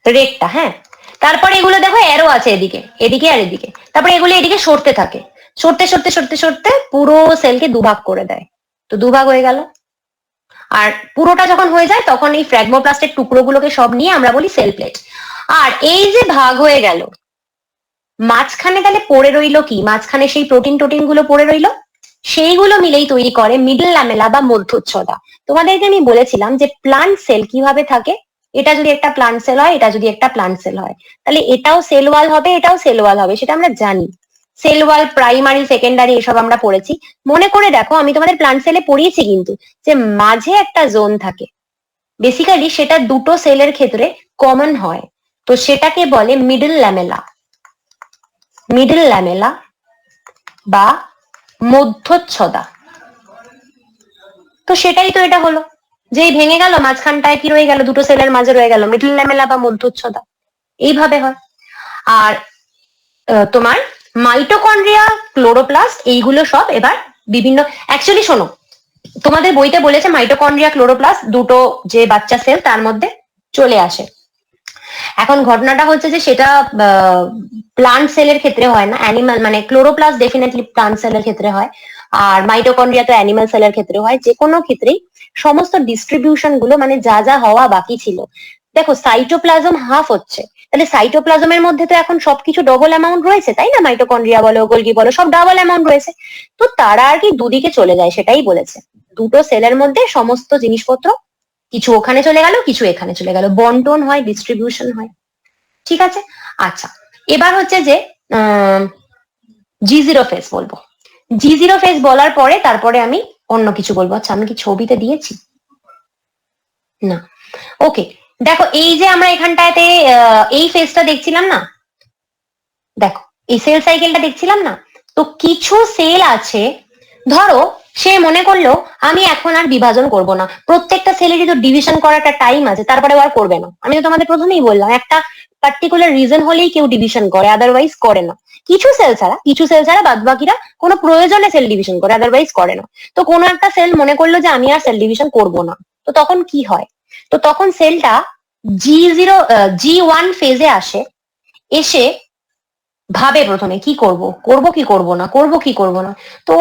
রেডটা, হ্যাঁ। তারপরে এগুলো দেখো অ্যারো আছে এদিকে, এদিকে আর এদিকে, তারপরে এগুলো এদিকে সরতে থাকে, সরতে সরতে সরতে সরতে পুরো সেলকে দুভাগ করে দেয়, তো দুভাগ হয়ে গেল। আর পুরোটা যখন হয়ে যায়, তখন এই ফ্র্যাগমোপ্লাস্টের টুকরোগুলোকে সব নিয়ে আমরা বলি সেল প্লেট। আর এই যে ভাগ হয়ে গেল, মাঝখানে তাহলে পড়ে রইলো কি, মাঝখানে সেই প্রোটিন টোটিন গুলো পড়ে রইলো, সেইগুলো মিলেই তৈরি করে মিডল ল্যামেলা বা মধ্যচ্ছদা। তোমাদেরকে আমি বলেছিলাম যে প্লান্ট সেল কিভাবে থাকে, এটা যদি একটা প্লান্ট সেল হয়, এটা যদি একটা প্লান্ট সেল হয়, তাহলে এটাও সেল ওয়াল হবে, এটাও সেল ওয়াল হবে, সেটা আমরা জানি। সেল ওয়াল প্রাইমারি সেকেন্ডারি এসব আমরা পড়েছি, মনে করে দেখো। আমি তোমাদের প্লান্ট সেলে পড়িয়েছি কিন্তু, যে মাঝে একটা জোন থাকে, বেসিক্যালি সেটা দুটো সেলের ক্ষেত্রে কমন হয়, তো সেটাকে বলে মিডল ল্যামেলা, মিডল ল্যামেলা বা মধ্যচ্ছদা। তো সেটাই তো এটা হলো, যেই ভেঙে গেল মাঝখানটায় কি রয়ে গেল, দুটো সেলের মাঝে রয়ে গেল মিডল ল্যামেলা বা মধ্যচ্ছদা, এইভাবে হয়। আর তোমার মাইটোকন্ড্রিয়া, ক্লোরোপ্লাস্ট, এইগুলো সব এবার বিভিন্ন, অ্যাকচুয়ালি শোনো, তোমাদের বইতে বলেছে মাইটোকন্ড্রিয়া ক্লোরোপ্লাস্ট দুটো যে বাচ্চা সেল তার মধ্যে চলে আসে। এখন ঘটনাটা হচ্ছে যে সেটা প্লান্ট সেলের ক্ষেত্রে হয় না, অ্যানিমাল, মানে ক্লোরোপ্লাস্ট ডেফিনেটলি প্লান্ট সেলের ক্ষেত্রে হয়, আর মাইটোকন্ড্রিয়া তো অ্যানিমাল সেলের ক্ষেত্রে হয়। যে কোনো ক্ষেত্রেই সমস্ত ডিস্ট্রিবিউশন গুলো, মানে যা যা হওয়া বাকি ছিল, দেখো সাইটোপ্লাজম হাফ হচ্ছে, তাহলে সাইটোপ্লাজমের মধ্যে তো এখন সবকিছু ডবল অ্যামাউন্ট রয়েছে, তাই না? মাইটোকন্ড্রিয়া বলো, গোলগি বলো, সব ডাবল অ্যামাউন্ট রয়েছে। তো তারা আর কি দুদিকে চলে যায়, সেটাই বলেছে, দুটো সেলের মধ্যে সমস্ত জিনিসপত্র কিছু ওখানে চলে গেল, কিছু এখানে চলে গেল, বন্টন হয়, ডিস্ট্রিবিউশন হয়। ঠিক আছে, আচ্ছা এবার হচ্ছে যে G0 ফেজ বলবো। G0 ফেজ বলার পরে তারপরে আমি অন্য কিছু বলবো। আচ্ছা আমি কি ছবিতে দিয়েছি? না, ওকে। দেখো এই যে আমরা এখানটাতে এই ফেজটা দেখছিলাম না, দেখো এই সেল সাইকেলটা দেখছিলাম না, তো কিছু সেল আছে, ধরো সে মনে করলো আমি এখন আর বিভাজন করব না, প্রত্যেকটা সেলেরই তো ডিভিশন করার একটা টাইম আছে, তারপরে আর করবে না। আমি তো তোমাদের প্রথমেই বললাম একটা পার্টিকুলার রিজন হলেই কেউ ডিভিশন করে, আদারওয়াইজ করে না। কিছু সেল ছাড়া বাদ বাকিরা কোনো প্রয়োজনে সেল ডিভিশন করে, আদারওয়াইজ করে না। তো কোনো একটা সেল মনে করলো যে আমি আর সেল ডিভিশন করব না, তো তখন কি হয়? তো তখন সেলটা G1 ফেজে আসে, এসে ভাবে প্রথমে কি করব কি করব না, কি করব না। তো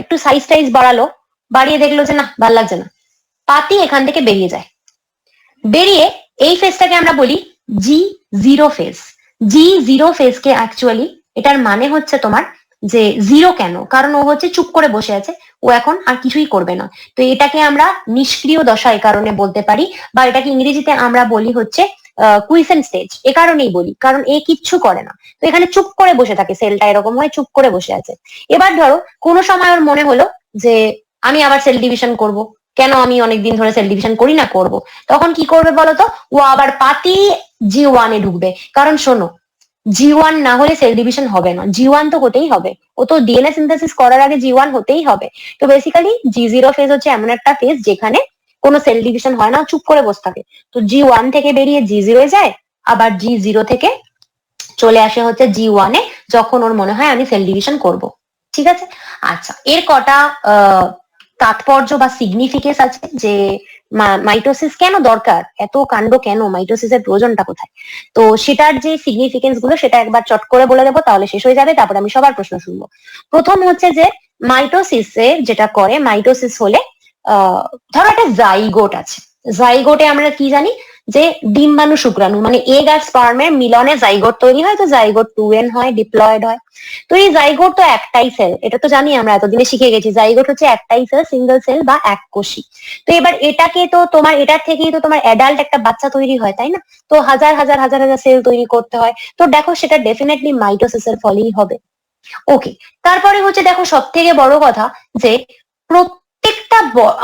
একটু সাইজ বাড়ালো, বাড়িয়ে দেখলো যে না ভাল লাগছে না, পাতি এখান থেকে বেরিয়ে যায়। বেরিয়ে এই ফেজটাকে আমরা বলি G0 ফেজ। G0 ফেজকে অ্যাকচুয়ালি এটার মানে হচ্ছে তোমার যে জিরো কেন, কারণ ও হচ্ছে চুপ করে বসে আছে, ও এখন আর কিছুই করবে না। তো এটাকে আমরা নিষ্ক্রিয় দশা এই কারণে বলতে পারি, বা এটাকে ইংরেজিতে আমরা বলি হচ্ছে কুইসেন্ট স্টেজ। এ কারণেই বলি কারণ এ কিচ্ছু করে না, তো এখানে চুপ করে বসে থাকে, সেলটা এরকম হয় চুপ করে বসে আছে। এবার ধরো কোনো সময় ওর মনে হলো যে আমি আবার সেল ডিভিশন করব, কেন আমি অনেকদিন ধরে সেল ডিভিশন করি না, করব। তখন কি করবে বলতো? ও আবার পাতি G1 এ ঢুকবে। কারণ শোনো, G1 না হলে সেল ডিভিশন হবে না, G1 তো হতেই হবে, ও তো ডিএনএ সিনথেসিস করার আগে G1 হতেই হবে। তো বেসিক্যালি G0 ফেজ হচ্ছে এমন একটা ফেজ যেখানে কোনো সেল ডিভিশন হয় না, চুপ করে বসে থাকে। তো G1 থেকে বেরিয়ে G0 এ যায়, আবার G0 থেকে চলে আসে হচ্ছে G1 এ, যখন ওর মনে হয় আমি সেল ডিভিশন করব। ঠিক আছে, আচ্ছা এর কটা তাৎপর্য বা সিগনিফিকেন্স আছে, যে মাইটোসিস কেন দরকার, এত কাণ্ড কেন, মাইটোসিসের প্রয়োজনটা কোথায়, তো সেটার যে সিগনিফিকেন্স গুলো সেটা একবার চট করে বলে দেবো, তাহলে শেষ হয়ে যাবে, তারপর আমি সবার প্রশ্ন শুনবো। প্রথম হচ্ছে যে মাইটোসিসে যেটা করে, মাইটোসিস হলে ধরো একটা জাইগোট আছে, জাইগোটে আমরা কি জানি যে ডিম্বাণু শুক্রাণু মানে এগ আর স্পার্মের মিলনে জাইগোট তৈরি হয়, তো জাইগোট 2n হয়, ডিপ্লয়েড হয়। তো এই জাইগোট তো একটাই সেল, এটা তো জানি আমরা, এতদিনে শিখে গেছি জাইগোট হচ্ছে একটাই সেল, সিঙ্গেল সেল বা এক কোষী। তো এবার এটাকে তো তোমার এটার থেকেই তো তোমার অ্যাডাল্ট একটা বাচ্চা তৈরি হয়, তাই না? তো হাজার হাজার হাজার হাজার সেল তৈরি করতে হয়, তো দেখো সেটা ডেফিনেটলি মাইটোসিসের ফলেই হবে। ওকে, তারপরে হচ্ছে দেখো সব থেকে বড় কথা যে প্রত্যেকটা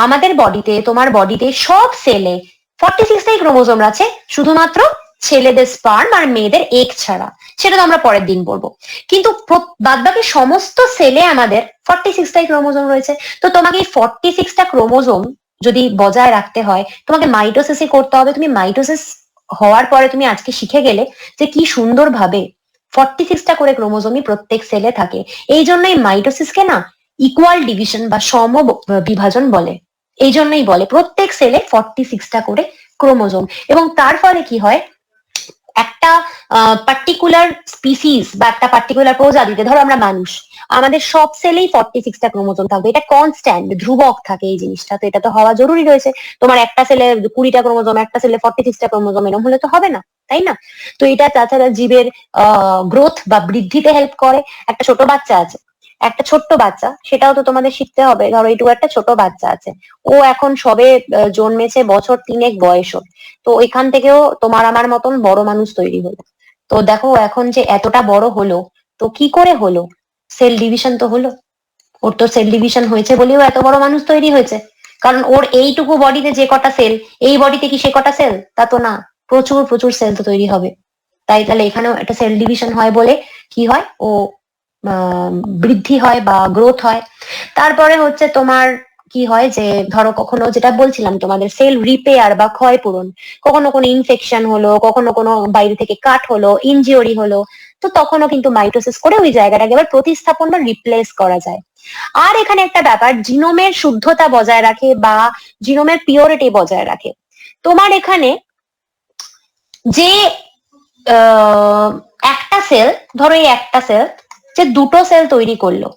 আমাদের বডিতে, তোমার বডিতে সব সেলে 46টাই ক্রোমোজোম আছে, শুধুমাত্র ছেলেদের স্পার্ম আর মেয়েদের এগ ছাড়া, সেটা তো আমরা পরের দিন পড়বো। কিন্তু বাদবাকি সমস্ত সেলে আমাদের 46টাই ক্রোমোজোম রয়েছে। তো তোমাকে এই 46টা ক্রোমোজোম যদি বজায় রাখতে হয়, তোমাকে মাইটোসিসই করতে হবে। তুমি মাইটোসিস হওয়ার পরে তুমি আজকে শিখে গেলে যে কি সুন্দরভাবে 46টা করে ক্রোমোজোমই প্রত্যেক সেলে থাকে। এই জন্যই মাইটোসিসকে না ইকুয়াল ডিভিশন বা সম বিভাজন বলে, এই জন্যই বলে প্রত্যেক সেলে 46টা করে ক্রোমোজোম। এবং তার ফলে কি হয়, একটা পার্টিকুলার স্পিসিস বা একটা পার্টিকুলার প্রজাতিতে, ধরো আমরা মানুষ, আমাদের সব সেলেই 46টা ক্রোমোজোম থাকবে, এটা কনস্ট্যান্ট, ধ্রুবক থাকে এই জিনিসটা। তো এটা তো হওয়া জরুরি রয়েছে, তোমার একটা সেলে 20টা ক্রোমোজোম, একটা সেলে 46টা ক্রোমোজোম, এরকম হলে তো হবে না, তাই না? তো এটা তাছাড়া জীবের গ্রোথ বা বৃদ্ধিতে হেল্প করে। একটা ছোট বাচ্চা আছে, একটা ছোট্ট বাচ্চা, সেটাও তো তোমাদের শিখতে হবে। ধরো এইটুকু একটা ছোট বাচ্চা আছে, ও এখন সবে জন্মেছে, বছর 3 বয়স ওর। তো এখান থেকেও তোমার আমার মতন বড় মানুষ তৈরি হলো। তো দেখো এখন যে এতটা বড় হলো, তো কি করে হলো? সেল ডিভিশন তো হলো, ওর তো সেল ডিভিশন হয়েছে বলেও এত বড় মানুষ তৈরি হয়েছে। কারণ ওর এইটুকু বডিতে যে কটা সেল, এই বডিতে কি সে কটা সেল? তা তো না, প্রচুর প্রচুর সেল তো তৈরি হবে। তাহলে এখানেও একটা সেল ডিভিশন হয় বলে কি হয়, ও বৃদ্ধি হয় বা গ্রোথ হয়। তারপরে হচ্ছে তোমার কি হয় যে ধরো কখনো, যেটা বলছিলাম তোমাদের, সেল রিপেয়ার বা ক্ষয়পূরণ, কখনো কোনো ইনফেকশন হলো, কখনো কোনো বাইরে থেকে কাট হলো, ইনজিওরি হলো, তো তখনও কিন্তু মাইটোসিস করে ওই জায়গাটাকে আবার প্রতিস্থাপন বা রিপ্লেস করা যায়। আর এখানে একটা ব্যাপার, জিনোমের শুদ্ধতা বজায় রাখে বা জিনোমের পিওরিটি বজায় রাখে। তোমার এখানে যে একটা সেল, ধরো এই একটা সেল যে দুটো সেল তৈরি করলো,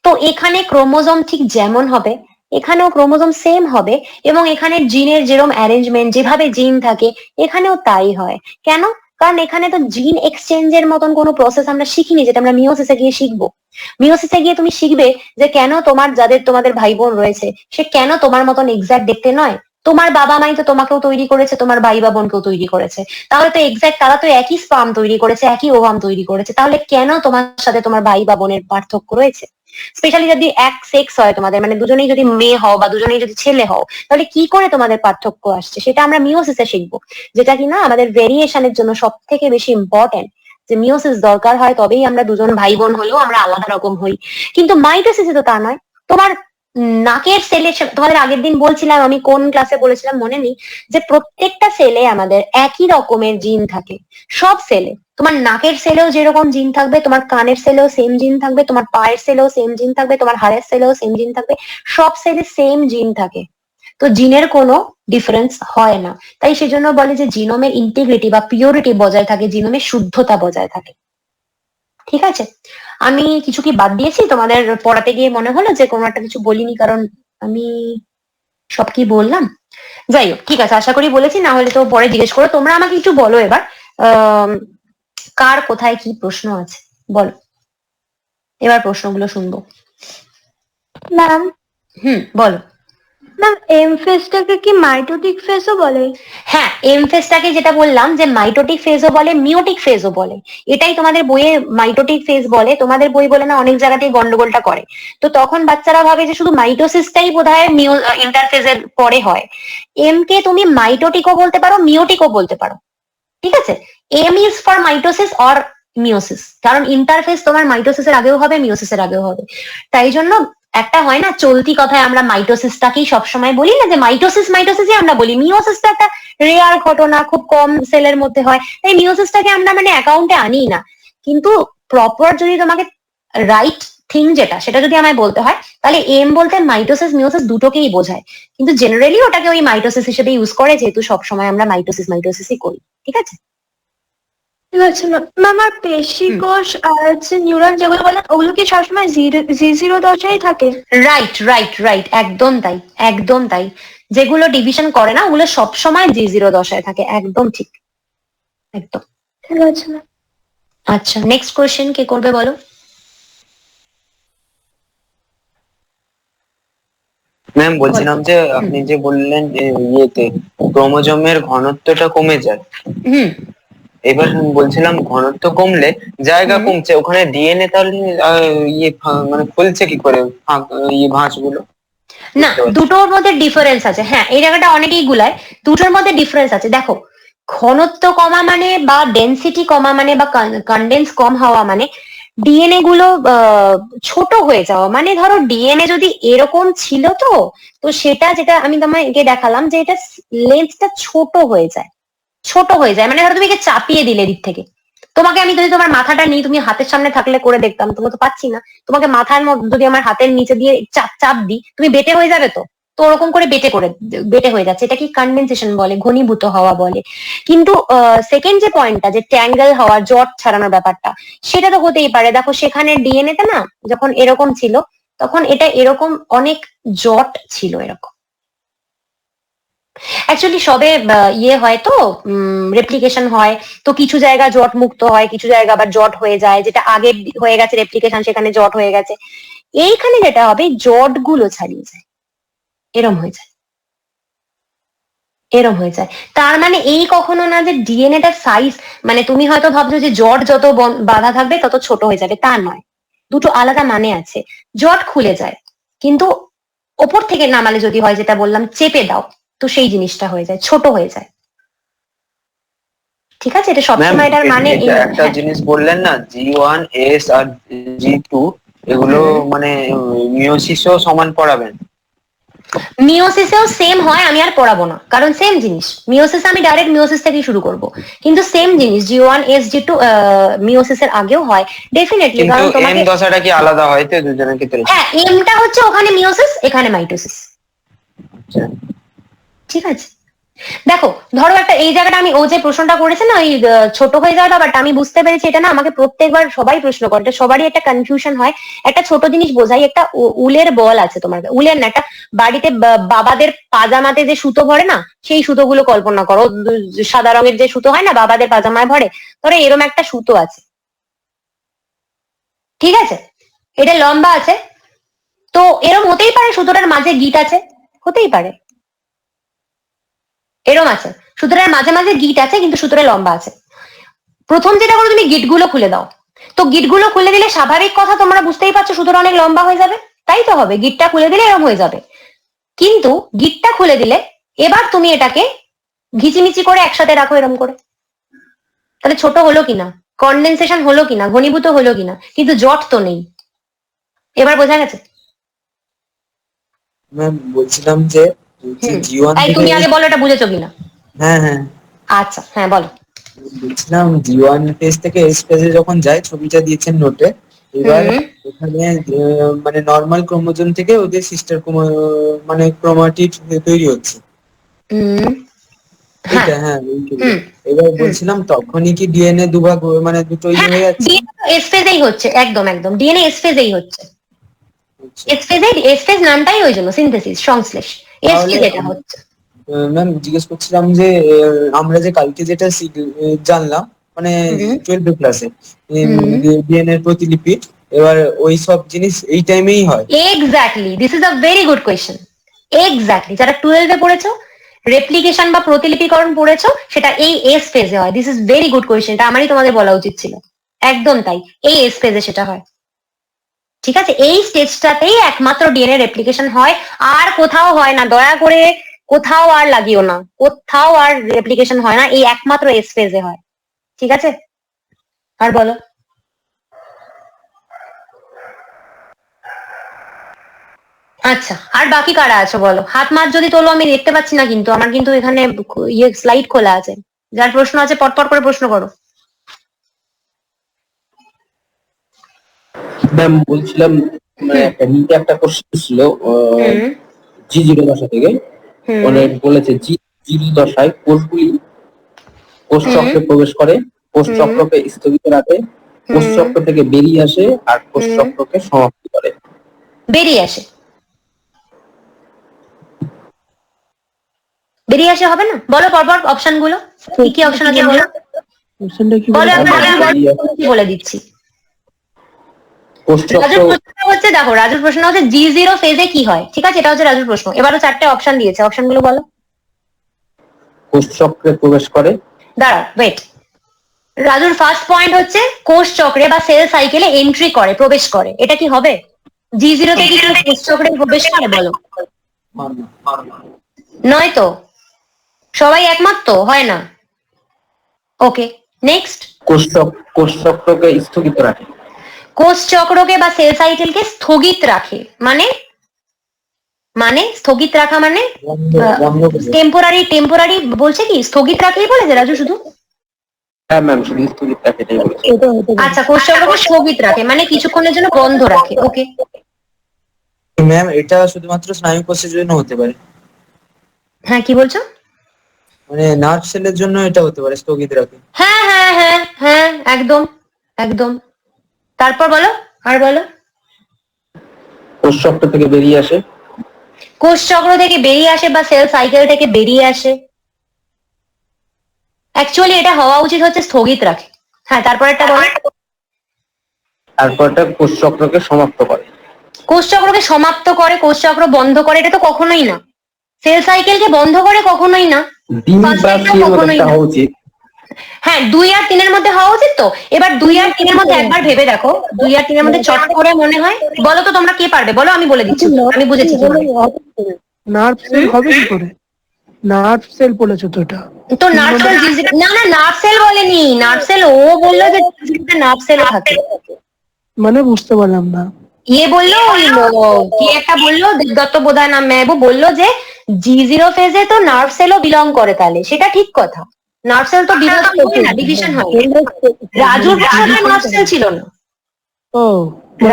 তো এখানে ক্রোমোজোম ঠিক যেমন হবে, এখানেও ক্রোমোজোম সেম হবে, এবং এখানে জিনের যেরকম অ্যারেঞ্জমেন্ট, যেভাবে জিন থাকে, এখানেও তাই হয়। কেন? কারণ এখানে তো জিন এক্সচেঞ্জের মতন কোনো প্রসেস আমরা শিখিনি, যেটা আমরা মিওসিসে গিয়ে শিখবো। মিওসিসে গিয়ে তুমি শিখবে যে কেন তোমাদের ভাই বোন রয়েছে, সে কেন তোমার মতন এক্সাক্ট দেখতে নয়, তোমার বাবা মাই তো তোমাকেও তৈরি করেছে, তোমার ভাই বা বোনকেও তৈরি করেছে, তাহলে তো এক্সাক্ট তারা তো একই স্পার্ম তৈরি করেছে, একই ওভাম তৈরি করেছে, তাহলে কেন তোমার সাথে তোমার ভাই বা বোনের পার্থক্য রয়েছে? স্পেশালি যদি এক সেক্স হয় তোমাদের, মানে দুজনেই যদি মেয়ে হও বা দুজনেই যদি ছেলে হও, তাহলে কি করে তোমাদের পার্থক্য আসছে? সেটা আমরা মিওসিসে শিখবো, যেটা কিনা আমাদের ভেরিয়েশনের জন্য সব থেকে বেশি ইম্পর্টেন্ট। যে মিওসিস দরকার হয় তবেই আমরা দুজন ভাই বোন হলেও আমরা আলাদা রকম হই, কিন্তু মাইটোসিসে তো তা নয়। তোমার নাকের সেলে, তোমাদের আগের দিন বলছিলাম, আমি কোন ক্লাসে বলেছিলাম মনে নেই, যে প্রত্যেকটা সেলে আমাদের একই রকমের জিন থাকে, সব সেলে। তোমার নাকের সেলেও যেরকম জিন থাকবে, তোমার কানের সেলেও সেম জিন থাকবে, তোমার পায়ের সেলেও সেম জিন থাকবে, তোমার হাড়ের সেলেও সেম জিন থাকবে, সব সেলে সেম জিন থাকে। তো জিনের কোনো ডিফারেন্স হয় না। তাই সেজন্য বলে যে জিনোমের ইন্টিগ্রিটি বা পিওরিটি বজায় থাকে, জিনোমের শুদ্ধতা বজায় থাকে। ঠিক আছে, আমি কিছু কি বাদ দিয়েছি তোমাদের পড়াতে গিয়ে? মনে হলো যে কোনো একটা কিছু বলিনি, কারণ আমি সব কি বললাম? যাই হোক, ঠিক আছে, আশা করি বলেছি, না হলে তো পরে জিজ্ঞেস করো। তোমরা আমাকে একটু বলো এবার, কার কোথায় কি প্রশ্ন আছে বলো, এবার প্রশ্নগুলো শুনবো। ম্যাম, বলো। ম্যাম এম ফেজটাকে কি মাইটোটিক ফেজও বলে? হ্যাঁ, এম ফেজটাকে যেটা বললাম যে মাইটোটিক ফেজও বলে, মিওটিক ফেজও বলে। এটাই তোমাদের বইয়ে মাইটোটিক ফেজ বলে, তোমাদের বই বলে না, অনেক জায়গাতেই গন্ডগোলটা করে। তো তখন বাচ্চারা ভাবে যে শুধু মাইটোসিসটাই বোধহয় ইন্টারফেজের পরে হয়। এম কে তুমি মাইটোটিকও বলতে পারো, মিওটিকও বলতে পারো। ঠিক আছে, M is for mitosis or meiosis, কারণ ইন্টারফেস তোমার মাইটোসিসের আগেও হবে, মিওসিসের আগেও হবে। তাই জন্য একটা হয় না চলতি কথায়, আমরা মাইটোসিসটাকেই সবসময় বলি না, যে মাইটোসিস মাইটোসিসই আমরা বলি, মিওসিসটা একটা রেয়ার ঘটনা, খুব কম সেলের মধ্যে হয়, তাই মিওসিসটাকে আমরা মানে অ্যাকাউন্টে আনি না। কিন্তু প্রপার যদি তোমাকে রাইট থিং যেটা, সেটা যদি আমায় বলতে হয়, তাহলে এম বলতে মাইটোসিস মিওসিস দুটোকেই বোঝায়, কিন্তু জেনারেলি ওটাকে ওই মাইটোসিস হিসেবে ইউজ করে, যেহেতু সবসময় আমরা মাইটোসিসই করি। ঠিক আছে, ঠিক আছে ম্যাম। আর পেশি কোষ আর হচ্ছে নিউরন যেগুলো বলেন, ওগুলো কি সবসময় জি0 দশায় থাকে? রাইট রাইট রাইট, একদম তাই, একদম তাই। যেগুলো ডিভিশন করে না ওগুলো সবসময় G0 দশায় থাকে, একদম ঠিক, একদম। ঠিক আছে ম্যাম। আচ্ছা, নেক্সট কোয়েশ্চেন কে করবে বলো? ম্যাম বলছিলাম যে আপনি যে বললেন যে ইয়েতে ক্রোমোজোমের ঘনত্বটা কমে যায়, এবার বলছিলাম ঘনত্ব কমলে জায়গা কমছে ওখানে, ডিএনএ তাহলে মানে খুলছে কি করে ভাঁজগুলো? না, দুটোর মধ্যে ডিফারেন্স আছে। হ্যাঁ, এই জায়গাটা অনেকেই গুলায়, দুটোর মধ্যে ডিফারেন্স আছে। দেখো, ঘনত্ব কমা মানে বা ডেনসিটি কমা মানে বা কন্ডেন্স কম হওয়া মানে ডিএনএ গুলো ছোট হয়ে যাওয়া। মানে ধরো ডিএনএ যদি এরকম ছিল, তো তো সেটা যেটা আমি তোমাকে দেখালাম, যে এটা লেন্থটা ছোট হয়ে যায়, ছোট হয়ে যায়। মানে ধরো তুমি একে চাপিয়ে দিলে দিক থেকে, তোমাকে আমি যদি তোমার মাথাটা নিই, তুমি হাতের সামনে থাকলে করে দেখতাম, তুমি তো পাচ্ছি না, তোমাকে মাথার মধ্যে যদি আমার হাতের নিচে দিয়ে চাপ চাপ দিই, তুমি বেটে হয়ে যাবে। তো তো ওরকম করে বেটে হয়ে যাচ্ছে, এটা কি কন্ডেনসেশন বলে, ঘনীভূত হওয়া বলে। কিন্তু সেকেন্ড যে পয়েন্টটা, যে ট্যাঙ্গেল হওয়া, জট ছাড়ানোর ব্যাপারটা, সেটা তো হতেই পারে। দেখো সেখানে ডিএনএ তে না যখন এরকম ছিল, তখন এটা এরকম অনেক জট ছিল এরকম। অ্যাকচুয়ালি সবে ইয়ে হয় তো, রেপ্লিকেশন হয়, তো কিছু জায়গা জট মুক্ত হয়, কিছু জায়গা আবার জট হয়ে যায়, যেটা আগে হয়ে গেছে রেপ্লিকেশন, সেখানে জট হয়ে গেছে। এইখানে যেটা হবে, জট গুলো ছাড়িয়ে যায়, এরম হয়ে যায়, এরম হয়ে যায়। তার মানে এই কখনো না যে ডিএনএটার সাইজ, মানে তুমি হয়তো ভাবছো যে জট যত বাধা থাকবে তত ছোট হয়ে যাবে, তা নয়। দুটো আলাদা মানে আছে। জট খুলে যায়, কিন্তু ওপর থেকে নামালে যদি হয়, যেটা বললাম চেপে দাও, তো সেই জিনিসটা হয়ে যায়, ছোট হয়ে যায়। ঠিক আছে, এটা ম্যাম সবসময় এটার মানে একটা জিনিস বললেন না, G1S আর G2 এগুলো মানে মিওসিসও সমান পড়াবেন? মিওসিসেও সেম হয়, আমি আর পড়াবো না, কারণ সেম জিনিস। মিওসিস আমি ডাইরেক্ট মিওসিস থেকেই শুরু করব, কিন্তু সেম জিনিস G1S G2 মিওসিসের আগেও হয় ডেফিনেটলি, কিন্তু কারণ এম তোমাকে। দশাটা কি আলাদা হয় তো দুজনের ক্ষেত্রে? হ্যাঁ, এমটা হচ্ছে ওখানে মিওসিস, এখানে মাইটোসিস। আচ্ছা। ঠিক আছে, দেখো ধরো একটা, এই জায়গাটা আমি, ও যে প্রশ্নটা করেছে না ওই ছোট হয়ে যাওয়া ব্যাপারটা, আমি বুঝতে পেরেছি। এটা না আমাকে প্রত্যেকবার সবাই প্রশ্ন করে, এটা সবারই একটা কনফিউশন হয়। একটা ছোট জিনিস বোঝাই, একটা উলের বল আছে তোমার, উলের না, একটা বাড়িতে বাবাদের পাজামাতে যে সুতো ভরে না, সেই সুতোগুলো কল্পনা করো। সাদা রঙের যে সুতো হয় না বাবাদের পাজামায় ভরে, ধরো এরম একটা সুতো আছে, ঠিক আছে, এটা লম্বা আছে, তো এরম হতেই পারে সুতোটার মাঝে গিট আছে, হতেই পারে। এরম আছে। সুতরাং মাঝে মাঝে গিট আছে কিন্তু সুতরে লম্বা আছে। প্রথম যেটা করো তুমি গিটগুলো খুলে দাও। তো গিটগুলো খুলে দিলে স্বাভাবিক কথা তোমরা বুঝতেই পারছো সুতরে অনেক লম্বা হয়ে যাবে, তাই তো হবে, গিটটা খুলে দিলে এরম হয়ে যাবে। কিন্তু গিটটা খুলে দিলে এবার তুমি এটাকে ঘিচিমিচি করে একসাথে রাখো এরম করে, তাহলে ছোট হলো কিনা, কন্ডেনসেশন হলো কিনা, ঘনীভূত হলো কিনা, কিন্তু জট তো নেই। এবার বোঝা গেছে? ম্যাম বলছিলাম যে জি1 এই থেকে তুমি আগে বলো এটা বুঝেছো কিনা। হ্যাঁ হ্যাঁ আচ্ছা হ্যাঁ বলো। বলছিলাম জি1 ফেজ থেকে এস ফেজে যখন যায়, ছবিটা দিয়েছেন নোটে, এবার এখানে মানে নর্মাল ক্রোমোজোম থেকে ওদের সিস্টার মানে ক্রোমাটিড তৈরি হচ্ছে, এইটা হ্যাঁ ওই ছবিটা। এবার বলছিলাম তখনই কি ডিএনএ দুভাগ মানে দুটো ইয়ে হয়ে যাচ্ছে? এস ফেজেই হচ্ছে, একদম একদম ডিএনএ এস ফেজেই হচ্ছে। এস ফেজ নামটাই ওই জন্য, সিনথেসিস, সংশ্লেষ, এস ফেজ এটা হচ্ছে। ম্যাম জিজ্ঞেস করছিলাম যে আমরা যে কালকে যেটা জানলাম মানে 12 ক্লাসে ডিএনএ এর প্রতিলিপি, এবার ওই সব জিনিস এই টাইমেই হয়? Exactly, this is a very good question. Exactly, যারা 12 এ পড়েছো রেপ্লিকেশন বা প্রতিলিপিকরণ পড়েছো সেটা এই এস ফেজে হয়। This is very good question, এটা আমারই তোমাদের বলা উচিত ছিল। একদম তাই, এই এস ফেজে সেটা হয়। ঠিক আছে, এই স্টেজটাতেই একমাত্র ডিএনএ রেপ্লিকেশন হয়, আর কোথাও হয় না। দয়া করে কোথাও আর লাগিও না, কোথাও আর রেপ্লিকেশন হয় না, এই একমাত্র এস ফেজে হয়। ঠিক আছে, আর বলো। আচ্ছা, আর বাকি কারা আছো বলো? হাত মার যদি তোলো, আমি দেখতে পাচ্ছি না কিন্তু, আমার কিন্তু এখানে ইয়ে স্লাইড খোলা আছে। যার প্রশ্ন আছে পরপর করে প্রশ্ন করো। ম্যাম বলছিলাম মানে একটা নিতে একটা কোশ্চেন ছিল জি0 দশা থেকে, মানে বলেছে জি0 দশায় কোষগুলি কোষ চক্রে প্রবেশ করে, কোষ চক্রকে স্থগিত রাখে, কোষ চক্র থেকে বেরিয়ে আসে আর কোষ চক্রকে সমাপ্ত করে। বেরিয়ে আসে, বেরিয়ে আসে হবে না? বলো পরপর অপশন গুলো, কি কি অপশন আছে বলো। কোশ্চেনটা কি বলো, বলে? কি বলে দিচ্ছি। কোষ চক্র রাজুর প্রশ্ন হচ্ছে, দেখো রাজুর প্রশ্ন হচ্ছে জি0 ফেজে কি হয়। ঠিক আছে, এটা হচ্ছে রাজুর প্রশ্ন। এবারও 4টে অপশন দিয়েছে, অপশন গুলো বলো। কোষ চক্রে প্রবেশ করে। দাঁড়া ওয়েট, রাজুর ফার্স্ট পয়েন্ট হচ্ছে কোষ চক্রে বা সেল সাইকেলে এন্ট্রি করে, প্রবেশ করে। এটা কি হবে? জি0 তে কি কোষ চক্রে প্রবেশ করে বলো? নয় তো, সবাই একমত তো, হয় না। ওকে, নেক্সট। কোষ চক্রকে স্থগিত রাখে। কোষ চক্রকে বা সেল সাইকেলকে স্থগিত রাখে মানে, মানে স্থগিত রাখা মানে টেম্পোরারি, টেম্পোরারি বলছে কি স্থগিত রাখেই বলেছে রাজু শুধু? হ্যাঁ ম্যাম, শুধু স্থগিত রাখে এটাই বলেছে। আচ্ছা, কোষ চক্রকে স্থগিত রাখে মানে কিছুক্ষণের জন্য বন্ধ রাখে। ওকে ম্যাম এটা শুধুমাত্র স্নায়ু কোষের জন্য হতে পারে? হ্যাঁ, কি বলছো? মানে নার্ভ সেলের জন্য এটা হতে পারে স্থগিত রাখে? হ্যাঁ হ্যাঁ হ্যাঁ হ্যাঁ, একদম একদম। তারপর বলো, আর বলো। কোষ চক্র থেকে বেরিয়ে আসে। কোষ চক্র থেকে বেরিয়ে আসে বা সেল সাইকেল থেকে বেরিয়ে আসে, অ্যাকচুয়ালি এটা হওয়া উচিত হচ্ছে স্থগিত রাখে। হ্যাঁ, তারপর একটা বলো। তারপরটা কোষ চক্রকে সমাপ্ত করে। কোষ চক্রকে সমাপ্ত করে, কোষ চক্র বন্ধ করে, এটা তো কখনোই না। সেল সাইকেলকে বন্ধ করে কখনোই না। ডিম বা সির মধ্যে একটা হওয়া উচিত। হ্যাঁ, 2 আর 3 এর মধ্যে হওয়া উচিত তো। এবার 2 আর 3 এর মধ্যে একবার ভেবে দেখো, 2 আর 3 এর মধ্যে চট করে মনে হয় বলো তো, তোমরা কে পারবে বলো, আমি বলে দিচ্ছি, আমি বুঝেছি কি হবে। নার্ভ সেল হবে কি করে? নার্ভ সেল বলেছো তো এটা? তো নার্ভ সেল, না না নার্ভ সেল বলেনি, নার্ভ সেল ও বললো যে নার্ভ সেল থাকে। মানে বুঝতে পারলাম না। ইয়ে বললো, কি একটা বললো, দেবদত্ত বোধহয় নাম, মেহবু বললো যে জি0 ফেজে তো নার্ভ সেলও বিলং করে, তাহলে সেটা ঠিক কথা। নার্ভ সেল তো বিভাজন হয় না, ডিভিশন হয়। রাজুর প্রশ্নটা নার্ভ সেল ছিল না। ও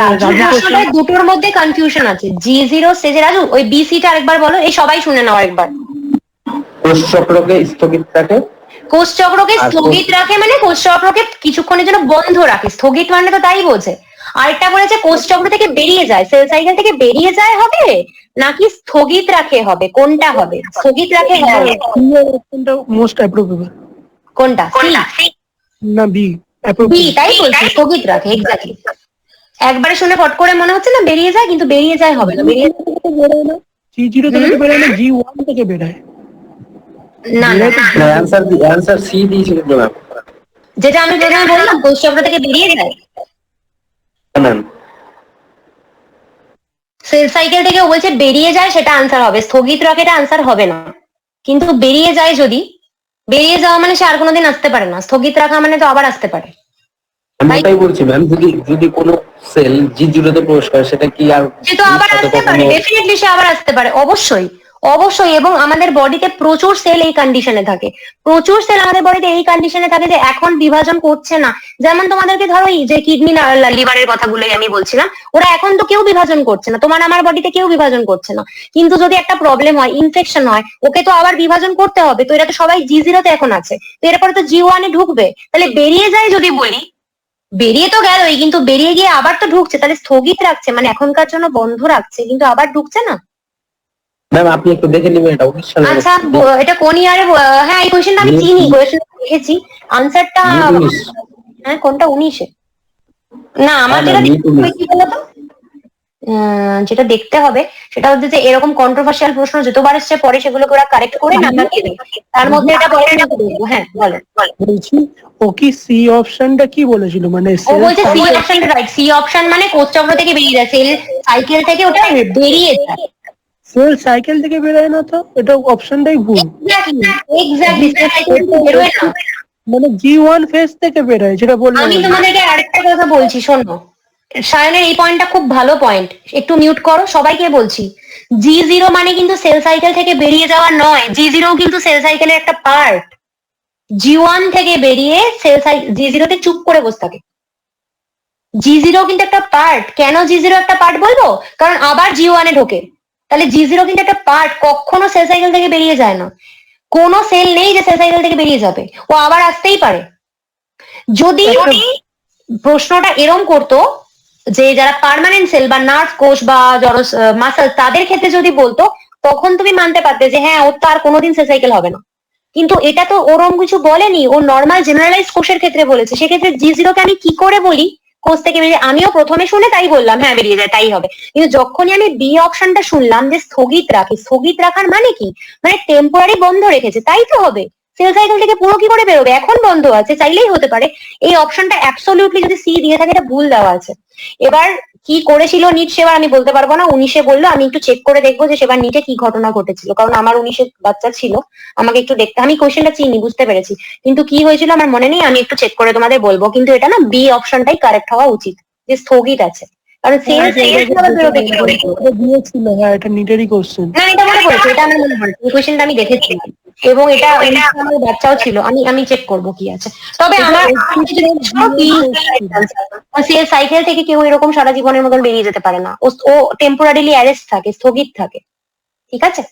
রাজুর প্রশ্নটায় দুটোর মধ্যে কনফিউশন আছে। জি0 স্টেজে রাজু ওই বিসিটা আরেকবার বলো, এই সবাই শুনে নাও একবার। কোষ চক্রকে স্থগিত রাখে। কোষ চক্রকে স্থগিত রাখে মানে কোষ চক্রকে কিছুক্ষণের জন্য বন্ধ রাখে, স্থগিত মানে তো তাই বোঝে। আরেকটা বলেছে কোষ চক্র থেকে বেরিয়ে যায়, সেল সাইকেল থেকে বেরিয়ে যায় হবে নাকি স্থগিত রাখে হবে, কোনটা হবে? স্থগিত রাখে হবে মোস্ট অ্যাপ্রোভেবল। কোনটা? সি না বি? বি, তাই বলছি, স্থগিত রাখে, এক্স্যাক্টলি। একবারে শুনে ফট করে মনে হচ্ছে না বেরিয়ে যায়, কিন্তু বেরিয়ে যায় হবে না, বেরিয়ে জি0 থেকে বেরোয় না, জি1 থেকে বেরোয়। না না না, অ্যান্সার সি দিয়েছিল তো ম্যাম। যেটা আমি প্রথমে বললাম কোষ চক্র থেকে বেরিয়ে যায়, ম্যাম সেল সাইকেল থেকে বলছে বেরিয়ে যায়, সেটা আনসার হবে, স্থগিত রাখে এটা আনসার হবে না। কিন্তু বেরিয়ে যায়, যদি বেরিয়ে যাওয়া মানে সে আর কোনোদিন আসতে পারে না, স্থগিত রাখা মানে তো আবার আসতে পারে। আমি ওটাই বলছি ম্যাম, যদি কোনো সেল G0 তে প্রবেশ করে সেটা কি আর সে তো আবার আসতে পারে, ডেফিনেটলি সে আবার আসতে পারে, অবশ্যই অবশ্যই। এবং আমাদের বডিতে প্রচুর সেল এই কন্ডিশনে থাকে, প্রচুর সেল আমাদের বডিতে এই কন্ডিশনে থাকে যে এখন বিভাজন করছে না। যেমন তোমাদেরকে ধরো এই যে কিডনি লিভারের কথাগুলোই আমি বলছিলাম, ওরা এখন তো কেউ বিভাজন করছে না, তোমার আমার বডিতে কেউ বিভাজন করছে না। কিন্তু যদি একটা প্রবলেম হয়, ইনফেকশন হয়, ওকে তো আবার বিভাজন করতে হবে। তো এটা তো সবাই G0 তে এখন আছে, তো এরপরে তো G1 এ ঢুকবে। তাহলে বেরিয়ে যায় যদি বলি, বেরিয়ে তো গেলই, কিন্তু বেরিয়ে গিয়ে আবার তো ঢুকছে, তাহলে স্থগিত রাখছে মানে এখনকার জন্য বন্ধ রাখছে, কিন্তু আবার ঢুকছে না। ম্যাম আপনি একটু দেখে নেবেন এটা 19 সালের আচ্ছা এটা কোন ইয়ারে? হ্যাঁ এই কোয়েশ্চেনটা আমি চিনি, কোয়েশ্চেনটা দেখেছি, আনসারটা হ্যাঁ কোনটা 19-এ? না আমার যেটা কি বলতো, যেটা দেখতে হবে সেটা হচ্ছে যে এরকম কন্ট্রোভার্সিয়াল প্রশ্ন যতবার এসছে পরে সেগুলোকে ওরা কারেক্ট করে নাম্বার দিয়ে দেয়, তার মধ্যে এটা পরে না দেখবো। হ্যাঁ বলো। বলছি ও কি সি অপশনটা কি বলেছিল, মানে ও বলছে C option right, C option মানে কোষ চক্র থেকে বেরিয়ে যায়, সেল সাইকেল থেকে ওটা বেরিয়ে যায়। সেল সাইকেল থেকে বেরোয় না, তো এটা অপশনটাই ভুল। এক্স্যাক্টলি সেল সাইকেল থেকে বেরোয় না, মানে G1 ফেজ থেকে বেরোয়, যেটা বললাম আমি তোমাদেরকে আরেকটা কথা বলছি শোনো, সায়নের এই পয়েন্টটা খুব ভালো পয়েন্ট, একটু মিউট করো, সবাইকে বলছি। G0 মানে কিন্তু সেল সাইকেল থেকে বেরিয়ে যাওয়া নয়, G0 কিন্তু সেল সাইকেলের একটা পার্ট। G1 থেকে বেরিয়ে সেল সাইকেল G0 তে চুপ করে বসে থাকে। G0 কিন্তু একটা পার্ট। কেন G0 একটা পার্ট বলবো, কারণ আবার G1 এ ঢোকে, তাহলে G0 কিন্তু একটা পার্ট, কখনো সেল সাইকেল থেকে বেরিয়ে যায় না। কোনো সেল নেই যে সেল সাইকেল থেকে বেরিয়ে যাবে, ও আবার আসতেই পারে। যদি প্রশ্নটা এরম করতো যে যারা পার্মানেন্ট সেল বা নার্ভ কোষ বা জড় মাসেল, তাদের ক্ষেত্রে যদি বলতো তখন তুমি মানতে পারতে যে হ্যাঁ ওর তো আর কোনোদিন সেল সাইকেল হবে না। কিন্তু এটা তো ওরম কিছু বলেনি, ও নর্মাল জেনারেলাইজ কোষের ক্ষেত্রে বলেছে। সেক্ষেত্রে G0 কে আমি কি করে বলি কোষ থেকে বেরিয়ে? আমিও প্রথমে শুনে তাই বললাম হ্যাঁ বেরিয়ে যায়, তাই হবে। কিন্তু যখনই আমি বি অপশনটা শুনলাম যে স্থগিত রাখে, স্থগিত রাখার মানে কি, মানে টেম্পোরারি বন্ধ রেখেছে, তাই তো হবে। সেল সাইকেল থেকে পুরো কি করে বেরোবে, এখন বন্ধ আছে, চাইলেই হতে পারে। এই অপশনটা অ্যাবসলিউটলি যদি সি দিয়ে থাকে এটা ভুল দেওয়া আছে। এবার কি করেছিল নিট সেবার আমি বলতে পারবো না, 19-এ বললো, আমি একটু চেক করে দেখবো যে সেবার নিটে কি ঘটনা ঘটেছিল, কারণ আমার 19-এ বাচ্চা ছিল, আমাকে একটু দেখতে, আমি কোয়েশ্চেনটা চিনি, বুঝতে পেরেছি, কিন্তু কি হয়েছিল আমার মনে নেই, আমি একটু চেক করে তোমাদের বলবো। কিন্তু এটা না বি অপশনটাই কারেক্ট হওয়া উচিত, যে স্থগিত আছে, কারণ সেল বেরোবে কি করে? দিয়েছিল, হ্যাঁ এটা নিটেরই কোশ্চেন। না এটা মনে পড়েছে, এটা আমার মনে পড়েছে, এই কোয়েশ্চেনটা আমি দেখেছি, এবং এটা আমার বাচ্চাও ছিল, আমি চেক করবো কি আছে। তবে আমার সেল সাইকেল থেকে কেউ এরকম সারা জীবনের মতন বেরিয়ে যেতে পারে না, ও টেম্পোরারিলি অ্যারেস্ট থাকে, স্থগিত থাকে, ঠিক আছে।